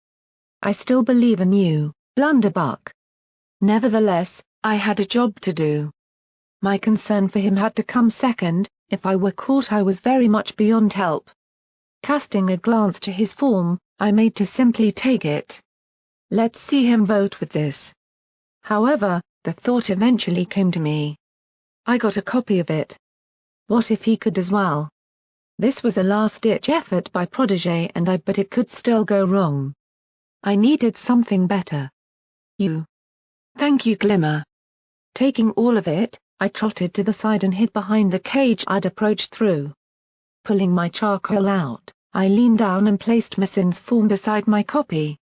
I still believe in you, Blunderbuck. Nevertheless, I had a job to do. My concern for him had to come second. If I were caught I was very much beyond help. Casting a glance to his form, I made to simply take it. Let's see him vote with this. However, the thought eventually came to me. I got a copy of it. What if he could as well? This was a last-ditch effort by Protégé but it could still go wrong. I needed something better. You. Thank you, Glimmer. Taking all of it, I trotted to the side and hid behind the cage I'd approached through. Pulling my charcoal out, I leaned down and placed Massin's form beside my copy.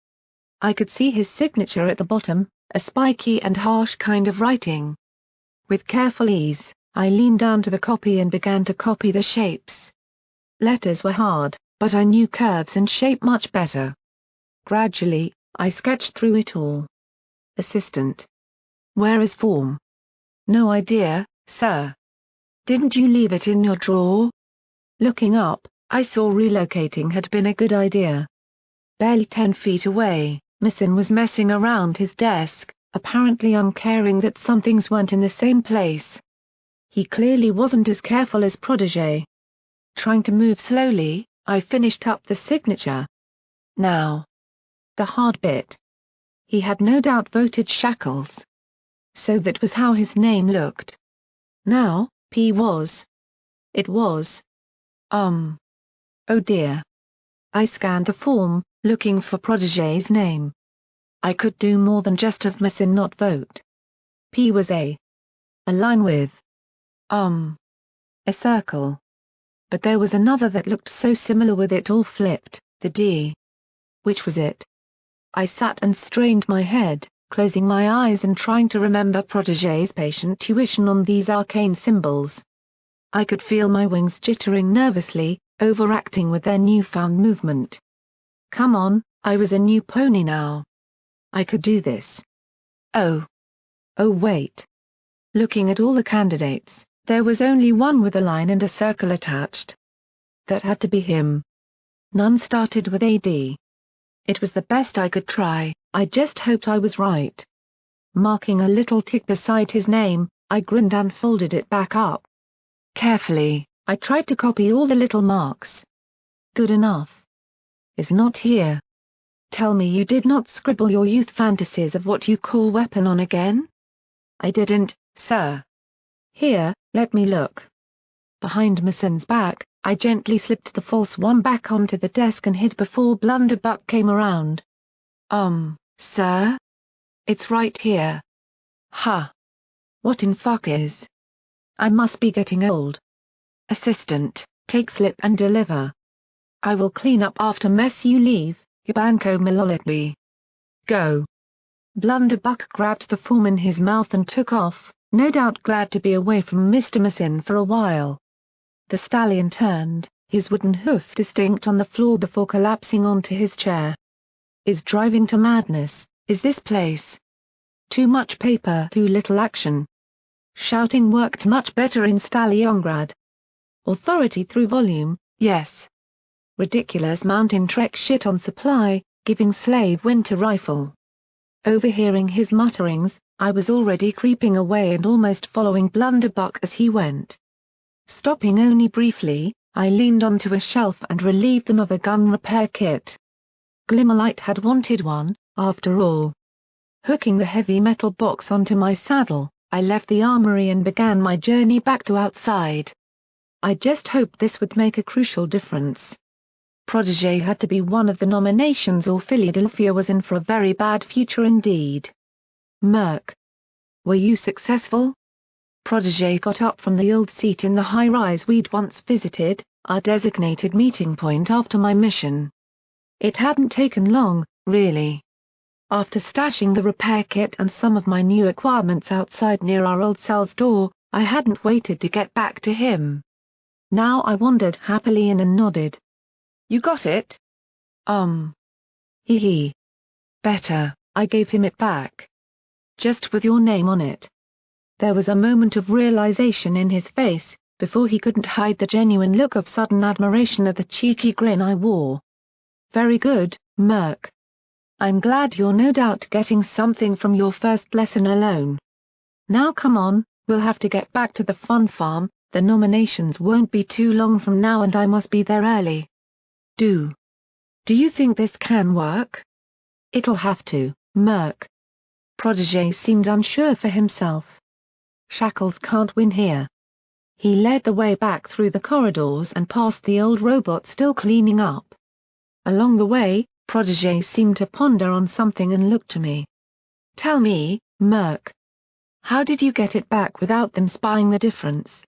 I could see his signature at the bottom, a spiky and harsh kind of writing. With careful ease, I leaned down to the copy and began to copy the shapes. Letters were hard, but I knew curves and shape much better. Gradually, I sketched through it all. Assistant. Where is form? No idea, sir. Didn't you leave it in your drawer? Looking up, I saw relocating had been a good idea. Barely 10 feet away, Massin was messing around his desk, apparently uncaring that some things weren't in the same place. He clearly wasn't as careful as Protégé. Trying to move slowly, I finished up the signature. Now. The hard bit. He had no doubt voted Shackles. So that was how his name looked. Now, P was. It was. Oh dear. I scanned the form, looking for Protégé's name. I could do more than just have Massin not vote. P was a line with a circle. But there was another that looked so similar with it all flipped, the D. Which was it? I sat and strained my head, closing my eyes and trying to remember Protégé's patient tuition on these arcane symbols. I could feel my wings jittering nervously, overacting with their newfound movement. Come on, I was a new pony now. I could do this. Oh, wait. Looking at all the candidates, there was only one with a line and a circle attached. That had to be him. None started with AD. It was the best I could try, I just hoped I was right. Marking a little tick beside his name, I grinned and folded it back up. Carefully, I tried to copy all the little marks. Good enough. Is not here. Tell me you did not scribble your youth fantasies of what you call weapon on again? I didn't, sir. Here, let me look. Behind Massin's back, I gently slipped the false one back onto the desk and hid before Blunderbuck came around. Sir? It's right here. Ha! What in fuck is? I must be getting old. Assistant, take slip and deliver. I will clean up after mess you leave, Yabanko Malolitby. Go. Blunderbuck grabbed the form in his mouth and took off, no doubt glad to be away from Mr. Massin for a while. The stallion turned, his wooden hoof distinct on the floor before collapsing onto his chair. Is driving to madness, is this place? Too much paper, too little action. Shouting worked much better in Stalingrad. Authority through volume, yes. Ridiculous mountain trek shit on supply, giving slave winter rifle. Overhearing his mutterings, I was already creeping away and almost following Blunderbuck as he went. Stopping only briefly, I leaned onto a shelf and relieved them of a gun repair kit. Glimmerlight had wanted one, after all. Hooking the heavy metal box onto my saddle, I left the armory and began my journey back to outside. I just hoped this would make a crucial difference. Protégé had to be one of the nominations or Philadelphia was in for a very bad future indeed. Murk. Were you successful? Protégé got up from the old seat in the high-rise we'd once visited, our designated meeting point after my mission. It hadn't taken long, really. After stashing the repair kit and some of my new equipments outside near our old cell's door, I hadn't waited to get back to him. Now I wandered happily in and nodded. You got it? Hee. Better, I gave him it back. Just with your name on it. There was a moment of realization in his face, before he couldn't hide the genuine look of sudden admiration at the cheeky grin I wore. Very good, Murk. I'm glad you're no doubt getting something from your first lesson alone. Now come on, we'll have to get back to the fun farm, the nominations won't be too long from now and I must be there early. Do you think this can work? It'll have to, Murk. Protégé seemed unsure for himself. Shackles can't win here. He led the way back through the corridors and past the old robot still cleaning up. Along the way, Protégé seemed to ponder on something and looked to me. Tell me, Murk. How did you get it back without them spying the difference?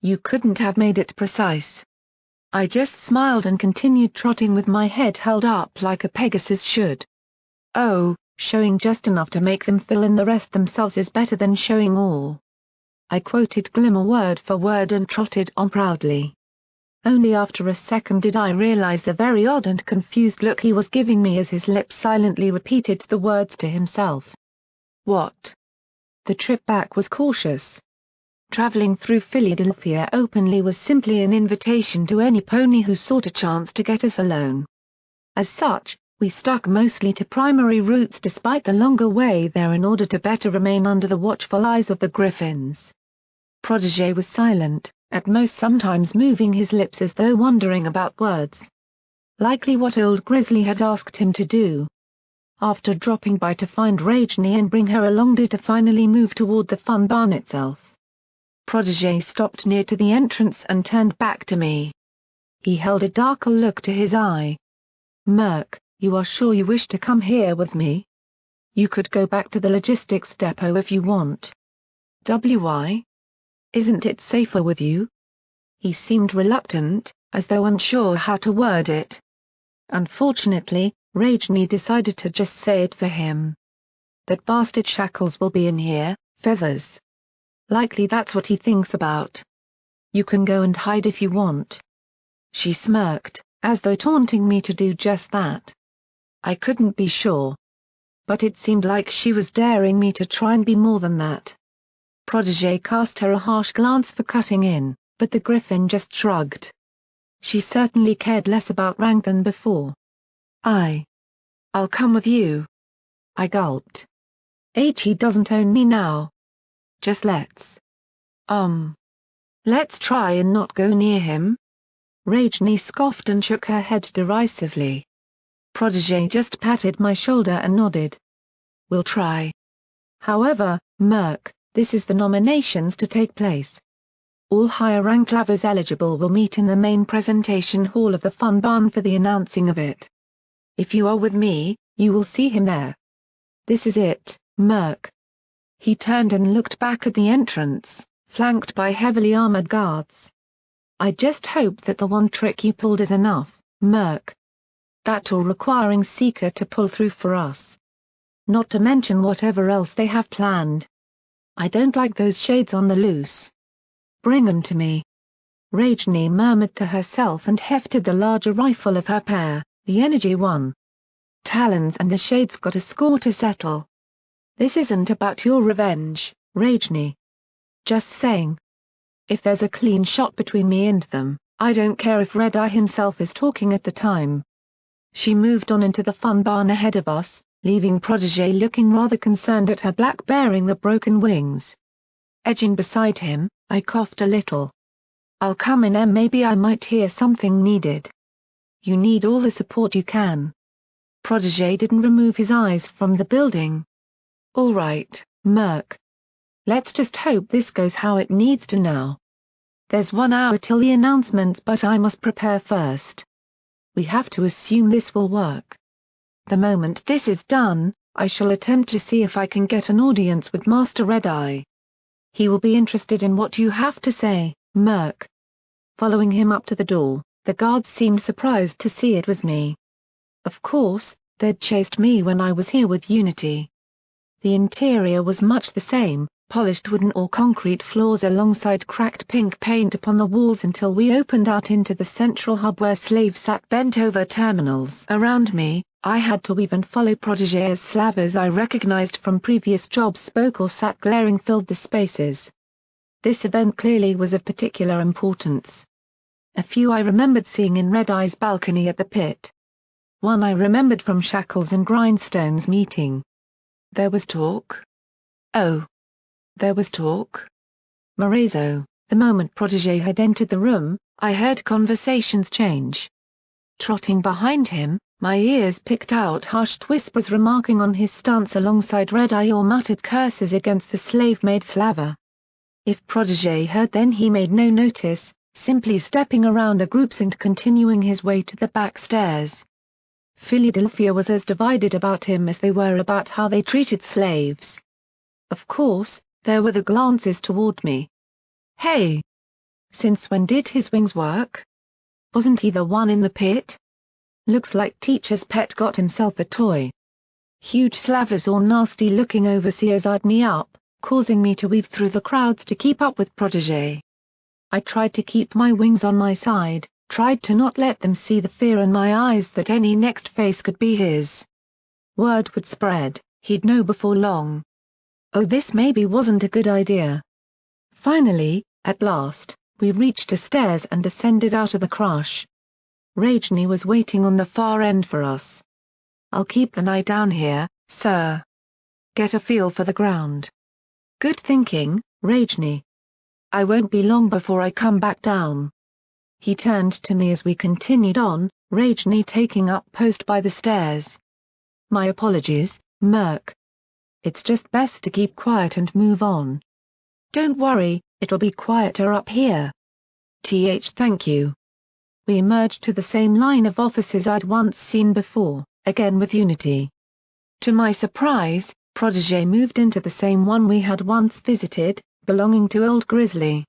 You couldn't have made it precise. I just smiled and continued trotting with my head held up like a Pegasus should. Oh, showing just enough to make them fill in the rest themselves is better than showing all. I quoted Glimmer word for word and trotted on proudly. Only after a second did I realize the very odd and confused look he was giving me as his lips silently repeated the words to himself. What? The trip back was cautious. Traveling through Philadelphia openly was simply an invitation to any pony who sought a chance to get us alone. As such, we stuck mostly to primary routes despite the longer way there in order to better remain under the watchful eyes of the Griffins. Protégé was silent, at most sometimes moving his lips as though wondering about words. Likely what old Grizzly had asked him to do. After dropping by to find Rajni and bring her along did to finally move toward the fun barn itself. Protégé stopped near to the entrance and turned back to me. He held a darker look to his eye. Murk, you are sure you wish to come here with me? You could go back to the logistics depot if you want. Why? Isn't it safer with you? He seemed reluctant, as though unsure how to word it. Unfortunately, Rajni decided to just say it for him. That bastard Shackles will be in here, Feathers. Likely that's what he thinks about. You can go and hide if you want. She smirked, as though taunting me to do just that. I couldn't be sure. But it seemed like she was daring me to try and be more than that. Protégé cast her a harsh glance for cutting in, but the Griffin just shrugged. She certainly cared less about rank than before. I'll come with you. I gulped. He doesn't own me now. Just let's try and not go near him. Rajni scoffed and shook her head derisively. Protégé just patted my shoulder and nodded. We'll try. However, Murk, this is the nominations to take place. All higher-ranked lovers eligible will meet in the main presentation hall of the Fun Barn for the announcing of it. If you are with me, you will see him there. This is it, Murk. He turned and looked back at the entrance, flanked by heavily armored guards. I just hope that the one trick you pulled is enough, Murk. That or requiring Seeker to pull through for us. Not to mention whatever else they have planned. I don't like those shades on the loose. Bring them to me. Rajni murmured to herself and hefted the larger rifle of her pair, the Energy One. Talons and the shades got a score to settle. This isn't about your revenge, Rajni. Just saying. If there's a clean shot between me and them, I don't care if Red Eye himself is talking at the time. She moved on into the Fun Barn ahead of us, leaving Protégé looking rather concerned at her black bearing the broken wings. Edging beside him, I coughed a little. I'll come in and maybe I might hear something needed. You need all the support you can. Protégé didn't remove his eyes from the building. All right, Murk. Let's just hope this goes how it needs to now. There's 1 hour till the announcements but I must prepare first. We have to assume this will work. The moment this is done, I shall attempt to see if I can get an audience with Master Red Eye. He will be interested in what you have to say, Murk. Following him up to the door, the guards seemed surprised to see it was me. Of course, they'd chased me when I was here with Unity. The interior was much the same, polished wooden or concrete floors alongside cracked pink paint upon the walls until we opened out into the central hub where slaves sat bent over terminals. Around me, I had to weave and follow protégés as slavers I recognized from previous jobs spoke or sat glaring filled the spaces. This event clearly was of particular importance. A few I remembered seeing in Red Eye's balcony at the pit. One I remembered from Shackles and Grindstone's meeting. There was talk. Oh. There was talk. Morezo, the moment protégé had entered the room, I heard conversations change. Trotting behind him, my ears picked out hushed whispers remarking on his stance alongside Red Eye or muttered curses against the slave-made slaver. If protégé heard then he made no notice, simply stepping around the groups and continuing his way to the back stairs. Philadelphia was as divided about him as they were about how they treated slaves. Of course, there were the glances toward me. Hey! Since when did his wings work? Wasn't he the one in the pit? Looks like teacher's pet got himself a toy. Huge slavers or nasty-looking overseers eyed me up, causing me to weave through the crowds to keep up with protégé. I tried to keep my wings on my side, tried to not let them see the fear in my eyes that any next face could be his. Word would spread, he'd know before long. Oh, this maybe wasn't a good idea. Finally, at last, we reached the stairs and descended out of the crush. Rajni was waiting on the far end for us. I'll keep an eye down here, sir. Get a feel for the ground. Good thinking, Rajni. I won't be long before I come back down. He turned to me as we continued on, Rajni taking up post by the stairs. My apologies, Murk. It's just best to keep quiet and move on. Don't worry, it'll be quieter up here. Thank you. We emerged to the same line of offices I'd once seen before, again with unity. To my surprise, protégé moved into the same one we had once visited, belonging to Old Grizzly.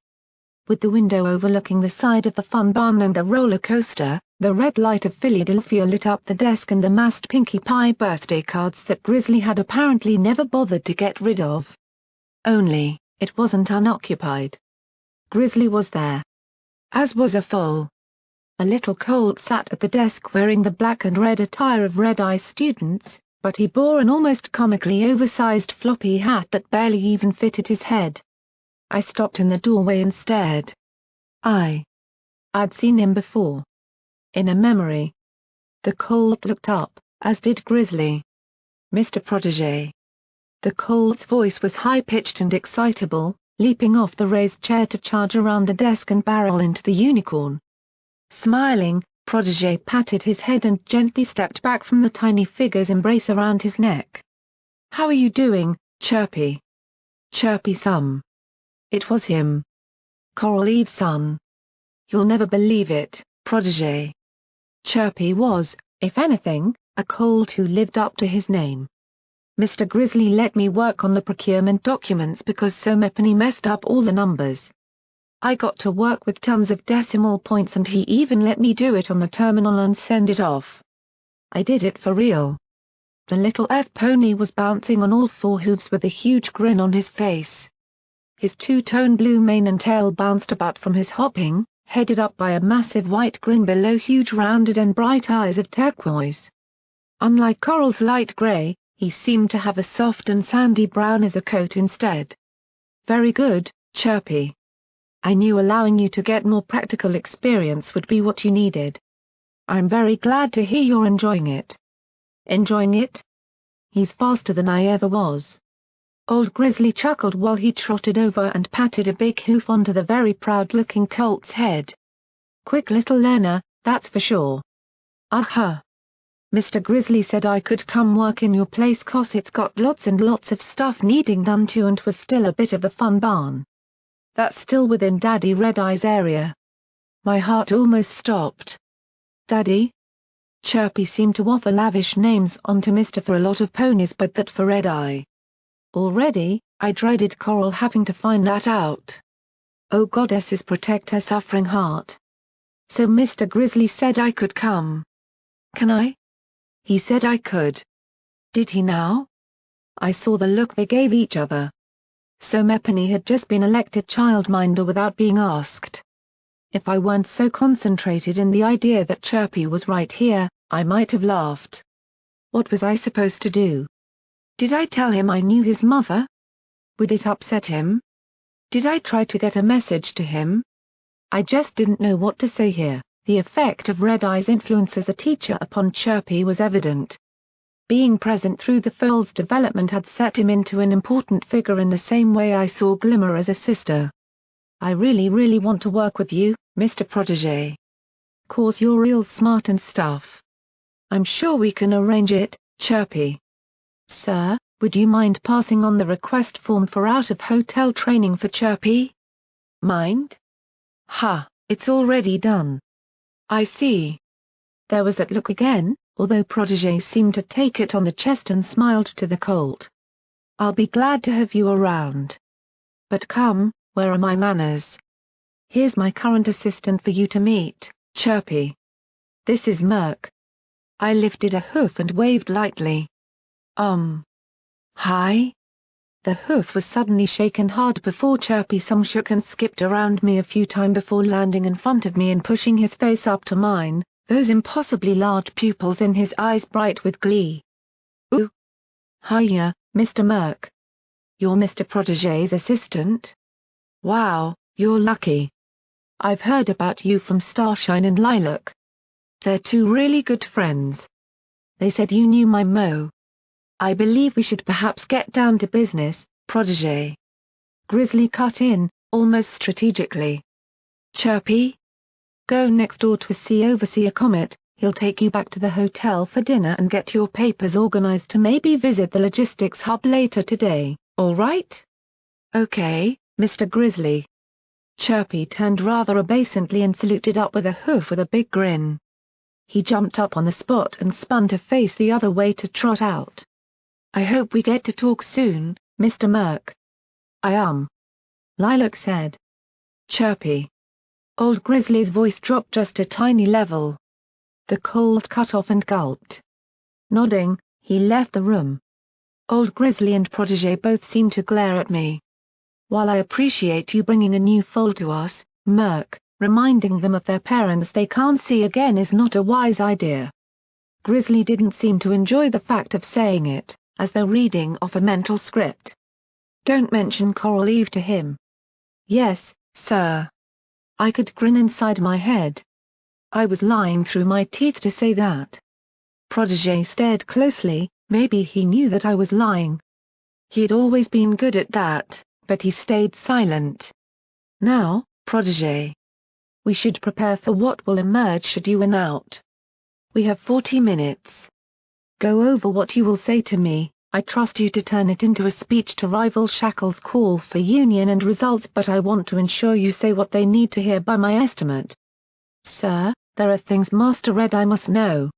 With the window overlooking the side of the fun barn and the roller coaster, the red light of Philadelphia lit up the desk and the massed Pinkie Pie birthday cards that Grizzly had apparently never bothered to get rid of. Only, it wasn't unoccupied. Grizzly was there. As was a foal. A little colt sat at the desk wearing the black and red attire of Red Eye's students, but he bore an almost comically oversized floppy hat that barely even fitted his head. I stopped in the doorway and stared. I'd seen him before. In a memory. The colt looked up, as did Grizzly. Mr. Protégé. The colt's voice was high-pitched and excitable, leaping off the raised chair to charge around the desk and barrel into the unicorn. Smiling, Protégé patted his head and gently stepped back from the tiny figure's embrace around his neck. How are you doing, Chirpy? Chirpy Sum. It was him. Coral Eve's son. You'll never believe it, Protégé. Chirpy was, if anything, a colt who lived up to his name. Mr. Grizzly let me work on the procurement documents because so Mepany messed up all the numbers. I got to work with tons of decimal points and he even let me do it on the terminal and send it off. I did it for real. The little F-pony was bouncing on all four hooves with a huge grin on his face. His two-tone blue mane and tail bounced about from his hopping, headed up by a massive white grin below huge rounded and bright eyes of turquoise. Unlike Coral's light gray, he seemed to have a soft and sandy brown as a coat instead. Very good, Chirpy. I knew allowing you to get more practical experience would be what you needed. I'm very glad to hear you're enjoying it. Enjoying it? He's faster than I ever was. Old Grizzly chuckled while he trotted over and patted a big hoof onto the very proud-looking colt's head. Quick little learner, that's for sure. Uh-huh. Mr. Grizzly said I could come work in your place 'cause it's got lots and lots of stuff needing done to and was still a bit of the fun barn. That's still within Daddy Red Eye's area. My heart almost stopped. Daddy? Chirpy seemed to offer lavish names onto Mr. for a lot of ponies but that for Red Eye. Already, I dreaded Coral having to find that out. Oh goddesses protect her suffering heart. So Mr. Grizzly said I could come. Can I? He said I could. Did he now? I saw the look they gave each other. So Mepany had just been elected childminder without being asked. If I weren't so concentrated in the idea that Chirpy was right here, I might have laughed. What was I supposed to do? Did I tell him I knew his mother? Would it upset him? Did I try to get a message to him? I just didn't know what to say here. The effect of Red Eye's influence as a teacher upon Chirpy was evident. Being present through the foal's development had set him into an important figure in the same way I saw Glimmer as a sister. I really want to work with you, Mr. Protégé. 'Cause you're real smart and stuff. I'm sure we can arrange it, Chirpy. Sir, would you mind passing on the request form for out-of-hotel training for Chirpy? Mind? Ha, it's already done. I see. There was that look again, although Protégé seemed to take it on the chest and smiled to the colt. I'll be glad to have you around. But come, where are my manners? Here's my current assistant for you to meet, Chirpy. This is Murk. I lifted a hoof and waved lightly. Hi? The hoof was suddenly shaken hard before Chirpy shook and skipped around me a few times before landing in front of me and pushing his face up to mine, those impossibly large pupils in his eyes bright with glee. Ooh! Hiya, Mr. Murk. You're Mr. Protégé's assistant? Wow, you're lucky. I've heard about you from Starshine and Lilac. They're two really good friends. They said you knew my Mo. I believe we should perhaps get down to business, Protégé. Grizzly cut in, almost strategically. Chirpy? Go next door to see Overseer Comet, he'll take you back to the hotel for dinner and get your papers organized to maybe visit the logistics hub later today, all right? Okay, Mr. Grizzly. Chirpy turned rather obeisantly and saluted up with a hoof with a big grin. He jumped up on the spot and spun to face the other way to trot out. I hope we get to talk soon, Mr. Murk. Lilac said. Chirpy. Old Grizzly's voice dropped just a tiny level. The colt cut off and gulped. Nodding, he left the room. Old Grizzly and Protégé both seemed to glare at me. While I appreciate you bringing a new foal to us, Murk, reminding them of their parents they can't see again is not a wise idea. Grizzly didn't seem to enjoy the fact of saying it, as though reading off a mental script. Don't mention Coral Eve to him. Yes, sir. I could grin inside my head. I was lying through my teeth to say that. Protégé stared closely, maybe he knew that I was lying. He'd always been good at that, but he stayed silent. Now, Protégé. We should prepare for what will emerge should you win out. We have 40 minutes. Go over what you will say to me. I trust you to turn it into a speech to rival Shackle's call for union and results, but I want to ensure you say what they need to hear by my estimate. Sir, there are things Master Red Eye must know.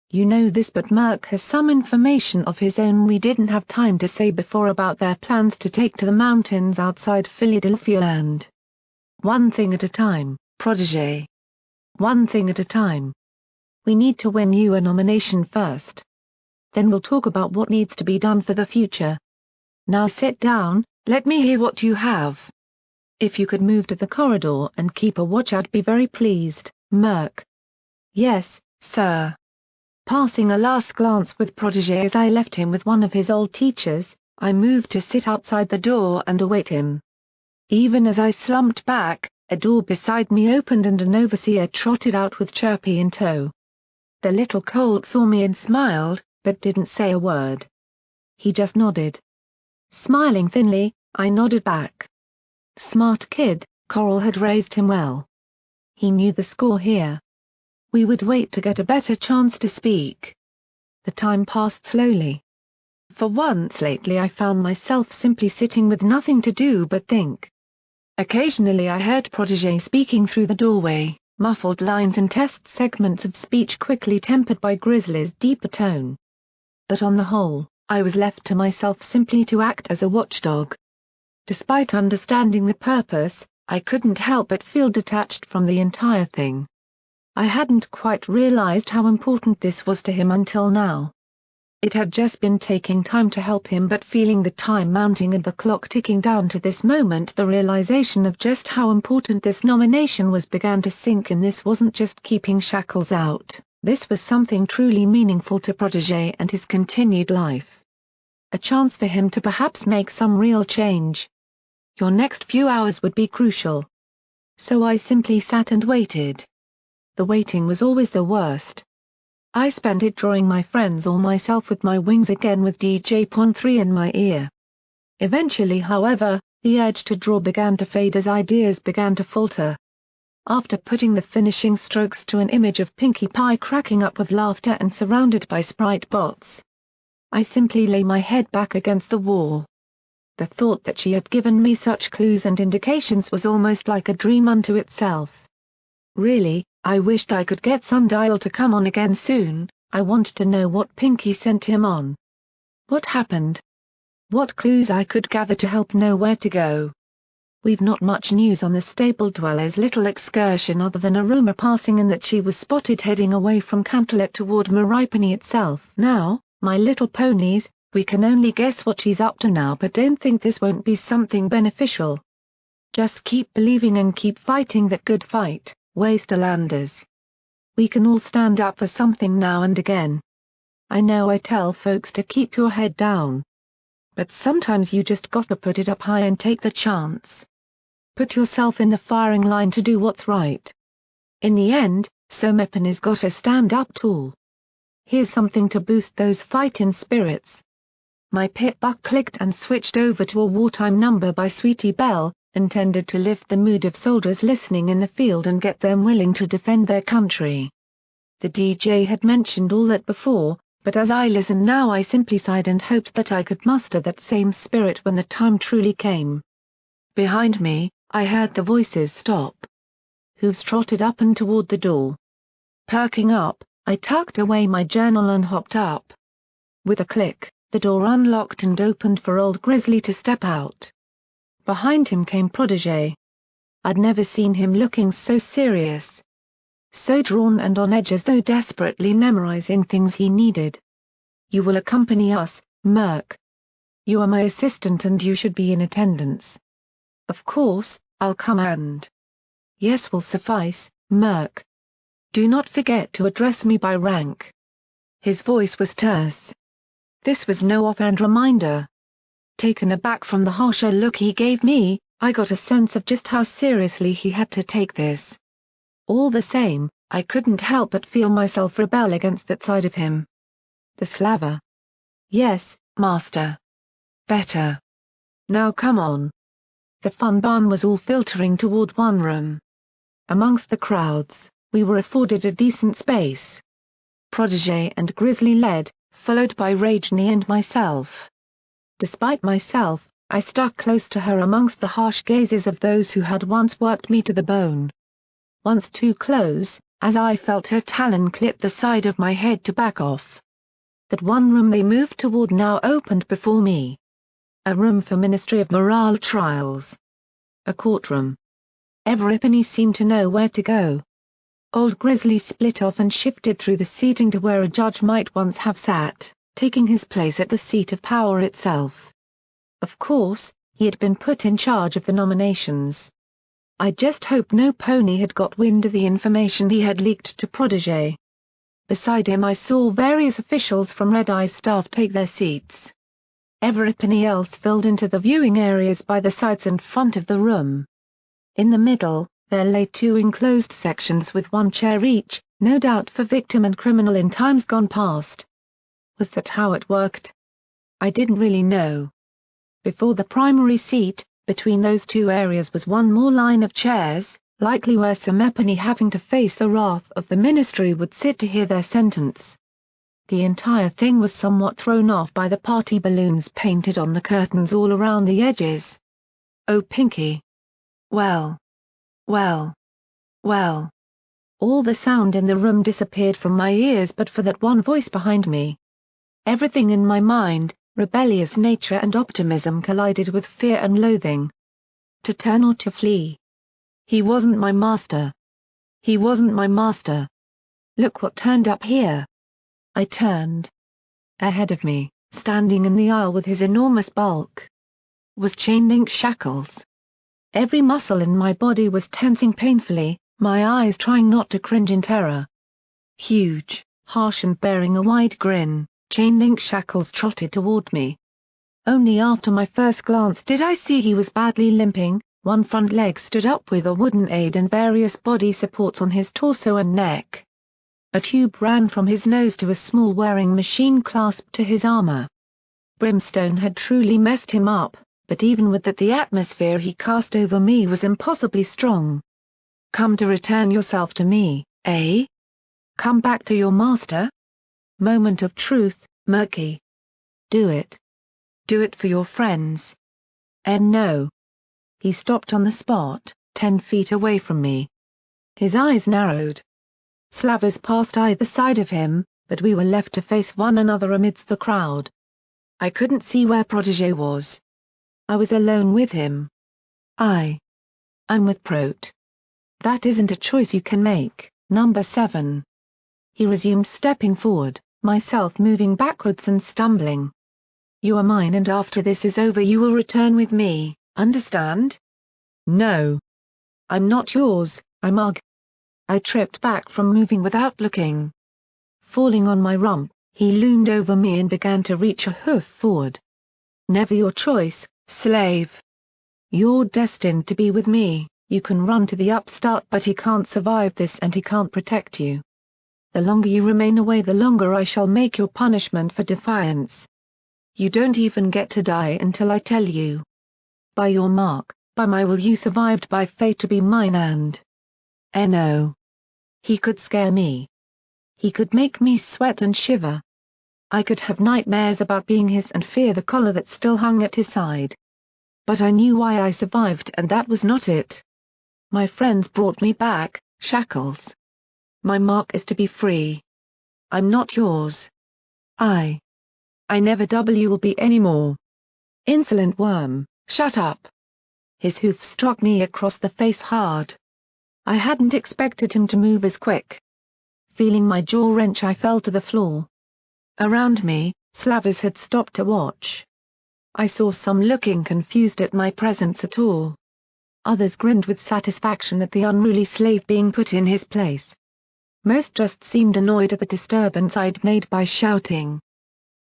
You know this, but Murk has some information of his own we didn't have time to say before about their plans to take to the mountains outside Philadelphia land. One thing at a time, Protégé. One thing at a time. We need to win you a nomination first. Then we'll talk about what needs to be done for the future. Now sit down, let me hear what you have. If you could move to the corridor and keep a watch, I'd be very pleased, Murk. Yes, sir. Passing a last glance with Protégé as I left him with one of his old teachers, I moved to sit outside the door and await him. Even as I slumped back, a door beside me opened and an overseer trotted out with Chirpy in tow. The little colt saw me and smiled, but didn't say a word. He just nodded. Smiling thinly, I nodded back. Smart kid, Coral had raised him well. He knew the score here. We would wait to get a better chance to speak. The time passed slowly. For once lately I found myself simply sitting with nothing to do but think. Occasionally I heard Protégé speaking through the doorway, muffled lines and test segments of speech quickly tempered by Grizzly's deeper tone. But on the whole, I was left to myself simply to act as a watchdog. Despite understanding the purpose, I couldn't help but feel detached from the entire thing. I hadn't quite realized how important this was to him until now. It had just been taking time to help him, but feeling the time mounting and the clock ticking down to this moment, the realization of just how important this nomination was began to sink in. This wasn't just keeping shackles out, this was something truly meaningful to Protégé and his continued life. A chance for him to perhaps make some real change. Your next few hours would be crucial. So I simply sat and waited. The waiting was always the worst. I spent it drawing my friends or myself with my wings again with DJ Pon 3 in my ear. Eventually, however, the urge to draw began to fade as ideas began to falter. After putting the finishing strokes to an image of Pinkie Pie cracking up with laughter and surrounded by sprite bots, I simply lay my head back against the wall. The thought that she had given me such clues and indications was almost like a dream unto itself. Really, I wished I could get Sundial to come on again soon. I wanted to know what Pinkie sent him on. What happened? What clues I could gather to help know where to go. We've not much news on the stable dweller's little excursion other than a rumor passing in that she was spotted heading away from Cantlett toward Maripany itself. Now, my little ponies, we can only guess what she's up to now, but don't think this won't be something beneficial. Just keep believing and keep fighting that good fight, Wastelanders. We can all stand up for something now and again. I know I tell folks to keep your head down. But sometimes you just gotta put it up high and take the chance. Put yourself in the firing line to do what's right. In the end, Somepany's gotta stand up tall. Here's something to boost those fightin' spirits. My pit buck clicked and switched over to a wartime number by Sweetie Belle, intended to lift the mood of soldiers listening in the field and get them willing to defend their country. The DJ had mentioned all that before, but as I listened now I simply sighed and hoped that I could muster that same spirit when the time truly came. Behind me, I heard the voices stop. Hooves trotted up and toward the door. Perking up, I tucked away my journal and hopped up. With a click, the door unlocked and opened for old Grizzly to step out. Behind him came Protégé. I'd never seen him looking so serious. So drawn and on edge, as though desperately memorizing things he needed. You will accompany us, Murk. You are my assistant and you should be in attendance. Of course, I'll come and. Yes will suffice, Murk. Do not forget to address me by rank. His voice was terse. This was no offhand reminder. Taken aback from the harsher look he gave me, I got a sense of just how seriously he had to take this. All the same, I couldn't help but feel myself rebel against that side of him. The slaver. Yes, master. Better. Now come on. The fun bun was all filtering toward one room. Amongst the crowds, we were afforded a decent space. Protégé and Grizzly led, followed by Rajni and myself. Despite myself, I stuck close to her amongst the harsh gazes of those who had once worked me to the bone. Once too close, as I felt her talon clip the side of my head to back off. That one room they moved toward now opened before me. A room for Ministry of Morale trials. A courtroom. Everipany seemed to know where to go. Old Grizzly split off and shifted through the seating to where a judge might once have sat, taking his place at the seat of power itself. Of course, he had been put in charge of the nominations. I just hoped no pony had got wind of the information he had leaked to Protégé. Beside him I saw various officials from Red Eye's staff take their seats. Everything else filled into the viewing areas by the sides and front of the room. In the middle, there lay two enclosed sections with one chair each, no doubt for victim and criminal in times gone past. Was that how it worked? I didn't really know. Before the primary seat, between those two areas was one more line of chairs, likely where Somepany, having to face the wrath of the ministry, would sit to hear their sentence. The entire thing was somewhat thrown off by the party balloons painted on the curtains all around the edges. Oh Pinkie! Well. Well. Well. All the sound in the room disappeared from my ears but for that one voice behind me. Everything in my mind, rebellious nature and optimism, collided with fear and loathing. To turn or to flee. He wasn't my master. He wasn't my master. Look what turned up here. I turned. Ahead of me, standing in the aisle with his enormous bulk, was chain-link Shackles. Every muscle in my body was tensing painfully, my eyes trying not to cringe in terror. Huge, harsh and bearing a wide grin, chain-link Shackles trotted toward me. Only after my first glance did I see he was badly limping. One front leg stood up with a wooden aid and various body supports on his torso and neck. A tube ran from his nose to a small wearing machine clasped to his armor. Brimstone had truly messed him up, but even with that the atmosphere he cast over me was impossibly strong. Come to return yourself to me, eh? Come back to your master? Moment of truth, Murky. Do it. Do it for your friends. No. He stopped on the spot, 10 feet away from me. His eyes narrowed. Slavers passed either side of him, but we were left to face one another amidst the crowd. I couldn't see where Protégé was. I was alone with him. I'm with Prot. That isn't a choice you can make, number 7. He resumed stepping forward, myself moving backwards and stumbling. You are mine and after this is over you will return with me, understand? No. I'm not yours, I'm Ugh. I tripped back from moving without looking. Falling on my rump, he loomed over me and began to reach a hoof forward. Never your choice, slave. You're destined to be with me, you can run to the upstart but he can't survive this and he can't protect you. The longer you remain away the longer I shall make your punishment for defiance. You don't even get to die until I tell you. By your mark, by my will you survived by fate to be mine and... No. He could scare me. He could make me sweat and shiver. I could have nightmares about being his and fear the collar that still hung at his side. But I knew why I survived and that was not it. My friends brought me back, Shackles. My mark is to be free. I'm not yours. I never will be anymore. Insolent worm, shut up. His hoof struck me across the face hard. I hadn't expected him to move as quick. Feeling my jaw wrench I fell to the floor. Around me, slavers had stopped to watch. I saw some looking confused at my presence at all. Others grinned with satisfaction at the unruly slave being put in his place. Most just seemed annoyed at the disturbance I'd made by shouting.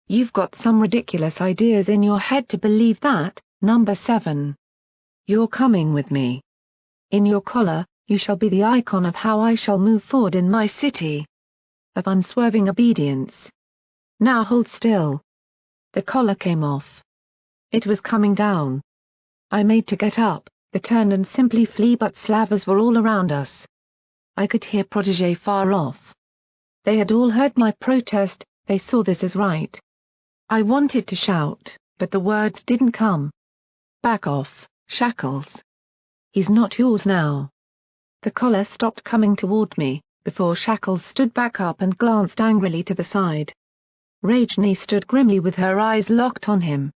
You've got some ridiculous ideas in your head to believe that, number 7. You're coming with me. In your collar, you shall be the icon of how I shall move forward in my city. Of unswerving obedience. Now hold still. The collar came off. It was coming down. I made to get up, turn and simply flee but slavers were all around us. I could hear Protégé far off. They had all heard my protest, they saw this as right. I wanted to shout, but the words didn't come. Back off, Shackles. He's not yours now. The collar stopped coming toward me, before Shackles stood back up and glanced angrily to the side. Rajni stood grimly with her eyes locked on him.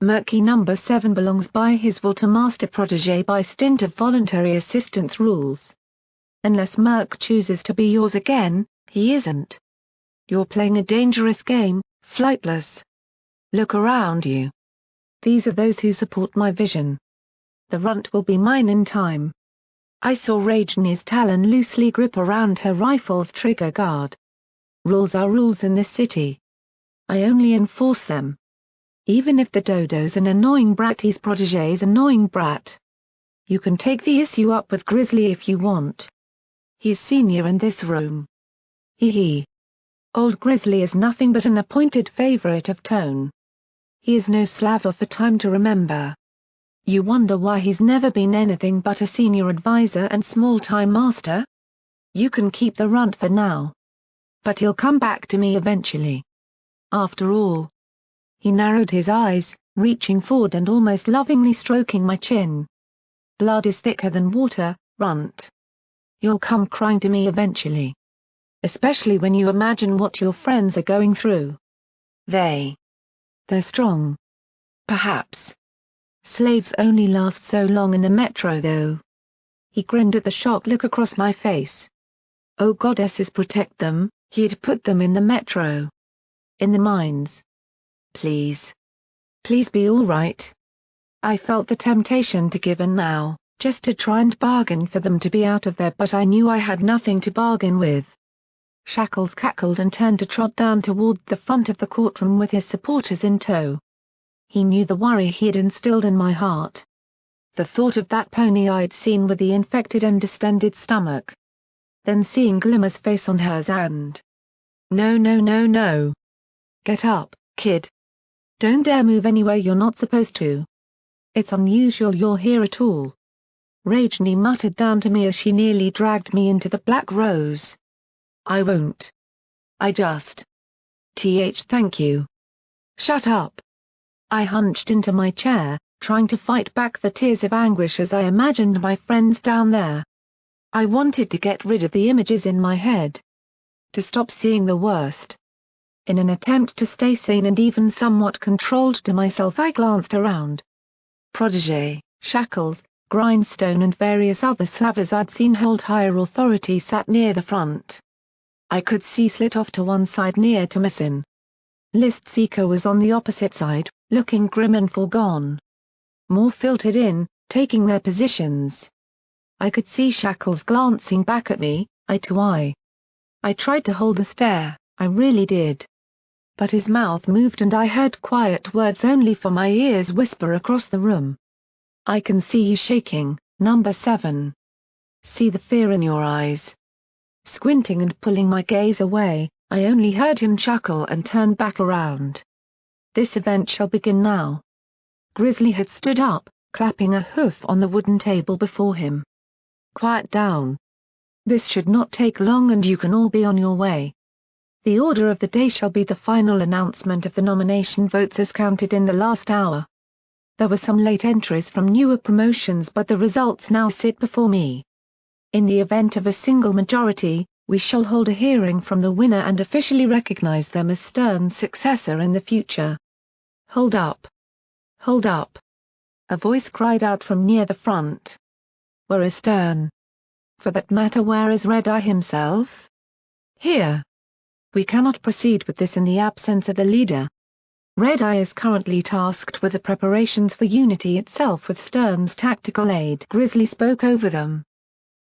Murky number 7 belongs by his will to Master Protégé by stint of voluntary assistance rules. Unless Murk chooses to be yours again, he isn't. You're playing a dangerous game, Flightless. Look around you. These are those who support my vision. The runt will be mine in time. I saw Rajni's talon loosely grip around her rifle's trigger guard. Rules are rules in this city. I only enforce them. Even if the dodo's an annoying brat, he's Protégé's annoying brat. You can take the issue up with Grizzly if you want. He's senior in this room. Hee. Old Grizzly is nothing but an appointed favorite of Tone. He is no slaver for time to remember. You wonder why he's never been anything but a senior advisor and small-time master? You can keep the runt for now. But he'll come back to me eventually. After all. He narrowed his eyes, reaching forward and almost lovingly stroking my chin. Blood is thicker than water, runt. You'll come crying to me eventually. Especially when you imagine what your friends are going through. They're strong. Perhaps. Slaves only last so long in the metro though. He grinned at the shocked look across my face. Oh goddesses protect them, he'd put them in the metro. in the mines. Please. Please be all right. I felt the temptation to give in now, just to try and bargain for them to be out of there, but I knew I had nothing to bargain with. Shackles cackled and turned to trot down toward the front of the courtroom with his supporters in tow. He knew the worry he had instilled in my heart. The thought of that pony I'd seen with the infected and distended stomach. Then seeing Glimmer's face on hers and... No no no no. Get up, kid. Don't dare move anywhere you're not supposed to. It's unusual you're here at all. Rajni muttered down to me as she nearly dragged me into the black rose. I won't. I just... Thank you. Shut up. I hunched into my chair, trying to fight back the tears of anguish as I imagined my friends down there. I wanted to get rid of the images in my head. To stop seeing the worst. In an attempt to stay sane and even somewhat controlled to myself, I glanced around. Protégé, Shackles, Grindstone and various other slavers I'd seen hold higher authority sat near the front. I could see Slit off to one side near Tomasin. List Seeker was on the opposite side, looking grim and foregone. More filtered in, taking their positions. I could see Shackles glancing back at me, eye to eye. I tried to hold the stare, I really did. But his mouth moved and I heard quiet words only for my ears whisper across the room. I can see you shaking, number 7. See the fear in your eyes. Squinting and pulling my gaze away, I only heard him chuckle and turn back around. This event shall begin now. Grizzly had stood up, clapping a hoof on the wooden table before him. Quiet down. This should not take long and you can all be on your way. The order of the day shall be the final announcement of the nomination votes as counted in the last hour. There were some late entries from newer promotions, but the results now sit before me. In the event of a single majority, we shall hold a hearing from the winner and officially recognize them as Stern's successor in the future. Hold up. Hold up. A voice cried out from near the front. Where is Stern? For that matter, where is Red Eye himself? Here. We cannot proceed with this in the absence of the leader. Red Eye is currently tasked with the preparations for Unity itself with Stern's tactical aid. Grizzly spoke over them.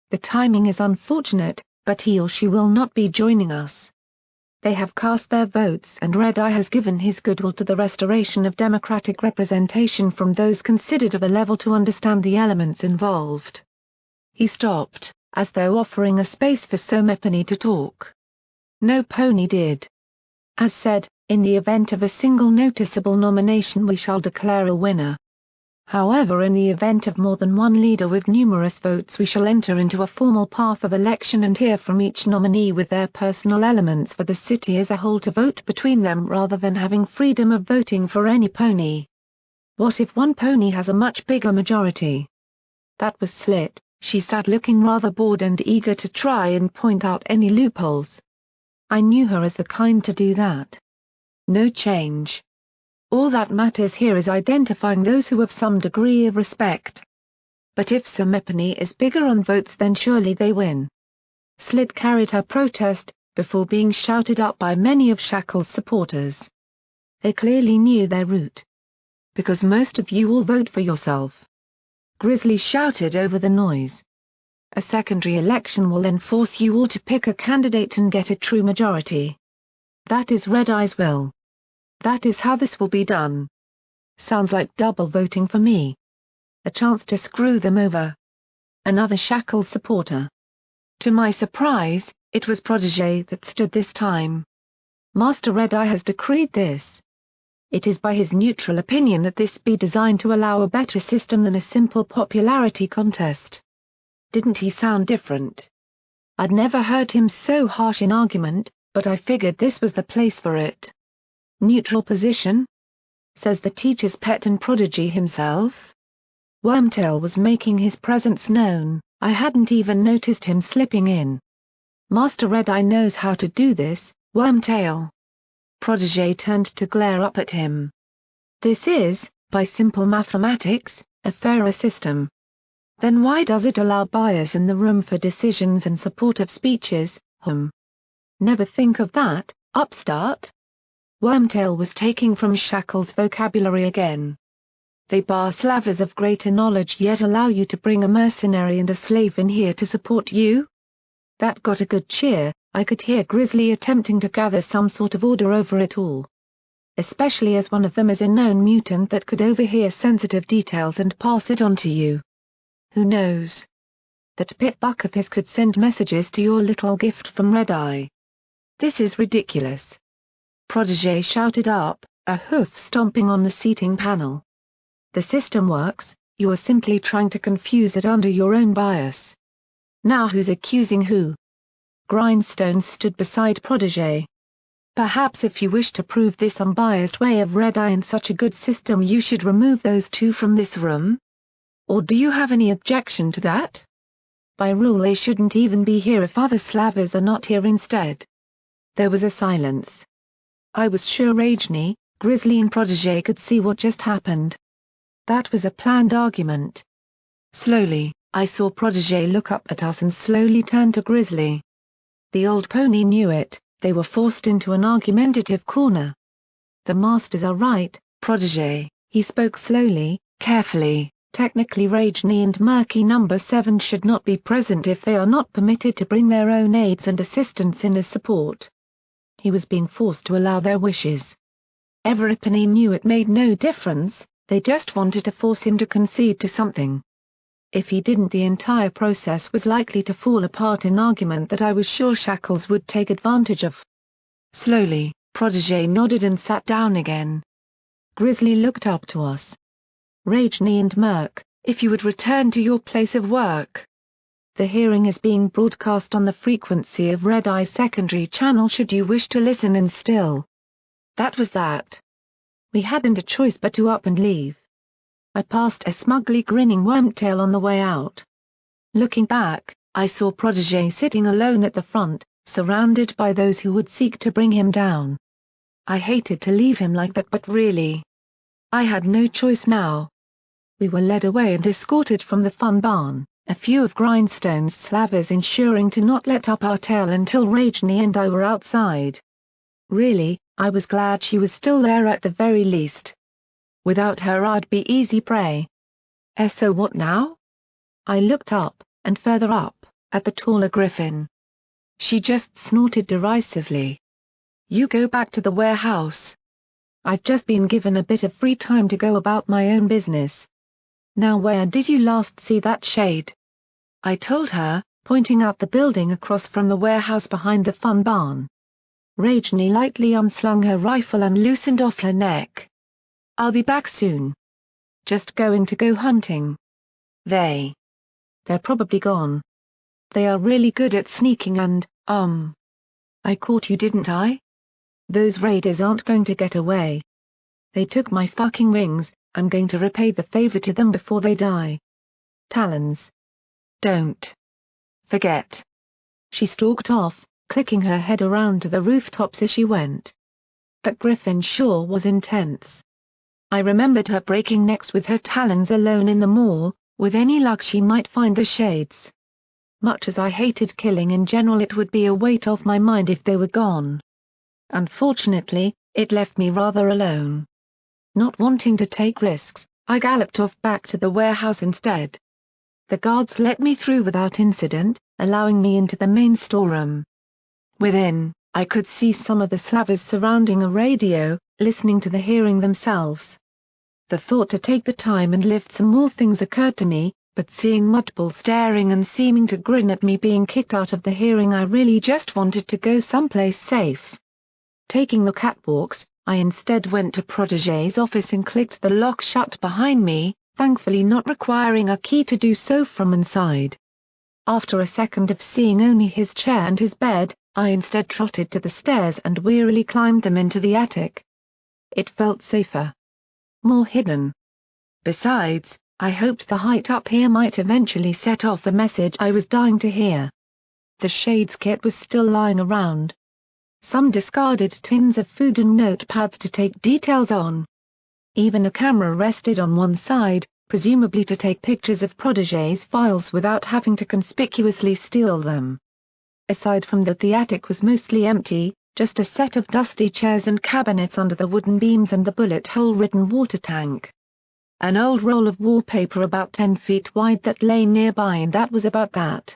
The timing is unfortunate, but he or she will not be joining us. They have cast their votes and Red Eye has given his goodwill to the restoration of democratic representation from those considered of a level to understand the elements involved. He stopped, as though offering a space for Somepony to talk. No pony did. As said, in the event of a single noticeable nomination we shall declare a winner. However, in the event of more than one leader with numerous votes we shall enter into a formal path of election and hear from each nominee with their personal elements for the city as a whole to vote between them rather than having freedom of voting for any pony. What if one pony has a much bigger majority? That was Slit. She sat looking rather bored and eager to try and point out any loopholes. I knew her as the kind to do that. No change. All that matters here is identifying those who have some degree of respect. But if Somepony is bigger on votes then surely they win. Slit carried her protest, before being shouted up by many of Shackles' supporters. They clearly knew their route. Because most of you all vote for yourself. Grizzly shouted over the noise. A secondary election will then force you all to pick a candidate and get a true majority. That is Red Eye's will. That is how this will be done. Sounds like double voting for me. A chance to screw them over. Another Shackles supporter. To my surprise, it was Protégé that stood this time. Master Red Eye has decreed this. It is by his neutral opinion that this be designed to allow a better system than a simple popularity contest. Didn't he sound different? I'd never heard him so harsh in argument, but I figured this was the place for it. Neutral position? Says the teacher's pet and prodigy himself? Wormtail was making his presence known, I hadn't even noticed him slipping in. Master Red Eye knows how to do this, Wormtail. Protégé turned to glare up at him. This is, by simple mathematics, a fairer system. Then why does it allow bias in the room for decisions and supportive speeches, Never think of that, upstart. Wormtail was taking from Shackle's vocabulary again. They bar slavers of greater knowledge yet allow you to bring a mercenary and a slave in here to support you? That got a good cheer. I could hear Grizzly attempting to gather some sort of order over it all. Especially as one of them is a known mutant that could overhear sensitive details and pass it on to you. Who knows? That pit buck of his could send messages to your little gift from Red Eye. This is ridiculous. Protégé shouted up, a hoof stomping on the seating panel. The system works, you are simply trying to confuse it under your own bias. Now who's accusing who? Grindstone stood beside Protégé. Perhaps if you wish to prove this unbiased way of Red Eye in such a good system you should remove those two from this room? Or do you have any objection to that? By rule they shouldn't even be here if other slavers are not here instead. There was a silence. I was sure Rajni, Grizzly and Protégé could see what just happened. That was a planned argument. Slowly, I saw Protégé look up at us and slowly turn to Grizzly. The old pony knew it, they were forced into an argumentative corner. The masters are right, Protégé, he spoke slowly, carefully. Technically Rajni and Murky number 7 should not be present if they are not permitted to bring their own aides and assistants in as support. He was being forced to allow their wishes. Everypony knew it made no difference, they just wanted to force him to concede to something. If he didn't the entire process was likely to fall apart in argument that I was sure Shackles would take advantage of. Slowly, Protégé nodded and sat down again. Grizzly looked up to us. Rajni and Murk, if you would return to your place of work. The hearing is being broadcast on the frequency of Red Eye secondary channel should you wish to listen and still. That was that. We hadn't a choice but to up and leave. I passed a smugly grinning Wormtail on the way out. Looking back, I saw Protégé sitting alone at the front, surrounded by those who would seek to bring him down. I hated to leave him like that but really. I had no choice now. We were led away and escorted from the fun barn, a few of Grindstone's slavers ensuring to not let up our tail until Rajni and I were outside. Really, I was glad she was still there at the very least. Without her I'd be easy prey. So what now? I looked up, and further up, at the taller griffin. She just snorted derisively. You go back to the warehouse. I've just been given a bit of free time to go about my own business. Now where did you last see that shade? I told her, pointing out the building across from the warehouse behind the fun barn. Rajni lightly unslung her rifle and loosened off her neck. I'll be back soon. Just going to go hunting. They're probably gone. They are really good at sneaking and, I caught you didn't I? Those raiders aren't going to get away. They took my fucking rings, I'm going to repay the favor to them before they die. Talons. Don't forget. She stalked off, clicking her head around to the rooftops as she went. That griffin sure was intense. I remembered her breaking necks with her talons alone in the mall, with any luck she might find the shades. Much as I hated killing in general it would be a weight off my mind if they were gone. Unfortunately, it left me rather alone. Not wanting to take risks, I galloped off back to the warehouse instead. The guards let me through without incident, allowing me into the main storeroom. Within, I could see some of the slavers surrounding a radio, listening to the hearing themselves. The thought to take the time and lift some more things occurred to me, but seeing Mudbull staring and seeming to grin at me being kicked out of the hearing I really just wanted to go someplace safe. Taking the catwalks, I instead went to Protégé's office and clicked the lock shut behind me, thankfully not requiring a key to do so from inside. After a second of seeing only his chair and his bed, I instead trotted to the stairs and wearily climbed them into the attic. It felt safer. More hidden. Besides, I hoped the height up here might eventually set off a message I was dying to hear. The Shades kit was still lying around. Some discarded tins of food and notepads to take details on. Even a camera rested on one side, presumably to take pictures of Protégé's files without having to conspicuously steal them. Aside from that the attic was mostly empty, just a set of dusty chairs and cabinets under the wooden beams and the bullet hole-ridden water tank. An old roll of wallpaper about 10 feet wide that lay nearby, and that was about that.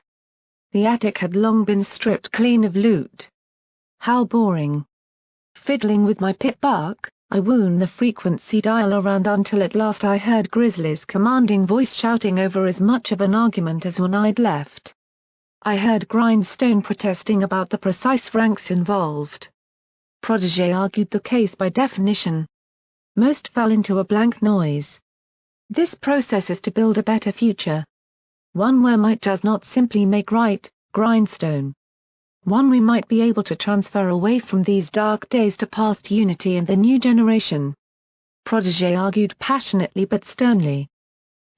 The attic had long been stripped clean of loot. How boring. Fiddling with my pit buck, I wound the frequency dial around until at last I heard Grizzly's commanding voice shouting over as much of an argument as when I'd left. I heard Grindstone protesting about the precise ranks involved. Protégé argued the case by definition. Most fell into a blank noise. This process is to build a better future. One where might does not simply make right, Grindstone. One we might be able to transfer away from these dark days to past unity and the new generation. Protégé argued passionately but sternly.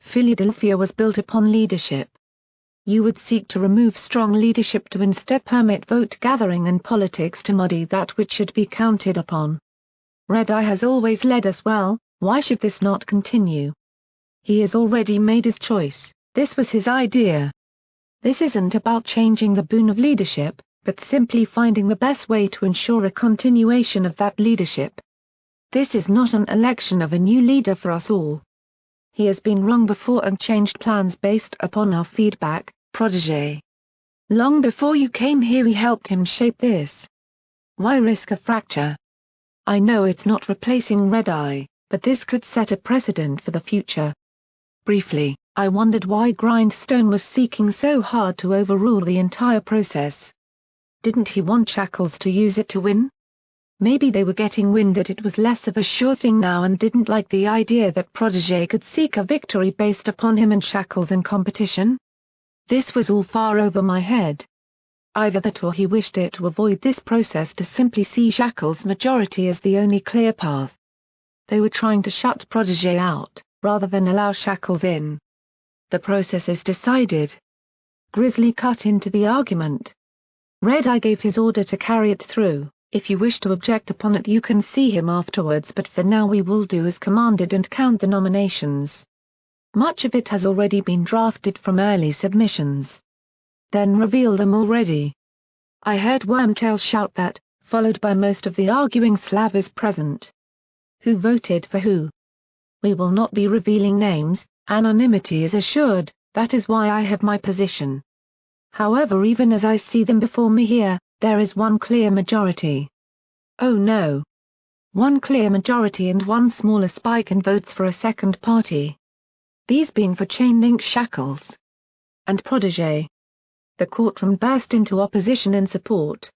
Philadelphia was built upon leadership. You would seek to remove strong leadership to instead permit vote gathering and politics to muddy that which should be counted upon. Red Eye has always led us well, why should this not continue? He has already made his choice, this was his idea. This isn't about changing the boon of leadership, but simply finding the best way to ensure a continuation of that leadership. This is not an election of a new leader for us all. He has been wrong before and changed plans based upon our feedback, Protégé. Long before you came here we helped him shape this. Why risk a fracture? I know it's not replacing Red Eye, but this could set a precedent for the future. Briefly, I wondered why Grindstone was seeking so hard to overrule the entire process. Didn't he want Shackles to use it to win? Maybe they were getting wind that it was less of a sure thing now and didn't like the idea that Protégé could seek a victory based upon him and Shackles in competition? This was all far over my head. Either that or he wished it to avoid this process to simply see Shackles' majority as the only clear path. They were trying to shut Protégé out, rather than allow Shackles in. The process is decided. Grizzly cut into the argument. Red Eye gave his order to carry it through. If you wish to object upon it you can see him afterwards, but for now we will do as commanded and count the nominations. Much of it has already been drafted from early submissions. Then reveal them already. I heard Wormtail shout that, followed by most of the arguing Slavers present. Who voted for who? We will not be revealing names, anonymity is assured, that is why I have my position. However, even as I see them before me here, there is one clear majority. Oh no. One clear majority and one smaller spike in votes for a second party. These being for Chainlink Shackles and Protégé. The courtroom burst into opposition and support.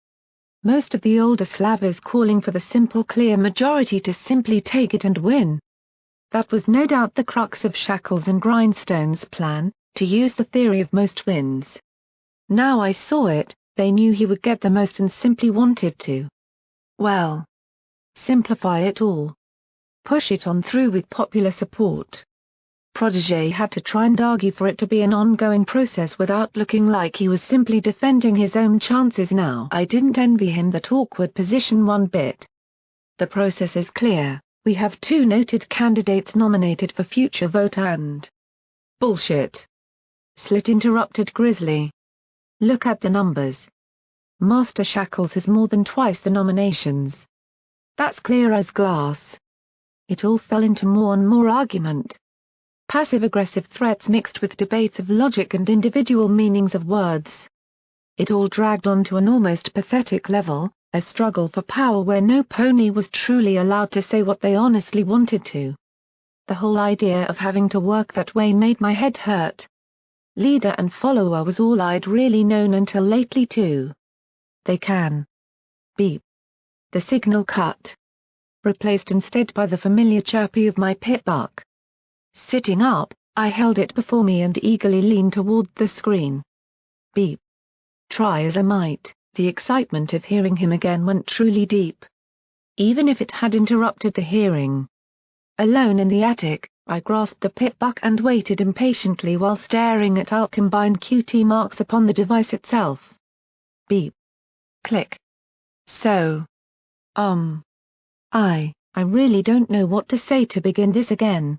Most of the older Slavers calling for the simple clear majority to simply take it and win. That was no doubt the crux of Shackles and Grindstone's plan, to use the theory of most wins. Now I saw it, they knew he would get the most and simply wanted to. Well. Simplify it all. Push it on through with popular support. Protégé had to try and argue for it to be an ongoing process without looking like he was simply defending his own chances now. I didn't envy him that awkward position one bit. The process is clear, we have two noted candidates nominated for future vote and... Bullshit. Slit interrupted Grizzly. Look at the numbers. Master Shackles has more than twice the nominations. That's clear as glass. It all fell into more and more argument. Passive-aggressive threats mixed with debates of logic and individual meanings of words. It all dragged on to an almost pathetic level, a struggle for power where no pony was truly allowed to say what they honestly wanted to. The whole idea of having to work that way made my head hurt. Leader and follower was all I'd really known until lately too. They can. Beep. The signal cut. Replaced instead by the familiar chirpy of my pit buck. Sitting up, I held it before me and eagerly leaned toward the screen. Beep. Try as I might, the excitement of hearing him again went truly deep. Even if it had interrupted the hearing. Alone in the attic, I grasped the pit buck and waited impatiently while staring at our combined QT marks upon the device itself. Beep. Click. So. I really don't know what to say to begin this again.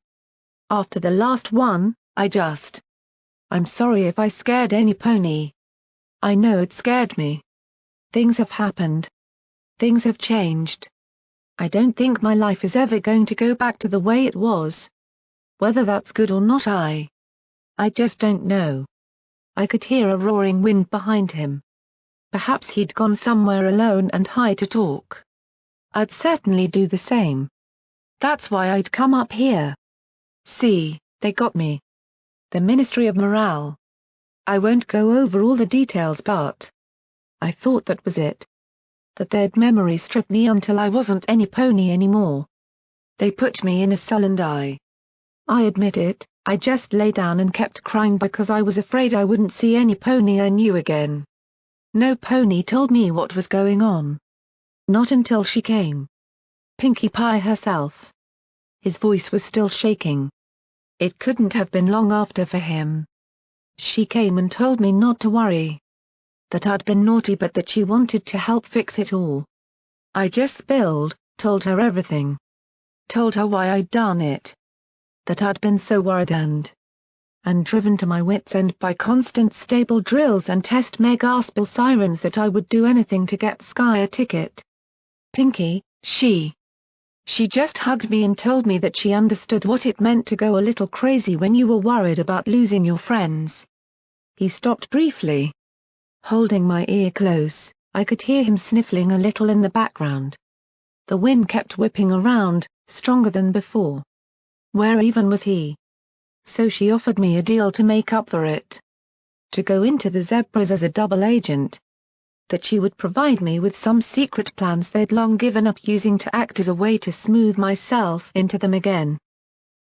After the last one, I'm sorry if I scared any pony. I know it scared me. Things have happened. Things have changed. I don't think my life is ever going to go back to the way it was. Whether that's good or not I just don't know. I could hear a roaring wind behind him. Perhaps he'd gone somewhere alone and high to talk. I'd certainly do the same. That's why I'd come up here. See, they got me. The Ministry of Morale. I won't go over all the details but I thought that was it. That they'd memory strip me until I wasn't any pony anymore. They put me in a cell and I admit it, I just lay down and kept crying because I was afraid I wouldn't see any pony I knew again. No pony told me what was going on. Not until she came. Pinkie Pie herself. His voice was still shaking. It couldn't have been long after for him. She came and told me not to worry. That I'd been naughty but that she wanted to help fix it all. I just spilled, told her everything. Told her why I'd done it. That I'd been so worried and driven to my wits' end by constant stable drills and test meg-aspel sirens that I would do anything to get Sky a ticket. Pinkie, she just hugged me and told me that she understood what it meant to go a little crazy when you were worried about losing your friends. He stopped briefly. Holding my ear close, I could hear him sniffling a little in the background. The wind kept whipping around, stronger than before. Where even was he? So she offered me a deal to make up for it. To go into the Zebras as a double agent. That she would provide me with some secret plans they'd long given up using to act as a way to smooth myself into them again.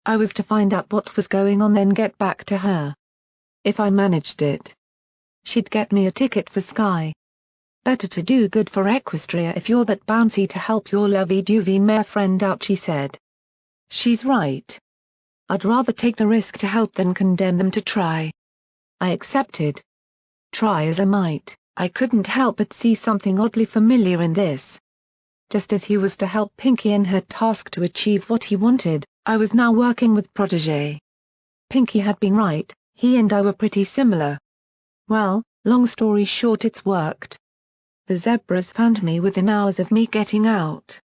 I was to find out what was going on then get back to her. If I managed it, she'd get me a ticket for Sky. Better to do good for Equestria if you're that bouncy to help your lovey-dovey mare friend out, she said. She's right. I'd rather take the risk to help than condemn them to try. I accepted. Try as I might, I couldn't help but see something oddly familiar in this. Just as he was to help Pinkie in her task to achieve what he wanted, I was now working with Protégé. Pinkie had been right, he and I were pretty similar. Well, long story short, it's worked. The Zebras found me within hours of me getting out.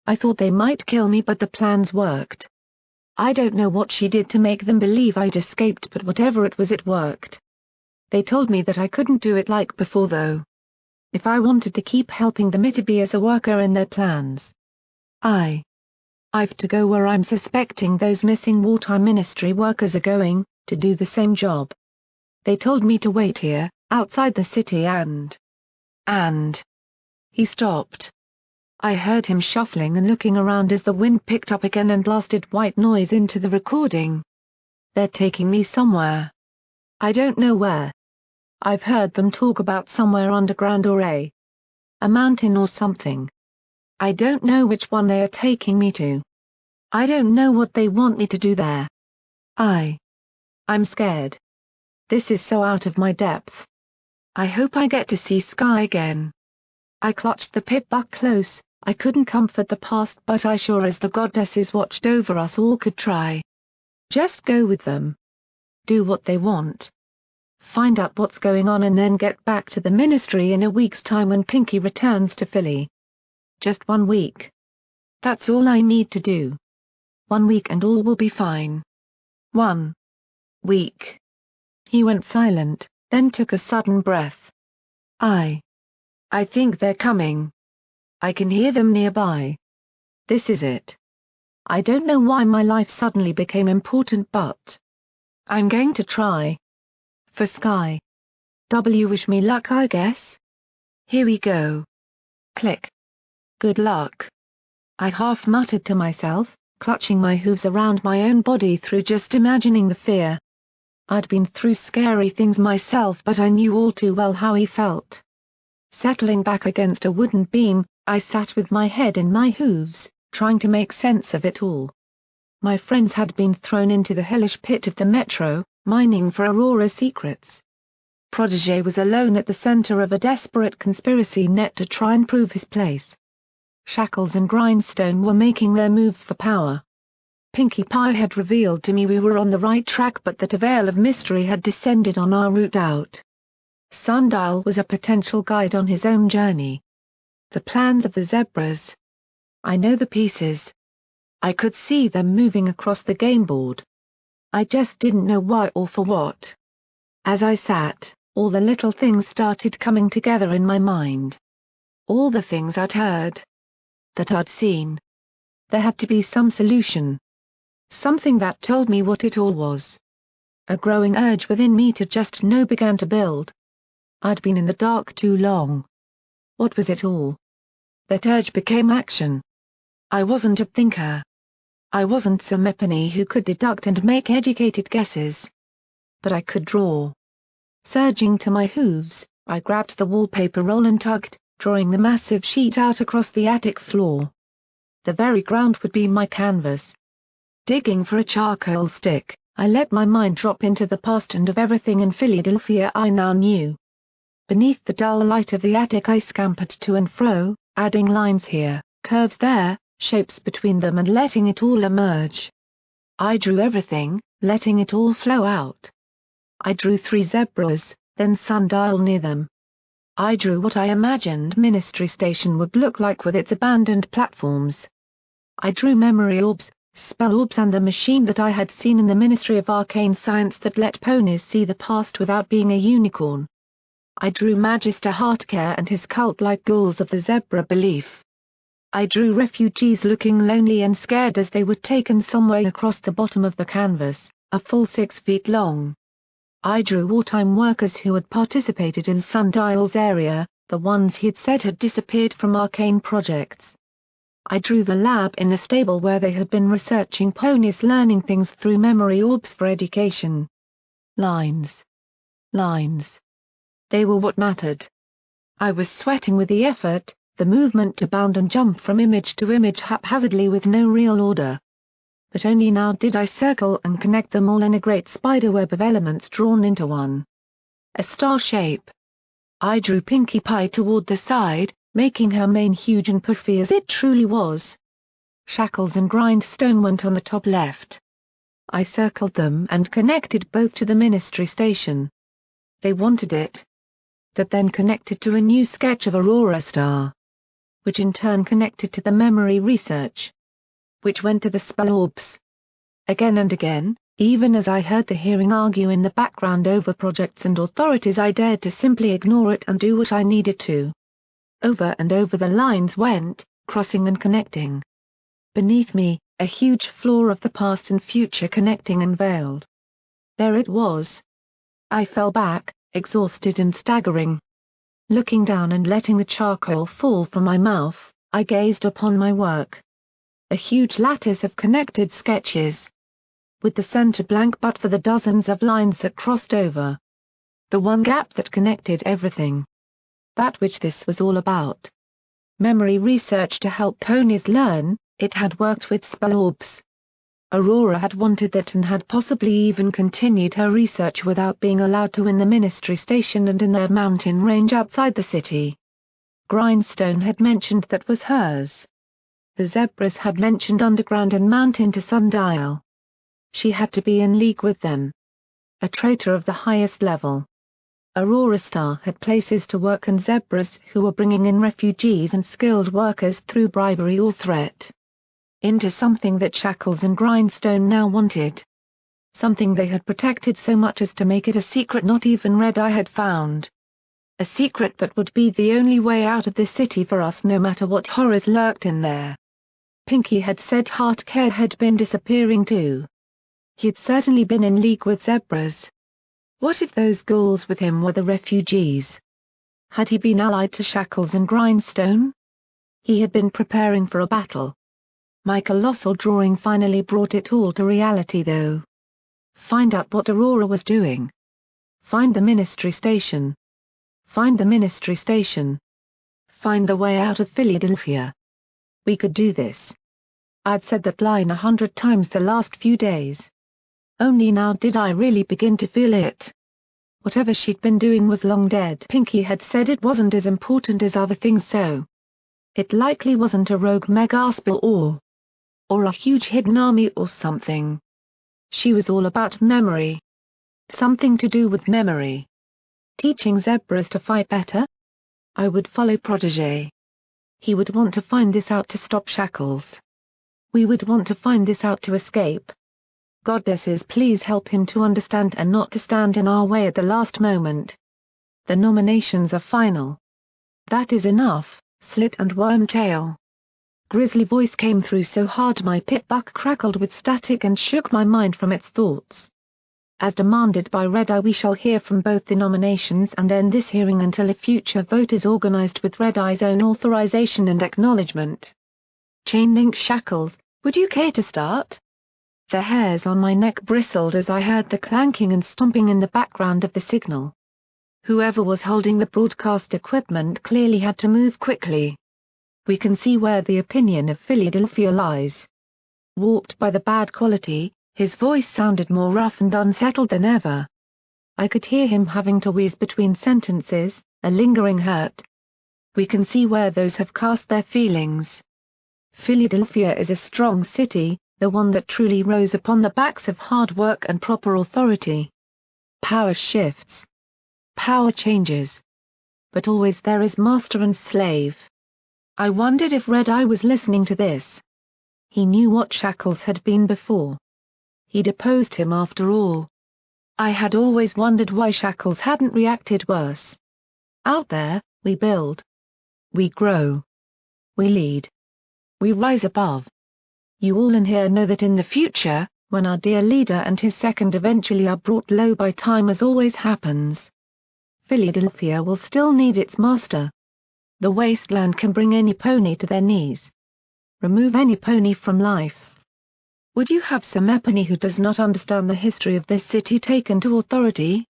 I thought they might kill me but the plans worked. I don't know what she did to make them believe I'd escaped but whatever it was it worked. They told me that I couldn't do it like before though. If I wanted to keep helping them it'd be as a worker in their plans. I've to go where I'm suspecting those missing wartime ministry workers are going, to do the same job. They told me to wait here, outside the city and... He stopped. I heard him shuffling and looking around as the wind picked up again and blasted white noise into the recording. They're taking me somewhere. I don't know where. I've heard them talk about somewhere underground or a mountain or something. I don't know which one they are taking me to. I don't know what they want me to do there. I'm scared. This is so out of my depth. I hope I get to see Sky again. I clutched the pip buck close. I couldn't comfort the past but I sure as the goddesses watched over us all could try. Just go with them. Do what they want. Find out what's going on and then get back to the ministry in a week's time when Pinkie returns to Philly. Just 1 week. That's all I need to do. 1 week and all will be fine. 1 week. He went silent, then took a sudden breath. I think they're coming. I can hear them nearby. This is it. I don't know why my life suddenly became important but I'm going to try. For Sky. Wish me luck I guess. Here we go. Click. Good luck. I half muttered to myself, clutching my hooves around my own body through just imagining the fear. I'd been through scary things myself but I knew all too well how he felt. Settling back against a wooden beam, I sat with my head in my hooves, trying to make sense of it all. My friends had been thrown into the hellish pit of the metro, mining for Aurora secrets. Protégé was alone at the center of a desperate conspiracy net to try and prove his place. Shackles and Grindstone were making their moves for power. Pinkie Pie had revealed to me we were on the right track but that a veil of mystery had descended on our route out. Sundial was a potential guide on his own journey. The plans of the zebras. I know the pieces. I could see them moving across the game board. I just didn't know why or for what. As I sat, all the little things started coming together in my mind. All the things I'd heard. That I'd seen. There had to be some solution. Something that told me what it all was. A growing urge within me to just know began to build. I'd been in the dark too long. What was it all? That urge became action. I wasn't a thinker. I wasn't some epiphany who could deduct and make educated guesses. But I could draw. Surging to my hooves, I grabbed the wallpaper roll and tugged, drawing the massive sheet out across the attic floor. The very ground would be my canvas. Digging for a charcoal stick, I let my mind drop into the past and of everything in Philadelphia I now knew. Beneath the dull light of the attic I scampered to and fro, adding lines here, curves there, shapes between them and letting it all emerge. I drew everything, letting it all flow out. I drew 3 zebras, then sundial near them. I drew what I imagined Ministry Station would look like with its abandoned platforms. I drew memory orbs, spell orbs and the machine that I had seen in the Ministry of Arcane Science that let ponies see the past without being a unicorn. I drew Magister Heartcare and his cult-like ghouls of the zebra belief. I drew refugees looking lonely and scared as they were taken somewhere across the bottom of the canvas, a full 6 feet long. I drew wartime workers who had participated in Sundial's area, the ones he'd said had disappeared from arcane projects. I drew the lab in the stable where they had been researching ponies learning things through memory orbs for education. Lines. Lines. They were what mattered. I was sweating with the effort, the movement to bound and jump from image to image haphazardly with no real order. But only now did I circle and connect them all in a great spiderweb of elements drawn into one. A star shape. I drew Pinkie Pie toward the side, making her mane huge and puffy as it truly was. Shackles and Grindstone went on the top left. I circled them and connected both to the Ministry Station. They wanted it. That then connected to a new sketch of Aurora Star. Which in turn connected to the memory research. Which went to the spell orbs. Again and again, even as I heard the hearing argue in the background over projects and authorities, I dared to simply ignore it and do what I needed to. Over and over the lines went, crossing and connecting. Beneath me, a huge floor of the past and future connecting and veiled. There it was. I fell back, exhausted and staggering. Looking down and letting the charcoal fall from my mouth, I gazed upon my work. A huge lattice of connected sketches. With the center blank but for the dozens of lines that crossed over. The one gap that connected everything. That which this was all about. Memory research to help ponies learn, it had worked with spell orbs. Aurora had wanted that and had possibly even continued her research without being allowed to in the Ministry Station and in their mountain range outside the city. Grindstone had mentioned that was hers. The zebras had mentioned underground and mountain to sundial. She had to be in league with them. A traitor of the highest level. Aurora Star had places to work and zebras who were bringing in refugees and skilled workers through bribery or threat. Into something that Shackles and Grindstone now wanted. Something they had protected so much as to make it a secret not even Red Eye had found. A secret that would be the only way out of this city for us no matter what horrors lurked in there. Pinkie had said Heartcare had been disappearing too. He had certainly been in league with zebras. What if those ghouls with him were the refugees? Had he been allied to Shackles and Grindstone? He had been preparing for a battle. My colossal drawing finally brought it all to reality though. Find out what Aurora was doing. Find the Ministry Station. Find the Ministry Station. Find the way out of Philadelphia. We could do this. I'd said that line 100 times the last few days. Only now did I really begin to feel it. Whatever she'd been doing was long dead. Pinkie had said it wasn't as important as other things, so it likely wasn't a rogue megaspell or a huge hidden army or something. She was all about memory. Something to do with memory. Teaching zebras to fight better? I would follow protégé. He would want to find this out to stop Shackles. We would want to find this out to escape. Goddesses, please help him to understand and not to stand in our way at the last moment. The nominations are final. That is enough, Slit and Wormtail. Grisly voice came through so hard my pit buck crackled with static and shook my mind from its thoughts. As demanded by Red Eye, we shall hear from both the nominations and end this hearing until a future vote is organized with Red Eye's own authorization and acknowledgement. Chainlink Shackles, would you care to start? The hairs on my neck bristled as I heard the clanking and stomping in the background of the signal. Whoever was holding the broadcast equipment clearly had to move quickly. We can see where the opinion of Philadelphia lies. Warped by the bad quality, his voice sounded more rough and unsettled than ever. I could hear him having to wheeze between sentences, a lingering hurt. We can see where those have cast their feelings. Philadelphia is a strong city, the one that truly rose upon the backs of hard work and proper authority. Power shifts. Power changes. But always there is master and slave. I wondered if Red Eye was listening to this. He knew what Shackles had been before. He'd opposed him after all. I had always wondered why Shackles hadn't reacted worse. Out there, we build. We grow. We lead. We rise above. You all in here know that in the future, when our dear leader and his second eventually are brought low by time as always happens, Philadelphia will still need its master. The wasteland can bring any pony to their knees. Remove any pony from life. Would you have some epony who does not understand the history of this city taken to authority?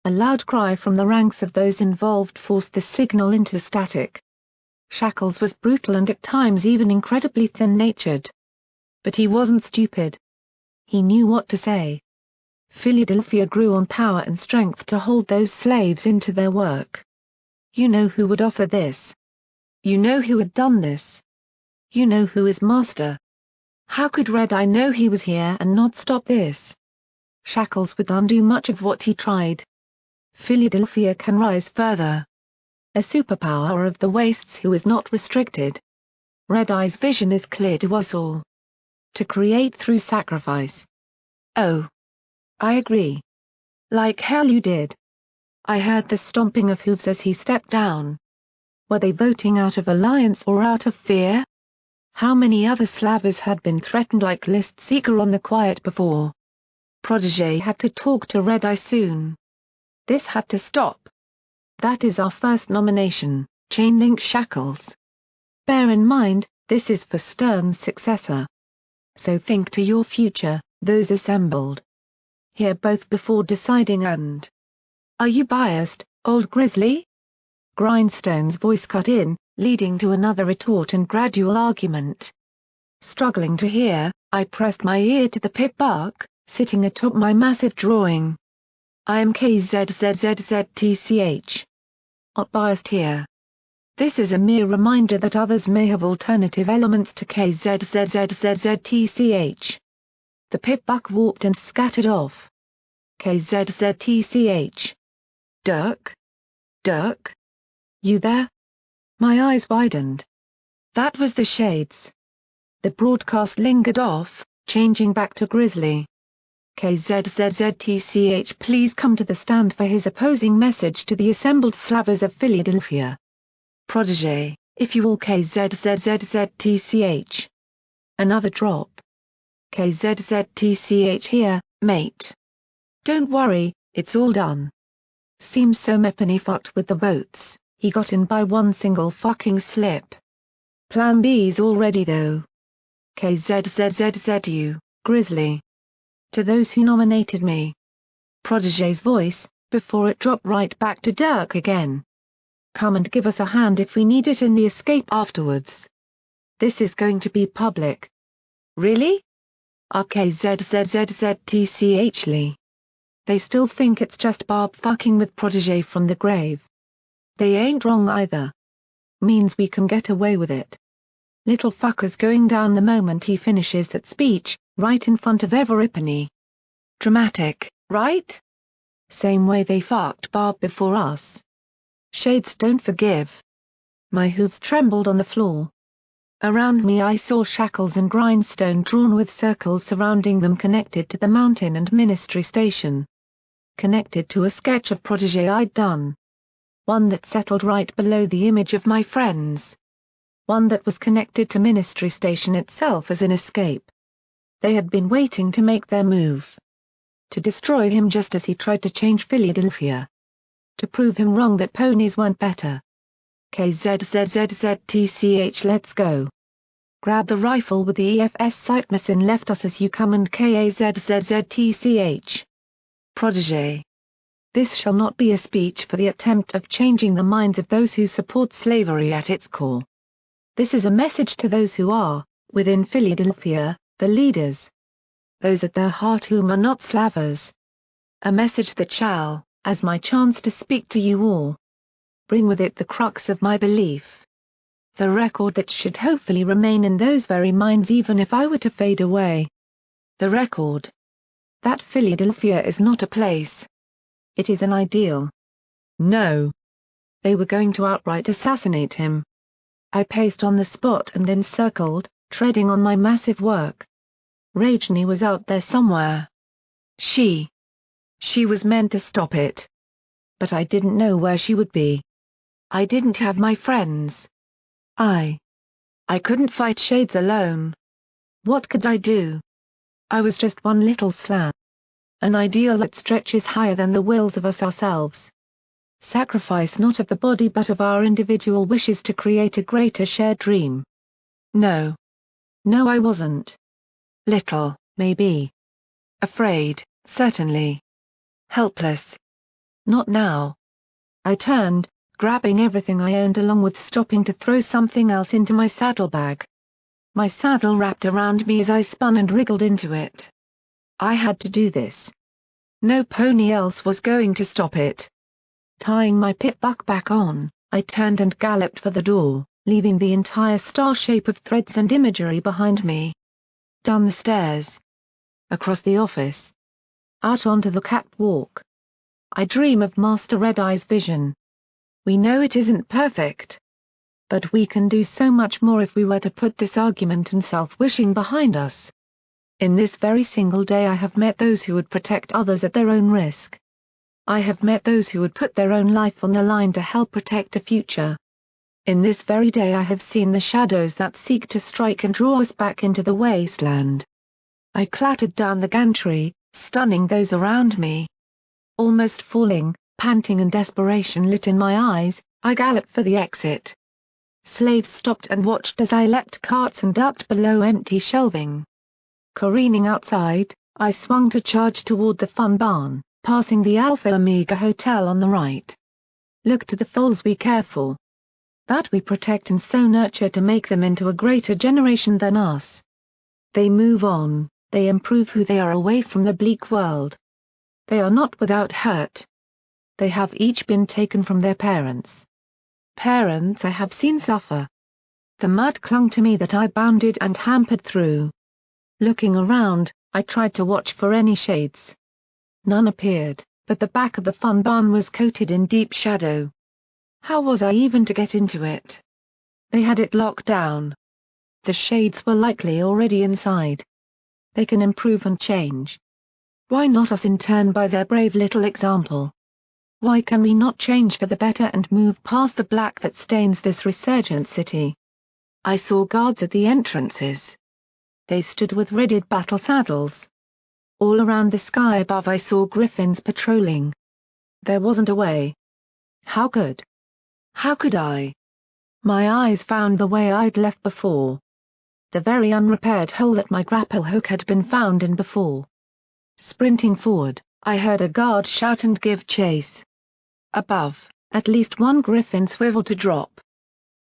A loud cry from the ranks of those involved forced the signal into static. Shackles was brutal and at times even incredibly thin-natured. But he wasn't stupid. He knew what to say. Philadelphia grew on power and strength to hold those slaves into their work. You know who would offer this. You know who had done this. You know who is master. How could Red Eye know he was here and not stop this? Shackles would undo much of what he tried. Philadelphia can rise further. A superpower of the wastes who is not restricted. Red Eye's vision is clear to us all. To create through sacrifice. Oh. I agree. Like hell you did. I heard the stomping of hooves as he stepped down. Were they voting out of alliance or out of fear? How many other slavers had been threatened like List Seeker on the quiet before? Protégé had to talk to Red Eye soon. This had to stop. That is our first nomination, Chainlink Shackles. Bear in mind, this is for Stern's successor. So think to your future, those assembled. Hear both before deciding and... Are you biased, old grizzly? Grindstone's voice cut in, leading to another retort and gradual argument. Struggling to hear, I pressed my ear to the pit buck, sitting atop my massive drawing. I am KZZZZTCH. Not biased here. This is a mere reminder that others may have alternative elements to KZZZZTCH. The pit buck warped and scattered off. KZZTCH. Dirk? Dirk? You there? My eyes widened. That was the shades. The broadcast lingered off, changing back to Grizzly. KZZZTCH, please come to the stand for his opposing message to the assembled slavers of Philadelphia. Protégé, if you all KZZZZTCH. Another drop. KZZTCH here, mate. Don't worry, it's all done. Seems so Mepany fucked with the votes, he got in by one single fucking slip. Plan B's all ready though. KZZZZU, Grizzly. To those who nominated me. Protégé's voice, before it dropped right back to Dirk again. Come and give us a hand if we need it in the escape afterwards. This is going to be public. Really? RKZZZZTCHly. They still think it's just Barb fucking with Protégé from the grave. They ain't wrong either. Means we can get away with it. Little fucker's going down the moment he finishes that speech, right in front of Everipany. Dramatic, right? Same way they fucked Barb before us. Shades don't forgive. My hooves trembled on the floor. Around me I saw shackles and grindstone drawn with circles surrounding them connected to the mountain and ministry station. Connected to a sketch of protégé I'd done. One that settled right below the image of my friends. One that was connected to ministry station itself as an escape. They had been waiting to make their move. To destroy him just as he tried to change Philadelphia. To prove him wrong that ponies weren't better. KZZZZTCH let's go. Grab the rifle with the EFS sight machine left us as you come and KAZZZTCH. Protégé. This shall not be a speech for the attempt of changing the minds of those who support slavery at its core. This is a message to those who are, within Philadelphia, the leaders. Those at their heart whom are not slavers. A message that shall, as my chance to speak to you all, bring with it the crux of my belief. The record that should hopefully remain in those very minds even if I were to fade away. The record. That Philadelphia is not a place. It is an ideal. No. They were going to outright assassinate him. I paced on the spot and encircled, treading on my massive work. Rajni was out there somewhere. She was meant to stop it. But I didn't know where she would be. I didn't have my friends. I couldn't fight shades alone. What could I do? I was just one little slant. An ideal that stretches higher than the wills of us ourselves. Sacrifice not of the body but of our individual wishes to create a greater shared dream. No. No, I wasn't. Little, maybe. Afraid, certainly. Helpless. Not now. I turned, grabbing everything I owned along with stopping to throw something else into my saddlebag. My saddle wrapped around me as I spun and wriggled into it. I had to do this. No pony else was going to stop it. Tying my pit buck back on, I turned and galloped for the door, leaving the entire star shape of threads and imagery behind me. Down the stairs. Across the office. Out onto the catwalk. I dream of Master Red Eye's vision. We know it isn't perfect. But we can do so much more if we were to put this argument and self-wishing behind us. In this very single day I have met those who would protect others at their own risk. I have met those who would put their own life on the line to help protect a future. In this very day I have seen the shadows that seek to strike and draw us back into the wasteland. I clattered down the gantry, stunning those around me. Almost falling, panting and desperation lit in my eyes, I galloped for the exit. Slaves stopped and watched as I leapt carts and ducked below empty shelving. Careening outside, I swung to charge toward the fun barn, passing the Alpha Omega Hotel on the right. Look to the foals we care for. That we protect and so nurture to make them into a greater generation than us. They move on, they improve who they are away from the bleak world. They are not without hurt. They have each been taken from their parents. Parents I have seen suffer. The mud clung to me that I bounded and hampered through. Looking around, I tried to watch for any shades. None appeared, but the back of the fun barn was coated in deep shadow. How was I even to get into it? They had it locked down. The shades were likely already inside. They can improve and change. Why not us in turn by their brave little example? Why can we not change for the better and move past the black that stains this resurgent city? I saw guards at the entrances. They stood with readied battle saddles. All around the sky above I saw griffins patrolling. There wasn't a way. How could I? My eyes found the way I'd left before. The very unrepaired hole that my grapple hook had been found in before. Sprinting forward, I heard a guard shout and give chase. Above, at least one griffin swiveled to drop.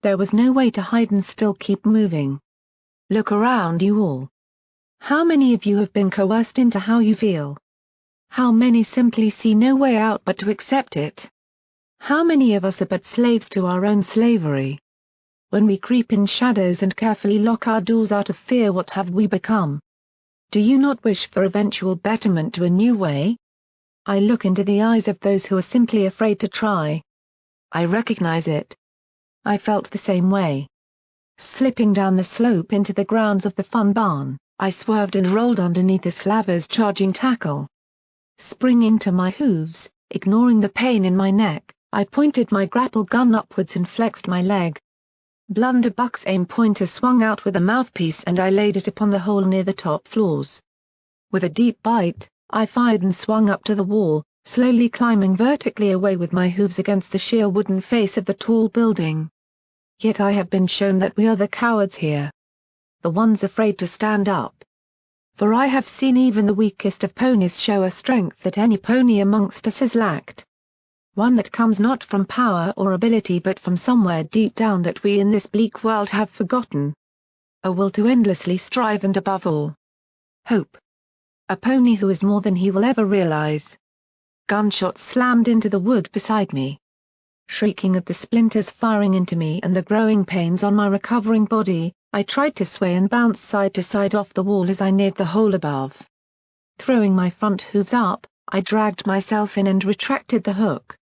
There was no way to hide and still keep moving. Look around you all. How many of you have been coerced into how you feel? How many simply see no way out but to accept it? How many of us are but slaves to our own slavery? When we creep in shadows and carefully lock our doors out of fear, what have we become? Do you not wish for eventual betterment to a new way? I look into the eyes of those who are simply afraid to try. I recognize it. I felt the same way. Slipping down the slope into the grounds of the fun barn, I swerved and rolled underneath the slaver's charging tackle. Springing to my hooves, ignoring the pain in my neck, I pointed my grapple gun upwards and flexed my leg. Blunderbuck's aim pointer swung out with a mouthpiece and I laid it upon the hole near the top floors. With a deep bite, I fired and swung up to the wall, slowly climbing vertically away with my hooves against the sheer wooden face of the tall building. Yet I have been shown that we are the cowards here. The ones afraid to stand up. For I have seen even the weakest of ponies show a strength that any pony amongst us has lacked. One that comes not from power or ability but from somewhere deep down that we in this bleak world have forgotten. A will to endlessly strive and above all, hope. A pony who is more than he will ever realize. Gunshots slammed into the wood beside me. Shrieking at the splinters firing into me and the growing pains on my recovering body, I tried to sway and bounce side to side off the wall as I neared the hole above. Throwing my front hooves up, I dragged myself in and retracted the hook.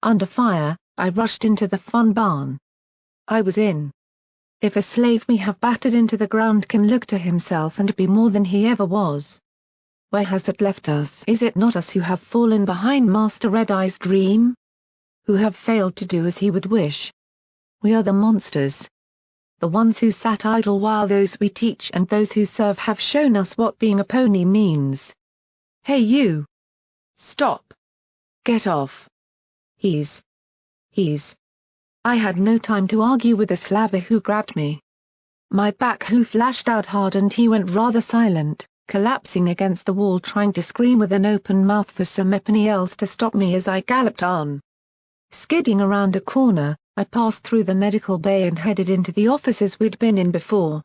Under fire, I rushed into the fun barn. I was in. If a slave we have battered into the ground can look to himself and be more than he ever was, where has that left us? Is it not us who have fallen behind Master Red-Eye's dream? Who have failed to do as he would wish? We are the monsters. The ones who sat idle while those we teach and those who serve have shown us what being a pony means. Hey you! Stop! Get off! He's. I had no time to argue with the slaver who grabbed me. My back hoof lashed out hard and he went rather silent, collapsing against the wall trying to scream with an open mouth for somebody else to stop me as I galloped on. Skidding around a corner, I passed through the medical bay and headed into the offices we'd been in before.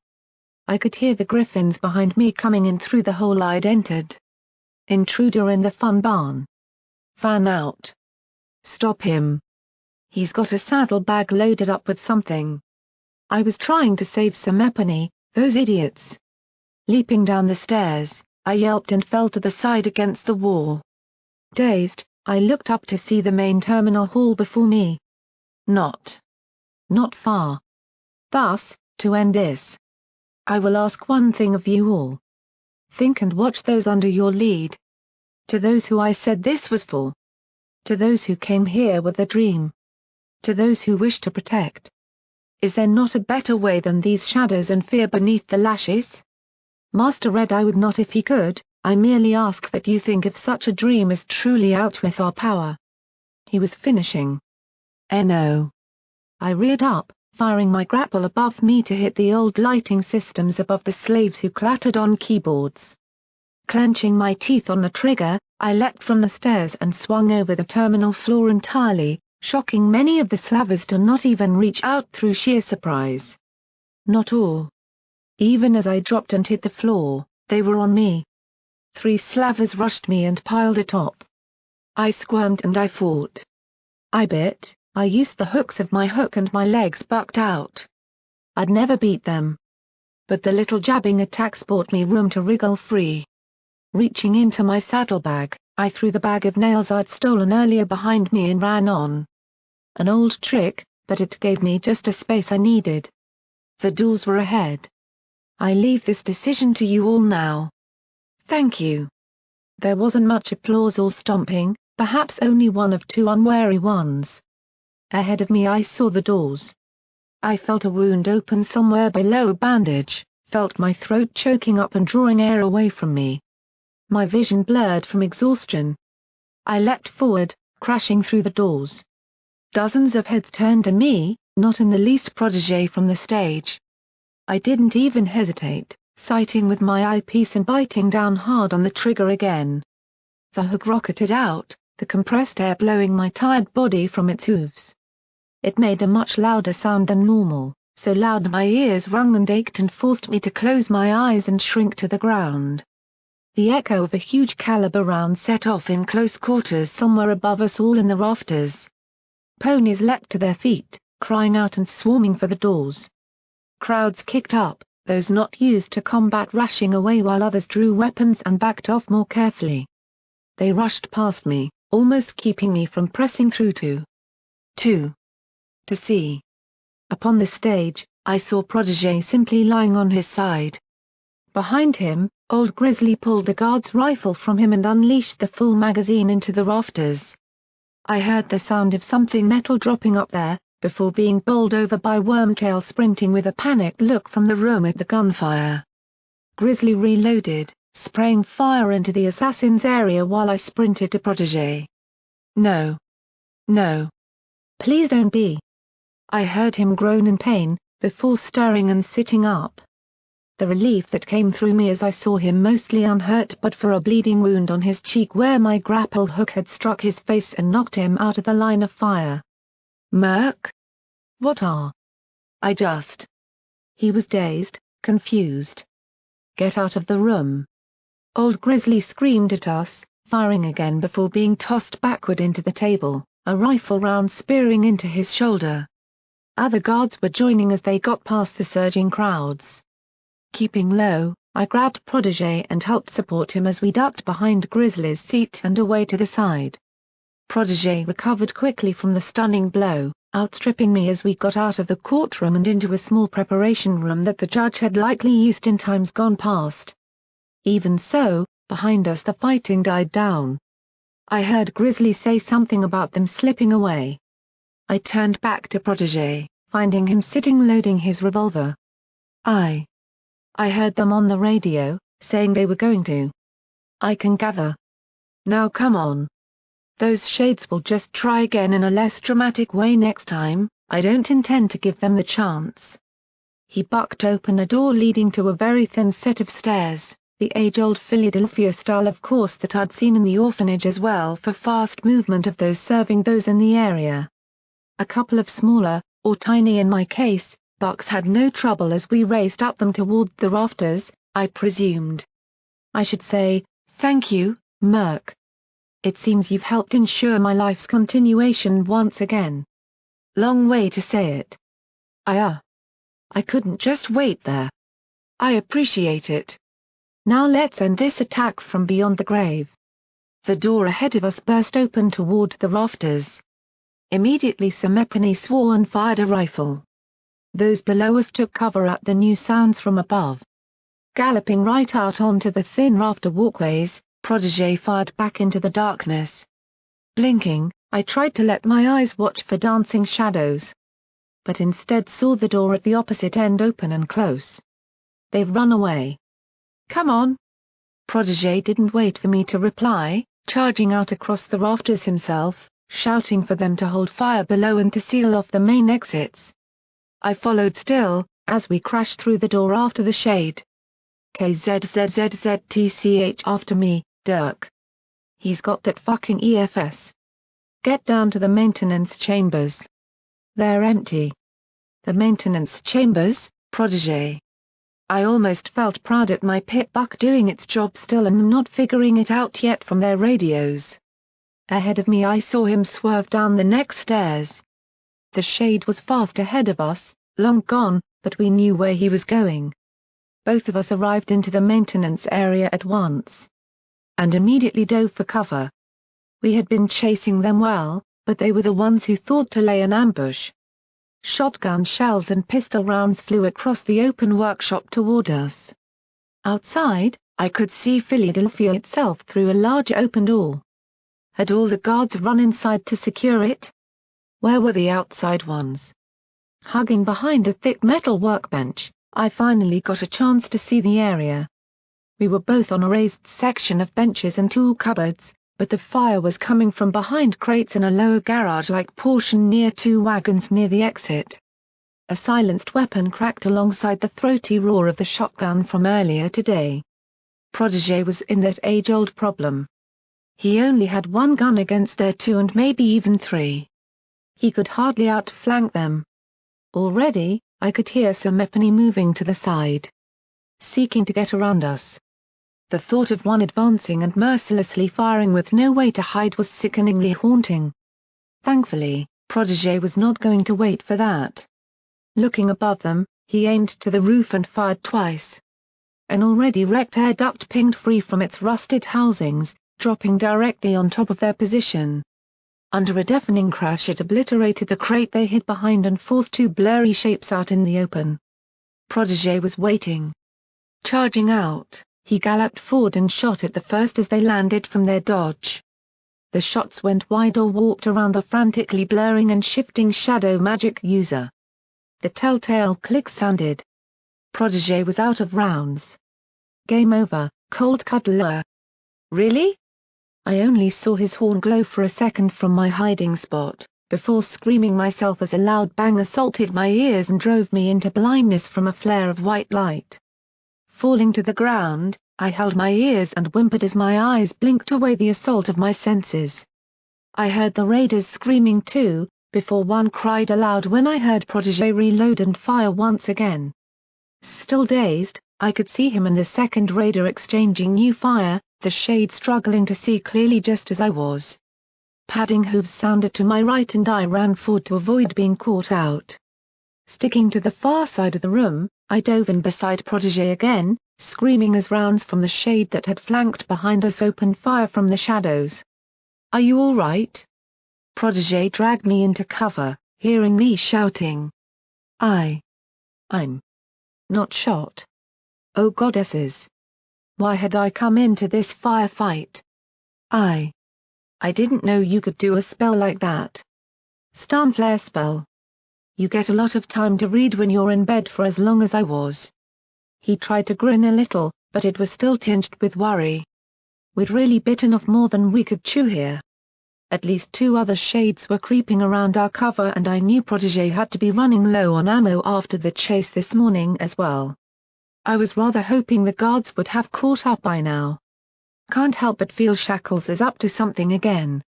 I could hear the griffins behind me coming in through the hole I'd entered. Intruder in the fun barn. Fan out. Stop him. He's got a saddlebag loaded up with something. I was trying to save Somepony, those idiots. Leaping down the stairs, I yelped and fell to the side against the wall. Dazed, I looked up to see the main terminal hall before me. Not far. Thus, to end this, I will ask one thing of you all. Think and watch those under your lead. To those who I said this was for. To those who came here with a dream. To those who wish to protect. Is there not a better way than these shadows and fear beneath the lashes? Master Red-Eye would not if he could. I merely ask that you think if such a dream is truly out with our power. He was finishing. No. I reared up, firing my grapple above me to hit the old lighting systems above the slaves who clattered on keyboards. Clenching my teeth on the trigger, I leapt from the stairs and swung over the terminal floor entirely, shocking many of the slavers to not even reach out through sheer surprise. Not all. Even as I dropped and hit the floor, they were on me. 3 slavers rushed me and piled atop. I squirmed and I fought. I bit, I used the hooks of my hook and my legs bucked out. I'd never beat them. But the little jabbing attacks bought me room to wriggle free. Reaching into my saddlebag, I threw the bag of nails I'd stolen earlier behind me and ran on. An old trick, but it gave me just a space I needed. The doors were ahead. I leave this decision to you all now. Thank you. There wasn't much applause or stomping, perhaps only one of 2 unwary ones. Ahead of me I saw the doors. I felt a wound open somewhere below a bandage, felt my throat choking up and drawing air away from me. My vision blurred from exhaustion. I leapt forward, crashing through the doors. Dozens of heads turned to me, not in the least protégé from the stage. I didn't even hesitate, sighting with my eyepiece and biting down hard on the trigger again. The hook rocketed out, the compressed air blowing my tired body from its hooves. It made a much louder sound than normal, so loud my ears rung and ached and forced me to close my eyes and shrink to the ground. The echo of a huge caliber round set off in close quarters somewhere above us all in the rafters. Ponies leapt to their feet, crying out and swarming for the doors. Crowds kicked up, those not used to combat rushing away while others drew weapons and backed off more carefully. They rushed past me, almost keeping me from pressing through to see. Upon the stage, I saw Protégé simply lying on his side. Behind him, Old Grizzly pulled a guard's rifle from him and unleashed the full magazine into the rafters. I heard the sound of something metal dropping up there, before being bowled over by Wormtail sprinting with a panicked look from the room at the gunfire. Grizzly reloaded, spraying fire into the assassin's area while I sprinted to Protégé. No. No. Please don't be. I heard him groan in pain, before stirring and sitting up. The relief that came through me as I saw him mostly unhurt but for a bleeding wound on his cheek where my grapple hook had struck his face and knocked him out of the line of fire. Merc? What are? I just. He was dazed, confused. Get out of the room. Old Grizzly screamed at us, firing again before being tossed backward into the table, a rifle round spearing into his shoulder. Other guards were joining as they got past the surging crowds. Keeping low, I grabbed Protégé and helped support him as we ducked behind Grizzly's seat and away to the side. Protégé recovered quickly from the stunning blow, outstripping me as we got out of the courtroom and into a small preparation room that the judge had likely used in times gone past. Even so, behind us the fighting died down. I heard Grizzly say something about them slipping away. I turned back to Protégé, finding him sitting loading his revolver. I heard them on the radio, saying they were going to. I can gather. Now come on. Those shades will just try again in a less dramatic way next time, I don't intend to give them the chance. He bucked open a door leading to a very thin set of stairs, the age-old Philadelphia style of course that I'd seen in the orphanage as well for fast movement of those serving those in the area. A couple of smaller, or tiny in my case, bucks had no trouble as we raced up them toward the rafters, I presumed. I should say, thank you, Merc. It seems you've helped ensure my life's continuation once again. Long way to say it. I couldn't just wait there. I appreciate it. Now let's end this attack from beyond the grave. The door ahead of us burst open toward the rafters. Immediately Semepany swore and fired a rifle. Those below us took cover at the new sounds from above. Galloping right out onto the thin rafter walkways, Protégé fired back into the darkness. Blinking, I tried to let my eyes watch for dancing shadows. But instead saw the door at the opposite end open and close. They've run away. Come on. Protégé didn't wait for me to reply, charging out across the rafters himself, shouting for them to hold fire below and to seal off the main exits. I followed still, as we crashed through the door after the shade. KZZZZTCH after me, Dirk. He's got that fucking EFS. Get down to the maintenance chambers. They're empty. The maintenance chambers, Protégé. I almost felt proud at my pit buck doing its job still and them not figuring it out yet from their radios. Ahead of me I saw him swerve down the next stairs. The shade was fast ahead of us, long gone, but we knew where he was going. Both of us arrived into the maintenance area at once. And immediately dove for cover. We had been chasing them well, but they were the ones who thought to lay an ambush. Shotgun shells and pistol rounds flew across the open workshop toward us. Outside, I could see Philadelphia itself through a large open door. Had all the guards run inside to secure it? Where were the outside ones? Hugging behind a thick metal workbench, I finally got a chance to see the area. We were both on a raised section of benches and tool cupboards, but the fire was coming from behind crates in a lower garage-like portion near two wagons near the exit. A silenced weapon cracked alongside the throaty roar of the shotgun from earlier today. Protégé was in that age-old problem. He only had one gun against their two and maybe even three. He could hardly outflank them. Already, I could hear Semepany moving to the side, seeking to get around us. The thought of one advancing and mercilessly firing with no way to hide was sickeningly haunting. Thankfully, Protégé was not going to wait for that. Looking above them, he aimed to the roof and fired twice. An already wrecked air duct pinged free from its rusted housings, dropping directly on top of their position. Under a deafening crash it obliterated the crate they hid behind and forced two blurry shapes out in the open. Protégé was waiting. Charging out, he galloped forward and shot at the first as they landed from their dodge. The shots went wide or warped around the frantically blurring and shifting shadow magic user. The telltale click sounded. Protégé was out of rounds. Game over, Cold Cuddler. Really? I only saw his horn glow for a second from my hiding spot, before screaming myself as a loud bang assaulted my ears and drove me into blindness from a flare of white light. Falling to the ground, I held my ears and whimpered as my eyes blinked away the assault of my senses. I heard the raiders screaming too, before one cried aloud when I heard Protégé reload and fire once again. Still dazed, I could see him and the second raider exchanging new fire, the shade struggling to see clearly just as I was. Padding hooves sounded to my right and I ran forward to avoid being caught out. Sticking to the far side of the room, I dove in beside Protégé again, screaming as rounds from the shade that had flanked behind us opened fire from the shadows. "Are you all right?" Protégé dragged me into cover, hearing me shouting. I'm not shot. Oh goddesses! Why had I come into this firefight? I didn't know you could do a spell like that. Stun flare spell. You get a lot of time to read when you're in bed for as long as I was. He tried to grin a little, but it was still tinged with worry. We'd really bitten off more than we could chew here. At least two other shades were creeping around our cover and I knew Protégé had to be running low on ammo after the chase this morning as well. I was rather hoping the guards would have caught up by now. Can't help but feel Shackles is up to something again.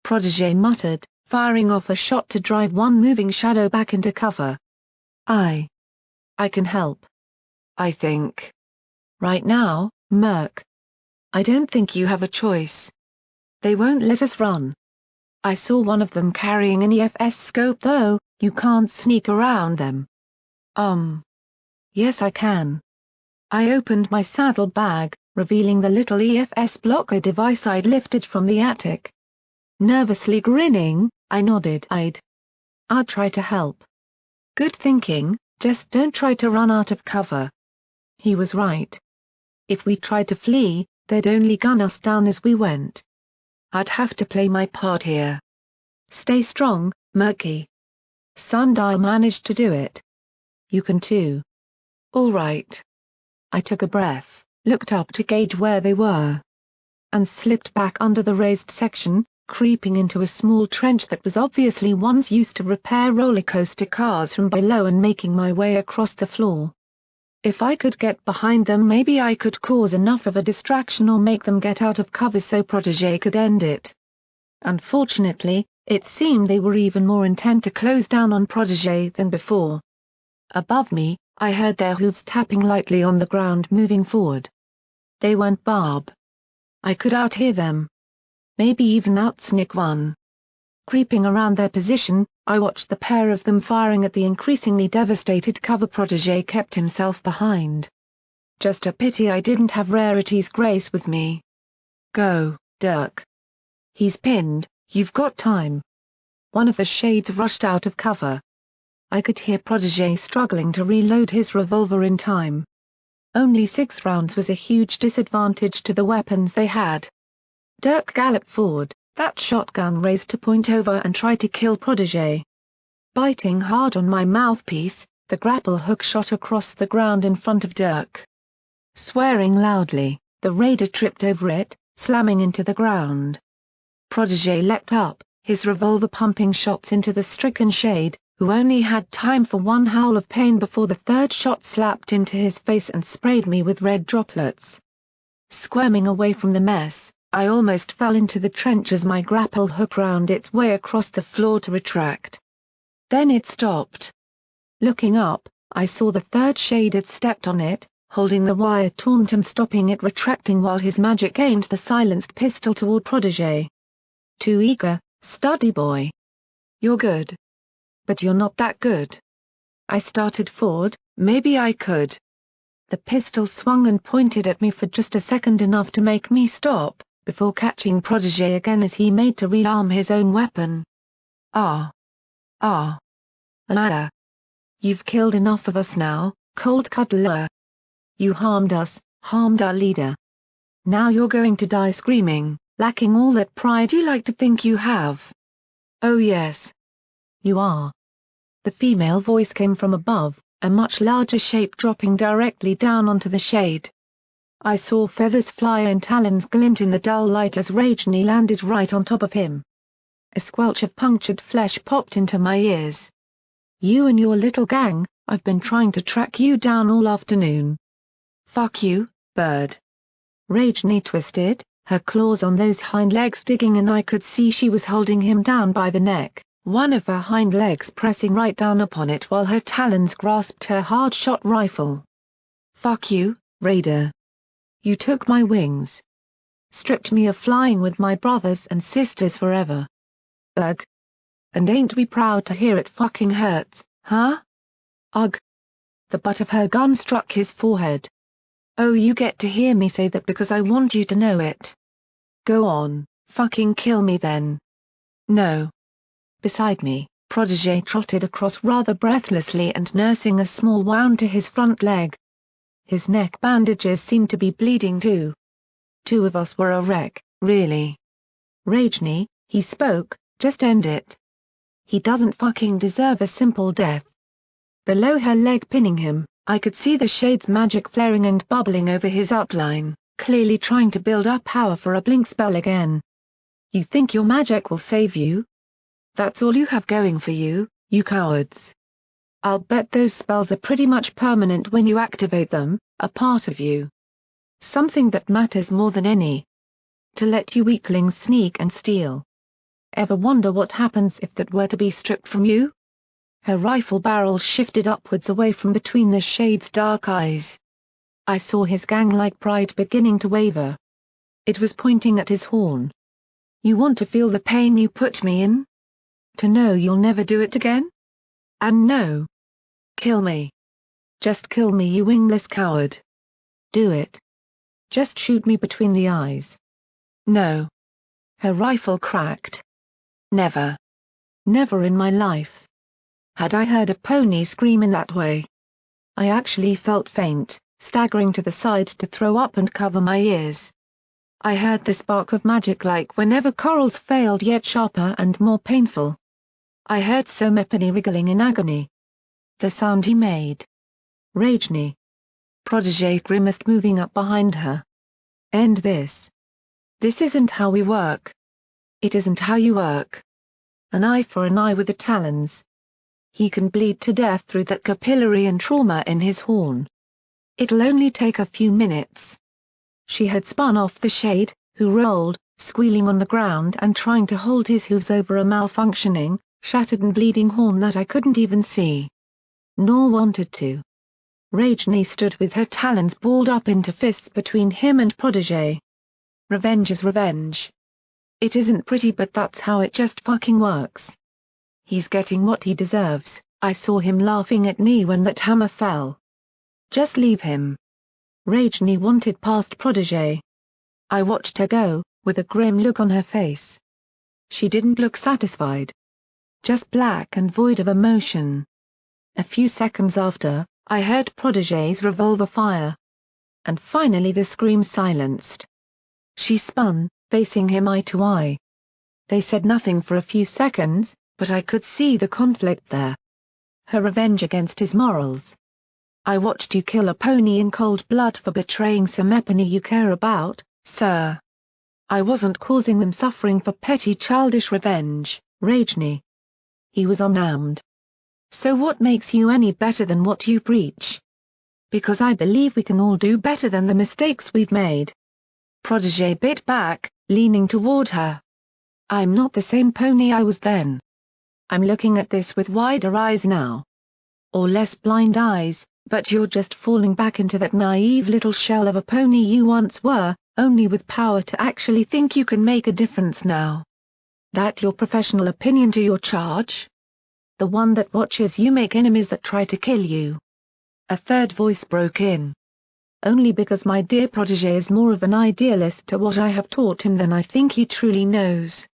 Protégé muttered, firing off a shot to drive one moving shadow back into cover. I can help. I think. Right now, Murk. I don't think you have a choice. They won't let us run. I saw one of them carrying an EFS scope though, you can't sneak around them. Yes I can. I opened my saddle bag, revealing the little EFS blocker device I'd lifted from the attic. Nervously grinning, I nodded I'd try to help. Good thinking, just don't try to run out of cover. He was right. If we tried to flee, they'd only gun us down as we went. I'd have to play my part here. Stay strong, Murky. Sundial managed to do it. You can too. All right. I took a breath, looked up to gauge where they were, and slipped back under the raised section, creeping into a small trench that was obviously once used to repair roller coaster cars from below and making my way across the floor. If I could get behind them maybe I could cause enough of a distraction or make them get out of cover so Protégé could end it. Unfortunately, it seemed they were even more intent to close down on Protégé than before. Above me, I heard their hooves tapping lightly on the ground moving forward. They weren't Barb. I could outhear them. Maybe even outsneak one. Creeping around their position, I watched the pair of them firing at the increasingly devastated cover Protégé kept himself behind. Just a pity I didn't have Rarity's Grace with me. Go, Dirk. He's pinned, you've got time. One of the shades rushed out of cover. I could hear Protégé struggling to reload his revolver in time. Only 6 rounds was a huge disadvantage to the weapons they had. Dirk galloped forward, that shotgun raised to point over and tried to kill Protégé. Biting hard on my mouthpiece, the grapple hook shot across the ground in front of Dirk. Swearing loudly, the raider tripped over it, slamming into the ground. Protégé leapt up, his revolver pumping shots into the stricken shade, who only had time for one howl of pain before the third shot slapped into his face and sprayed me with red droplets. Squirming away from the mess, I almost fell into the trench as my grapple hook wound its way across the floor to retract. Then it stopped. Looking up, I saw the third shade had stepped on it, holding the wire taut and stopping it retracting while his magic aimed the silenced pistol toward Protégé. Too eager, study boy. You're good. But you're not that good. I started forward, maybe I could. The pistol swung and pointed at me for just a second enough to make me stop, before catching Protégé again as he made to rearm his own weapon. Ah. Ah. Ah. You've killed enough of us now, cold cuddler. You harmed us, harmed our leader. Now you're going to die screaming, lacking all that pride you like to think you have. Oh yes. You are. The female voice came from above, a much larger shape dropping directly down onto the shade. I saw feathers fly and talons glint in the dull light as Rajni landed right on top of him. A squelch of punctured flesh popped into my ears. You and your little gang, I've been trying to track you down all afternoon. Fuck you, bird. Rajni twisted, her claws on those hind legs digging, and I could see she was holding him down by the neck, one of her hind legs pressing right down upon it while her talons grasped her hard-shot rifle. Fuck you, Raider. You took my wings. Stripped me of flying with my brothers and sisters forever. Ugh. And ain't we proud to hear it fucking hurts, huh? Ugh. The butt of her gun struck his forehead. Oh, you get to hear me say that because I want you to know it. Go on, fucking kill me then. No. Beside me, Protégé trotted across rather breathlessly and nursing a small wound to his front leg. His neck bandages seemed to be bleeding too. Two of us were a wreck, really. Rajni, he spoke, just end it. He doesn't fucking deserve a simple death. Below her leg pinning him, I could see the shade's magic flaring and bubbling over his outline, clearly trying to build up power for a blink spell again. You think your magic will save you? That's all you have going for you, you cowards. I'll bet those spells are pretty much permanent when you activate them, a part of you. Something that matters more than any. To let you weaklings sneak and steal. Ever wonder what happens if that were to be stripped from you? Her rifle barrel shifted upwards away from between the shade's dark eyes. I saw his gang-like pride beginning to waver. It was pointing at his horn. You want to feel the pain you put me in? To know you'll never do it again? And no. Kill me. Just kill me, you wingless coward. Do it. Just shoot me between the eyes. No. Her rifle cracked. Never. Never in my life. Had I heard a pony scream in that way? I actually felt faint, staggering to the side to throw up and cover my ears. I heard the spark of magic like whenever corals failed, yet sharper and more painful. I heard Somepani wriggling in agony. The sound he made. Rajni. Protégé grimaced, moving up behind her. End this. This isn't how we work. It isn't how you work. An eye for an eye with the talons. He can bleed to death through that capillary and trauma in his horn. It'll only take a few minutes. She had spun off the shade, who rolled, squealing on the ground and trying to hold his hooves over a malfunctioning, shattered and bleeding horn that I couldn't even see. Nor wanted to. Rajni stood with her talons balled up into fists between him and Protégé. Revenge is revenge. It isn't pretty, but that's how it just fucking works. He's getting what he deserves. I saw him laughing at me when that hammer fell. Just leave him. Rajni wanted past Protégé. I watched her go, with a grim look on her face. She didn't look satisfied. Just black and void of emotion. A few seconds after, I heard Protégé's revolver fire. And finally the scream silenced. She spun, facing him eye to eye. They said nothing for a few seconds, but I could see the conflict there. Her revenge against his morals. I watched you kill a pony in cold blood for betraying Somepani you care about, sir. I wasn't causing them suffering for petty childish revenge, Rajni. He was unarmed. So what makes you any better than what you preach? Because I believe we can all do better than the mistakes we've made. Protégé bit back, leaning toward her. I'm not the same pony I was then. I'm looking at this with wider eyes now. Or less blind eyes, but you're just falling back into that naive little shell of a pony you once were, only with power to actually think you can make a difference now. That your professional opinion to your charge? The one that watches you make enemies that try to kill you. A third voice broke in. only because my dear protégé is more of an idealist to what I have taught him than I think he truly knows."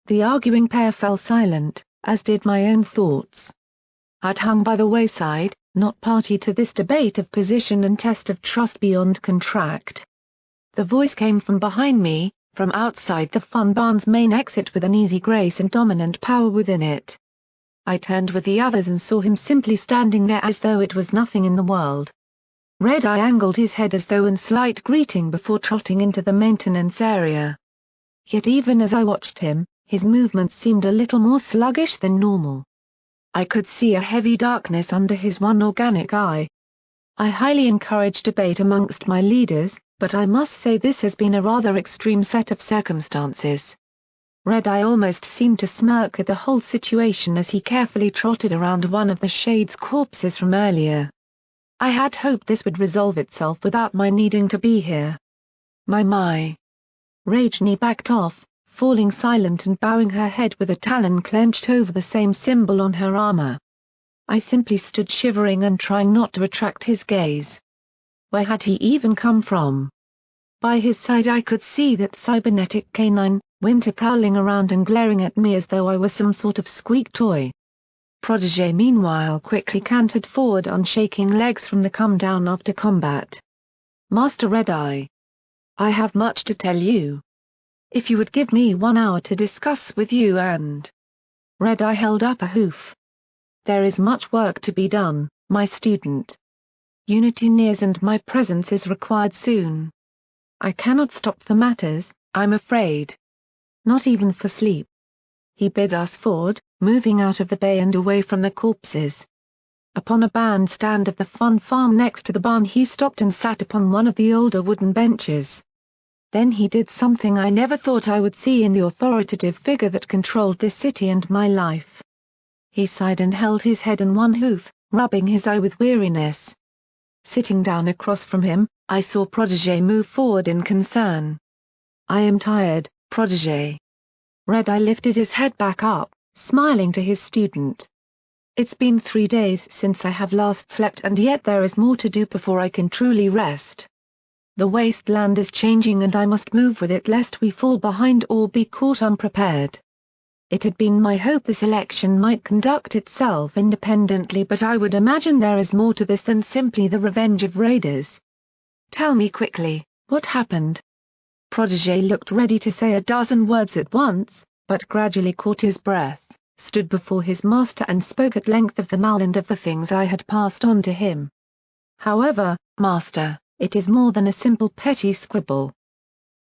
The arguing pair fell silent, as did my own thoughts. I'd hung by the wayside, not party to this debate of position and test of trust beyond contract. The voice came from behind me, from outside the fun barn's main exit, with an easy grace and dominant power within it. I turned with the others and saw him simply standing there as though it was nothing in the world. Red Eye angled his head as though in slight greeting before trotting into the maintenance area. Yet even as I watched him, his movements seemed a little more sluggish than normal. I could see a heavy darkness under his one organic eye. I highly encourage debate amongst my leaders, but I must say this has been a rather extreme set of circumstances. Red Eye almost seemed to smirk at the whole situation as he carefully trotted around one of the Shade's corpses from earlier. I had hoped this would resolve itself without my needing to be here. My. Rajni backed off, falling silent and bowing her head with a talon clenched over the same symbol on her armor. I simply stood shivering and trying not to attract his gaze. Where had he even come from? By his side I could see that cybernetic canine, Winter, prowling around and glaring at me as though I was some sort of squeak toy. Protégé meanwhile quickly cantered forward on shaking legs from the come-down after combat. "Master Red Eye, I have much to tell you. If you would give me 1 hour to discuss with you and—" Red Eye held up a hoof. "There is much work to be done, my student. Unity nears and my presence is required soon. I cannot stop for matters, I'm afraid. Not even for sleep." He bid us forward, moving out of the bay and away from the corpses. Upon a bandstand of the fun farm next to the barn he stopped and sat upon one of the older wooden benches. Then he did something I never thought I would see in the authoritative figure that controlled this city and my life. He sighed and held his head on one hoof, rubbing his eye with weariness. Sitting down across from him, I saw Protégé move forward in concern. "I am tired, Protégé." Red Eye lifted his head back up, smiling to his student. "It's been 3 days since I have last slept and yet there is more to do before I can truly rest. The wasteland is changing and I must move with it lest we fall behind or be caught unprepared. It had been my hope this election might conduct itself independently, but I would imagine there is more to this than simply the revenge of raiders. Tell me quickly, what happened?" Protégé looked ready to say a dozen words at once, but gradually caught his breath, stood before his master and spoke at length of the mal and of the things I had passed on to him. "However, master, it is more than a simple petty squabble.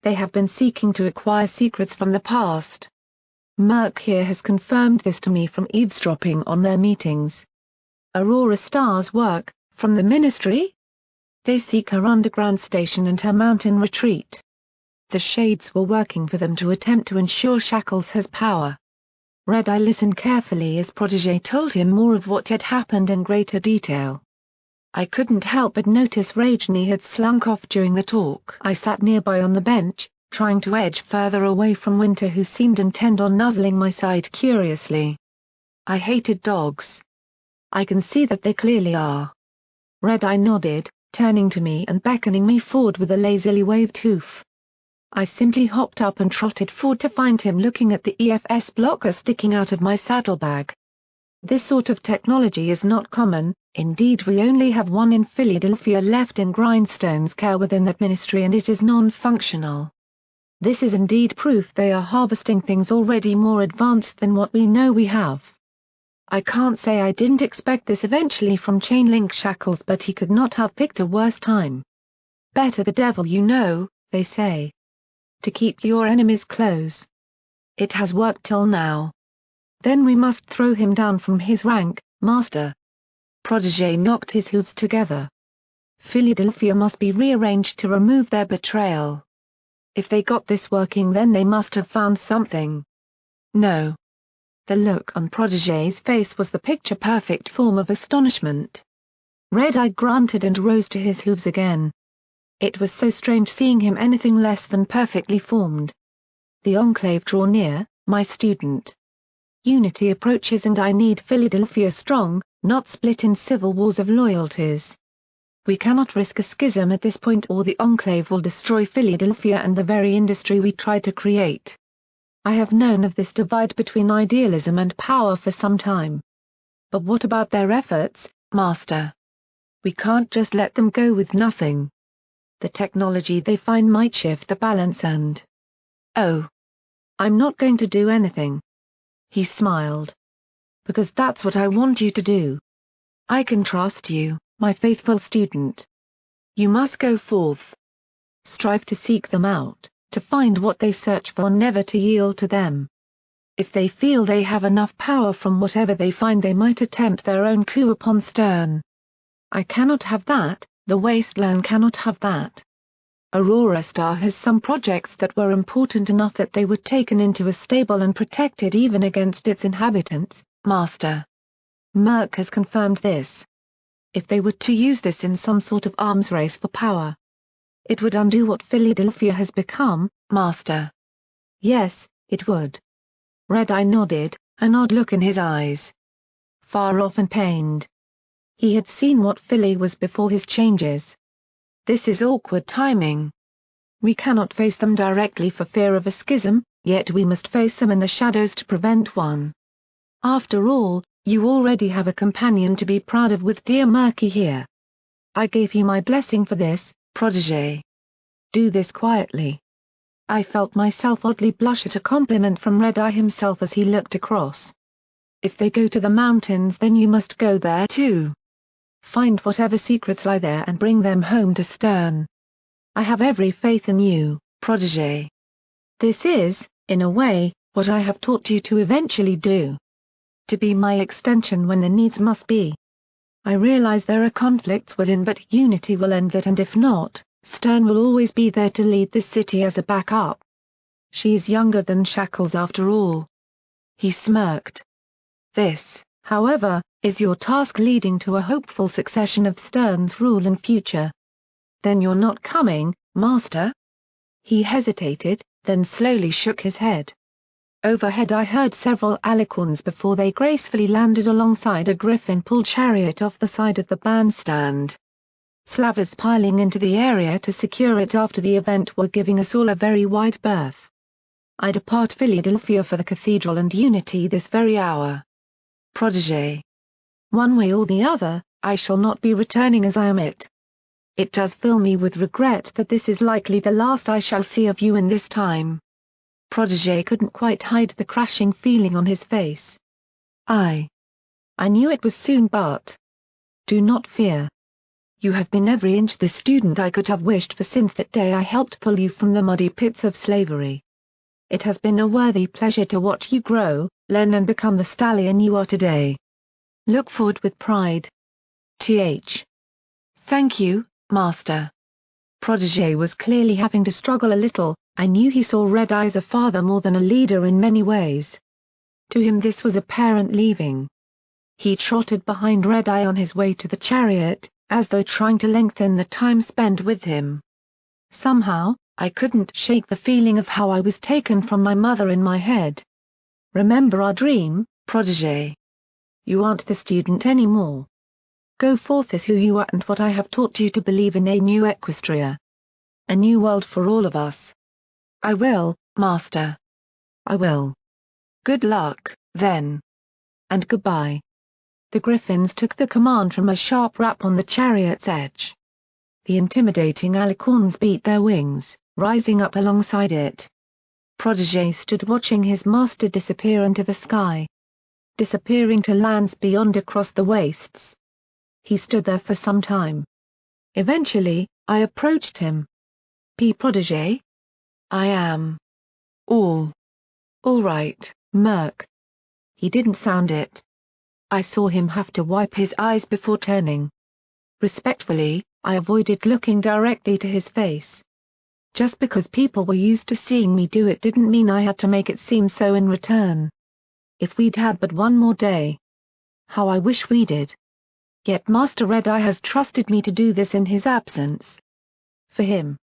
They have been seeking to acquire secrets from the past. Murky here has confirmed this to me from eavesdropping on their meetings. Aurora Star's work, from the Ministry? They seek her underground station and her mountain retreat. The Shades were working for them to attempt to ensure Shackles has power." Red Eye listened carefully as Protégé told him more of what had happened in greater detail. I couldn't help but notice Rajni had slunk off during the talk. I sat nearby on the bench, trying to edge further away from Winter, who seemed intent on nuzzling my side curiously. "I hated dogs. I can see that they clearly are." Red Eye nodded, turning to me and beckoning me forward with a lazily waved hoof. I simply hopped up and trotted forward to find him looking at the EFS blocker sticking out of my saddlebag. This sort of technology is not common, indeed we only have one in Philadelphia left in Grindstone's care within that ministry, and it is non-functional. This is indeed proof they are harvesting things already more advanced than what we know we have. I can't say I didn't expect this eventually from Chainlink Shackles, but he could not have picked a worse time. Better the devil you know, they say. To keep your enemies close. It has worked till now. Then we must throw him down from his rank, master. Protégé knocked his hooves together. Philadelphia must be rearranged to remove their betrayal. If they got this working, then they must have found something. No. The look on Protégé's face was the picture-perfect form of astonishment. Red Eye grunted and rose to his hooves again. It was so strange seeing him anything less than perfectly formed. The enclave draw near, my student. Unity approaches and I need Philadelphia strong, not split in civil wars of loyalties. We cannot risk a schism at this point or the Enclave will destroy Philadelphia and the very industry we try to create. I have known of this divide between idealism and power for some time. But what about their efforts, Master? We can't just let them go with nothing. The technology they find might shift the balance and... Oh. I'm not going to do anything. He smiled. Because that's what I want you to do. I can trust you, my faithful student. You must go forth. Strive to seek them out, to find what they search for, never to yield to them. If they feel they have enough power from whatever they find, they might attempt their own coup upon Stern. I cannot have that, the Wasteland cannot have that. Aurora Star has some projects that were important enough that they were taken into a stable and protected even against its inhabitants, Master. Murk has confirmed this. If they were to use this in some sort of arms race for power, it would undo what Philadelphia has become, Master. Yes, it would. Red-Eye nodded, an odd look in his eyes. Far off and pained. He had seen what Philly was before his changes. This is awkward timing. We cannot face them directly for fear of a schism, yet we must face them in the shadows to prevent one. After all, you already have a companion to be proud of with dear Murky here. I gave you my blessing for this, protégé. Do this quietly. I felt myself oddly blush at a compliment from Red-Eye himself as he looked across. If they go to the mountains, then you must go there too. Find whatever secrets lie there and bring them home to Stern. I have every faith in you, protégé. This is, in a way, what I have taught you to eventually do. To be my extension when the needs must be. I realize there are conflicts within, but unity will end that, and if not, Stern will always be there to lead this city as a backup. She is younger than Shackles after all. He smirked. This, however, is your task leading to a hopeful succession of Stern's rule and future. Then you're not coming, Master? He hesitated, then slowly shook his head. Overhead I heard several alicorns before they gracefully landed alongside a griffin-pulled chariot off the side of the bandstand. Slavers piling into the area to secure it after the event were giving us all a very wide berth. I depart Philadelphia for the cathedral and unity this very hour. Protégé. One way or the other, I shall not be returning as I am it. It does fill me with regret that this is likely the last I shall see of you in this time. Protégé couldn't quite hide the crashing feeling on his face. I knew it was soon, but... Do not fear. You have been every inch the student I could have wished for since that day I helped pull you from the muddy pits of slavery. It has been a worthy pleasure to watch you grow, learn and become the stallion you are today. Look forward with pride. Th. Thank you, Master. Protégé was clearly having to struggle a little. I knew he saw Red-Eye as a father more than a leader in many ways. To him this was a parent leaving. He trotted behind Red-Eye on his way to the chariot, as though trying to lengthen the time spent with him. Somehow, I couldn't shake the feeling of how I was taken from my mother in my head. Remember our dream, protégé. You aren't the student anymore. Go forth as who you are and what I have taught you to believe in, a new Equestria. A new world for all of us. I will, Master. I will. Good luck, then. And goodbye. The griffins took the command from a sharp rap on the chariot's edge. The intimidating alicorns beat their wings, rising up alongside it. Protégé stood watching his master disappear into the sky. Disappearing to lands beyond across the wastes. He stood there for some time. Eventually, I approached him. Protégé? I am. All right, Murk. He didn't sound it. I saw him have to wipe his eyes before turning. Respectfully, I avoided looking directly to his face. Just because people were used to seeing me do it didn't mean I had to make it seem so in return. If we'd had but one more day. How I wish we did. Yet Master Red-Eye has trusted me to do this in his absence. For him.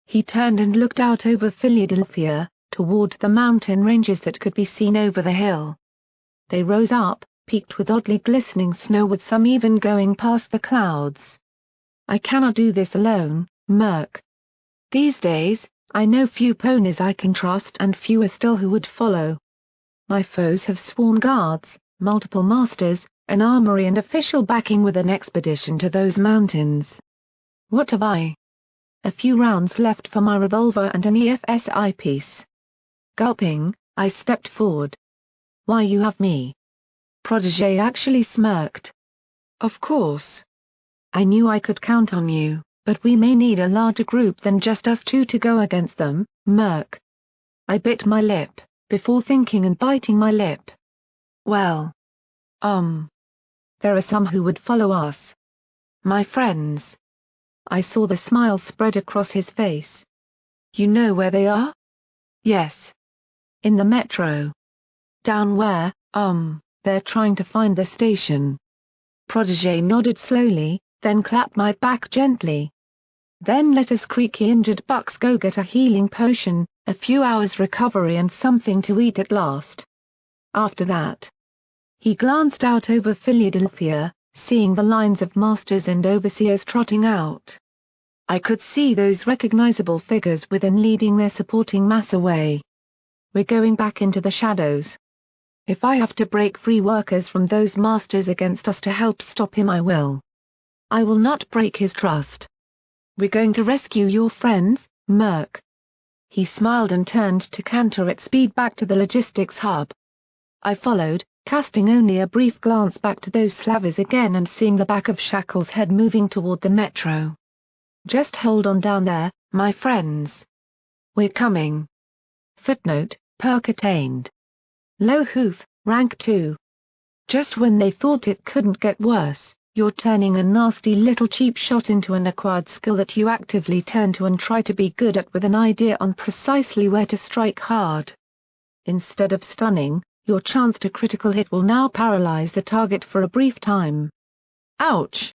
He turned and looked out over Philadelphia, toward the mountain ranges that could be seen over the hill. They rose up, peaked with oddly glistening snow with some even going past the clouds. I cannot do this alone, Merc. These days, I know few ponies I can trust and fewer still who would follow. My foes have sworn guards, multiple masters, an armory and official backing with an expedition to those mountains. What have I? A few rounds left for my revolver and an EFSI piece. Gulping, I stepped forward. Why you have me? Protégé actually smirked. Of course. I knew I could count on you, but we may need a larger group than just us two to go against them, Merc. I bit my lip, before thinking and biting my lip. Well. There are some who would follow us. My friends. I saw the smile spread across his face. You know where they are? Yes. In the metro. Down where, they're trying to find the station. Protégé nodded slowly, then clapped my back gently. Then let us creaky injured bucks go get a healing potion, a few hours recovery and something to eat at last. After that. He glanced out over Philadelphia, seeing the lines of masters and overseers trotting out. I could see those recognizable figures within leading their supporting mass away. We're going back into the shadows. If I have to break free workers from those masters against us to help stop him, I will. I will not break his trust. We're going to rescue your friends, Merc. He smiled and turned to canter at speed back to the logistics hub. I followed, casting only a brief glance back to those slavers again and seeing the back of Shackle's head moving toward the metro. Just hold on down there, my friends. We're coming. Footnote, perk attained. Low hoof, rank 2. Just when they thought it couldn't get worse, you're turning a nasty little cheap shot into an acquired skill that you actively turn to and try to be good at with an idea on precisely where to strike hard. Instead of stunning, your chance to critical hit will now paralyze the target for a brief time. Ouch!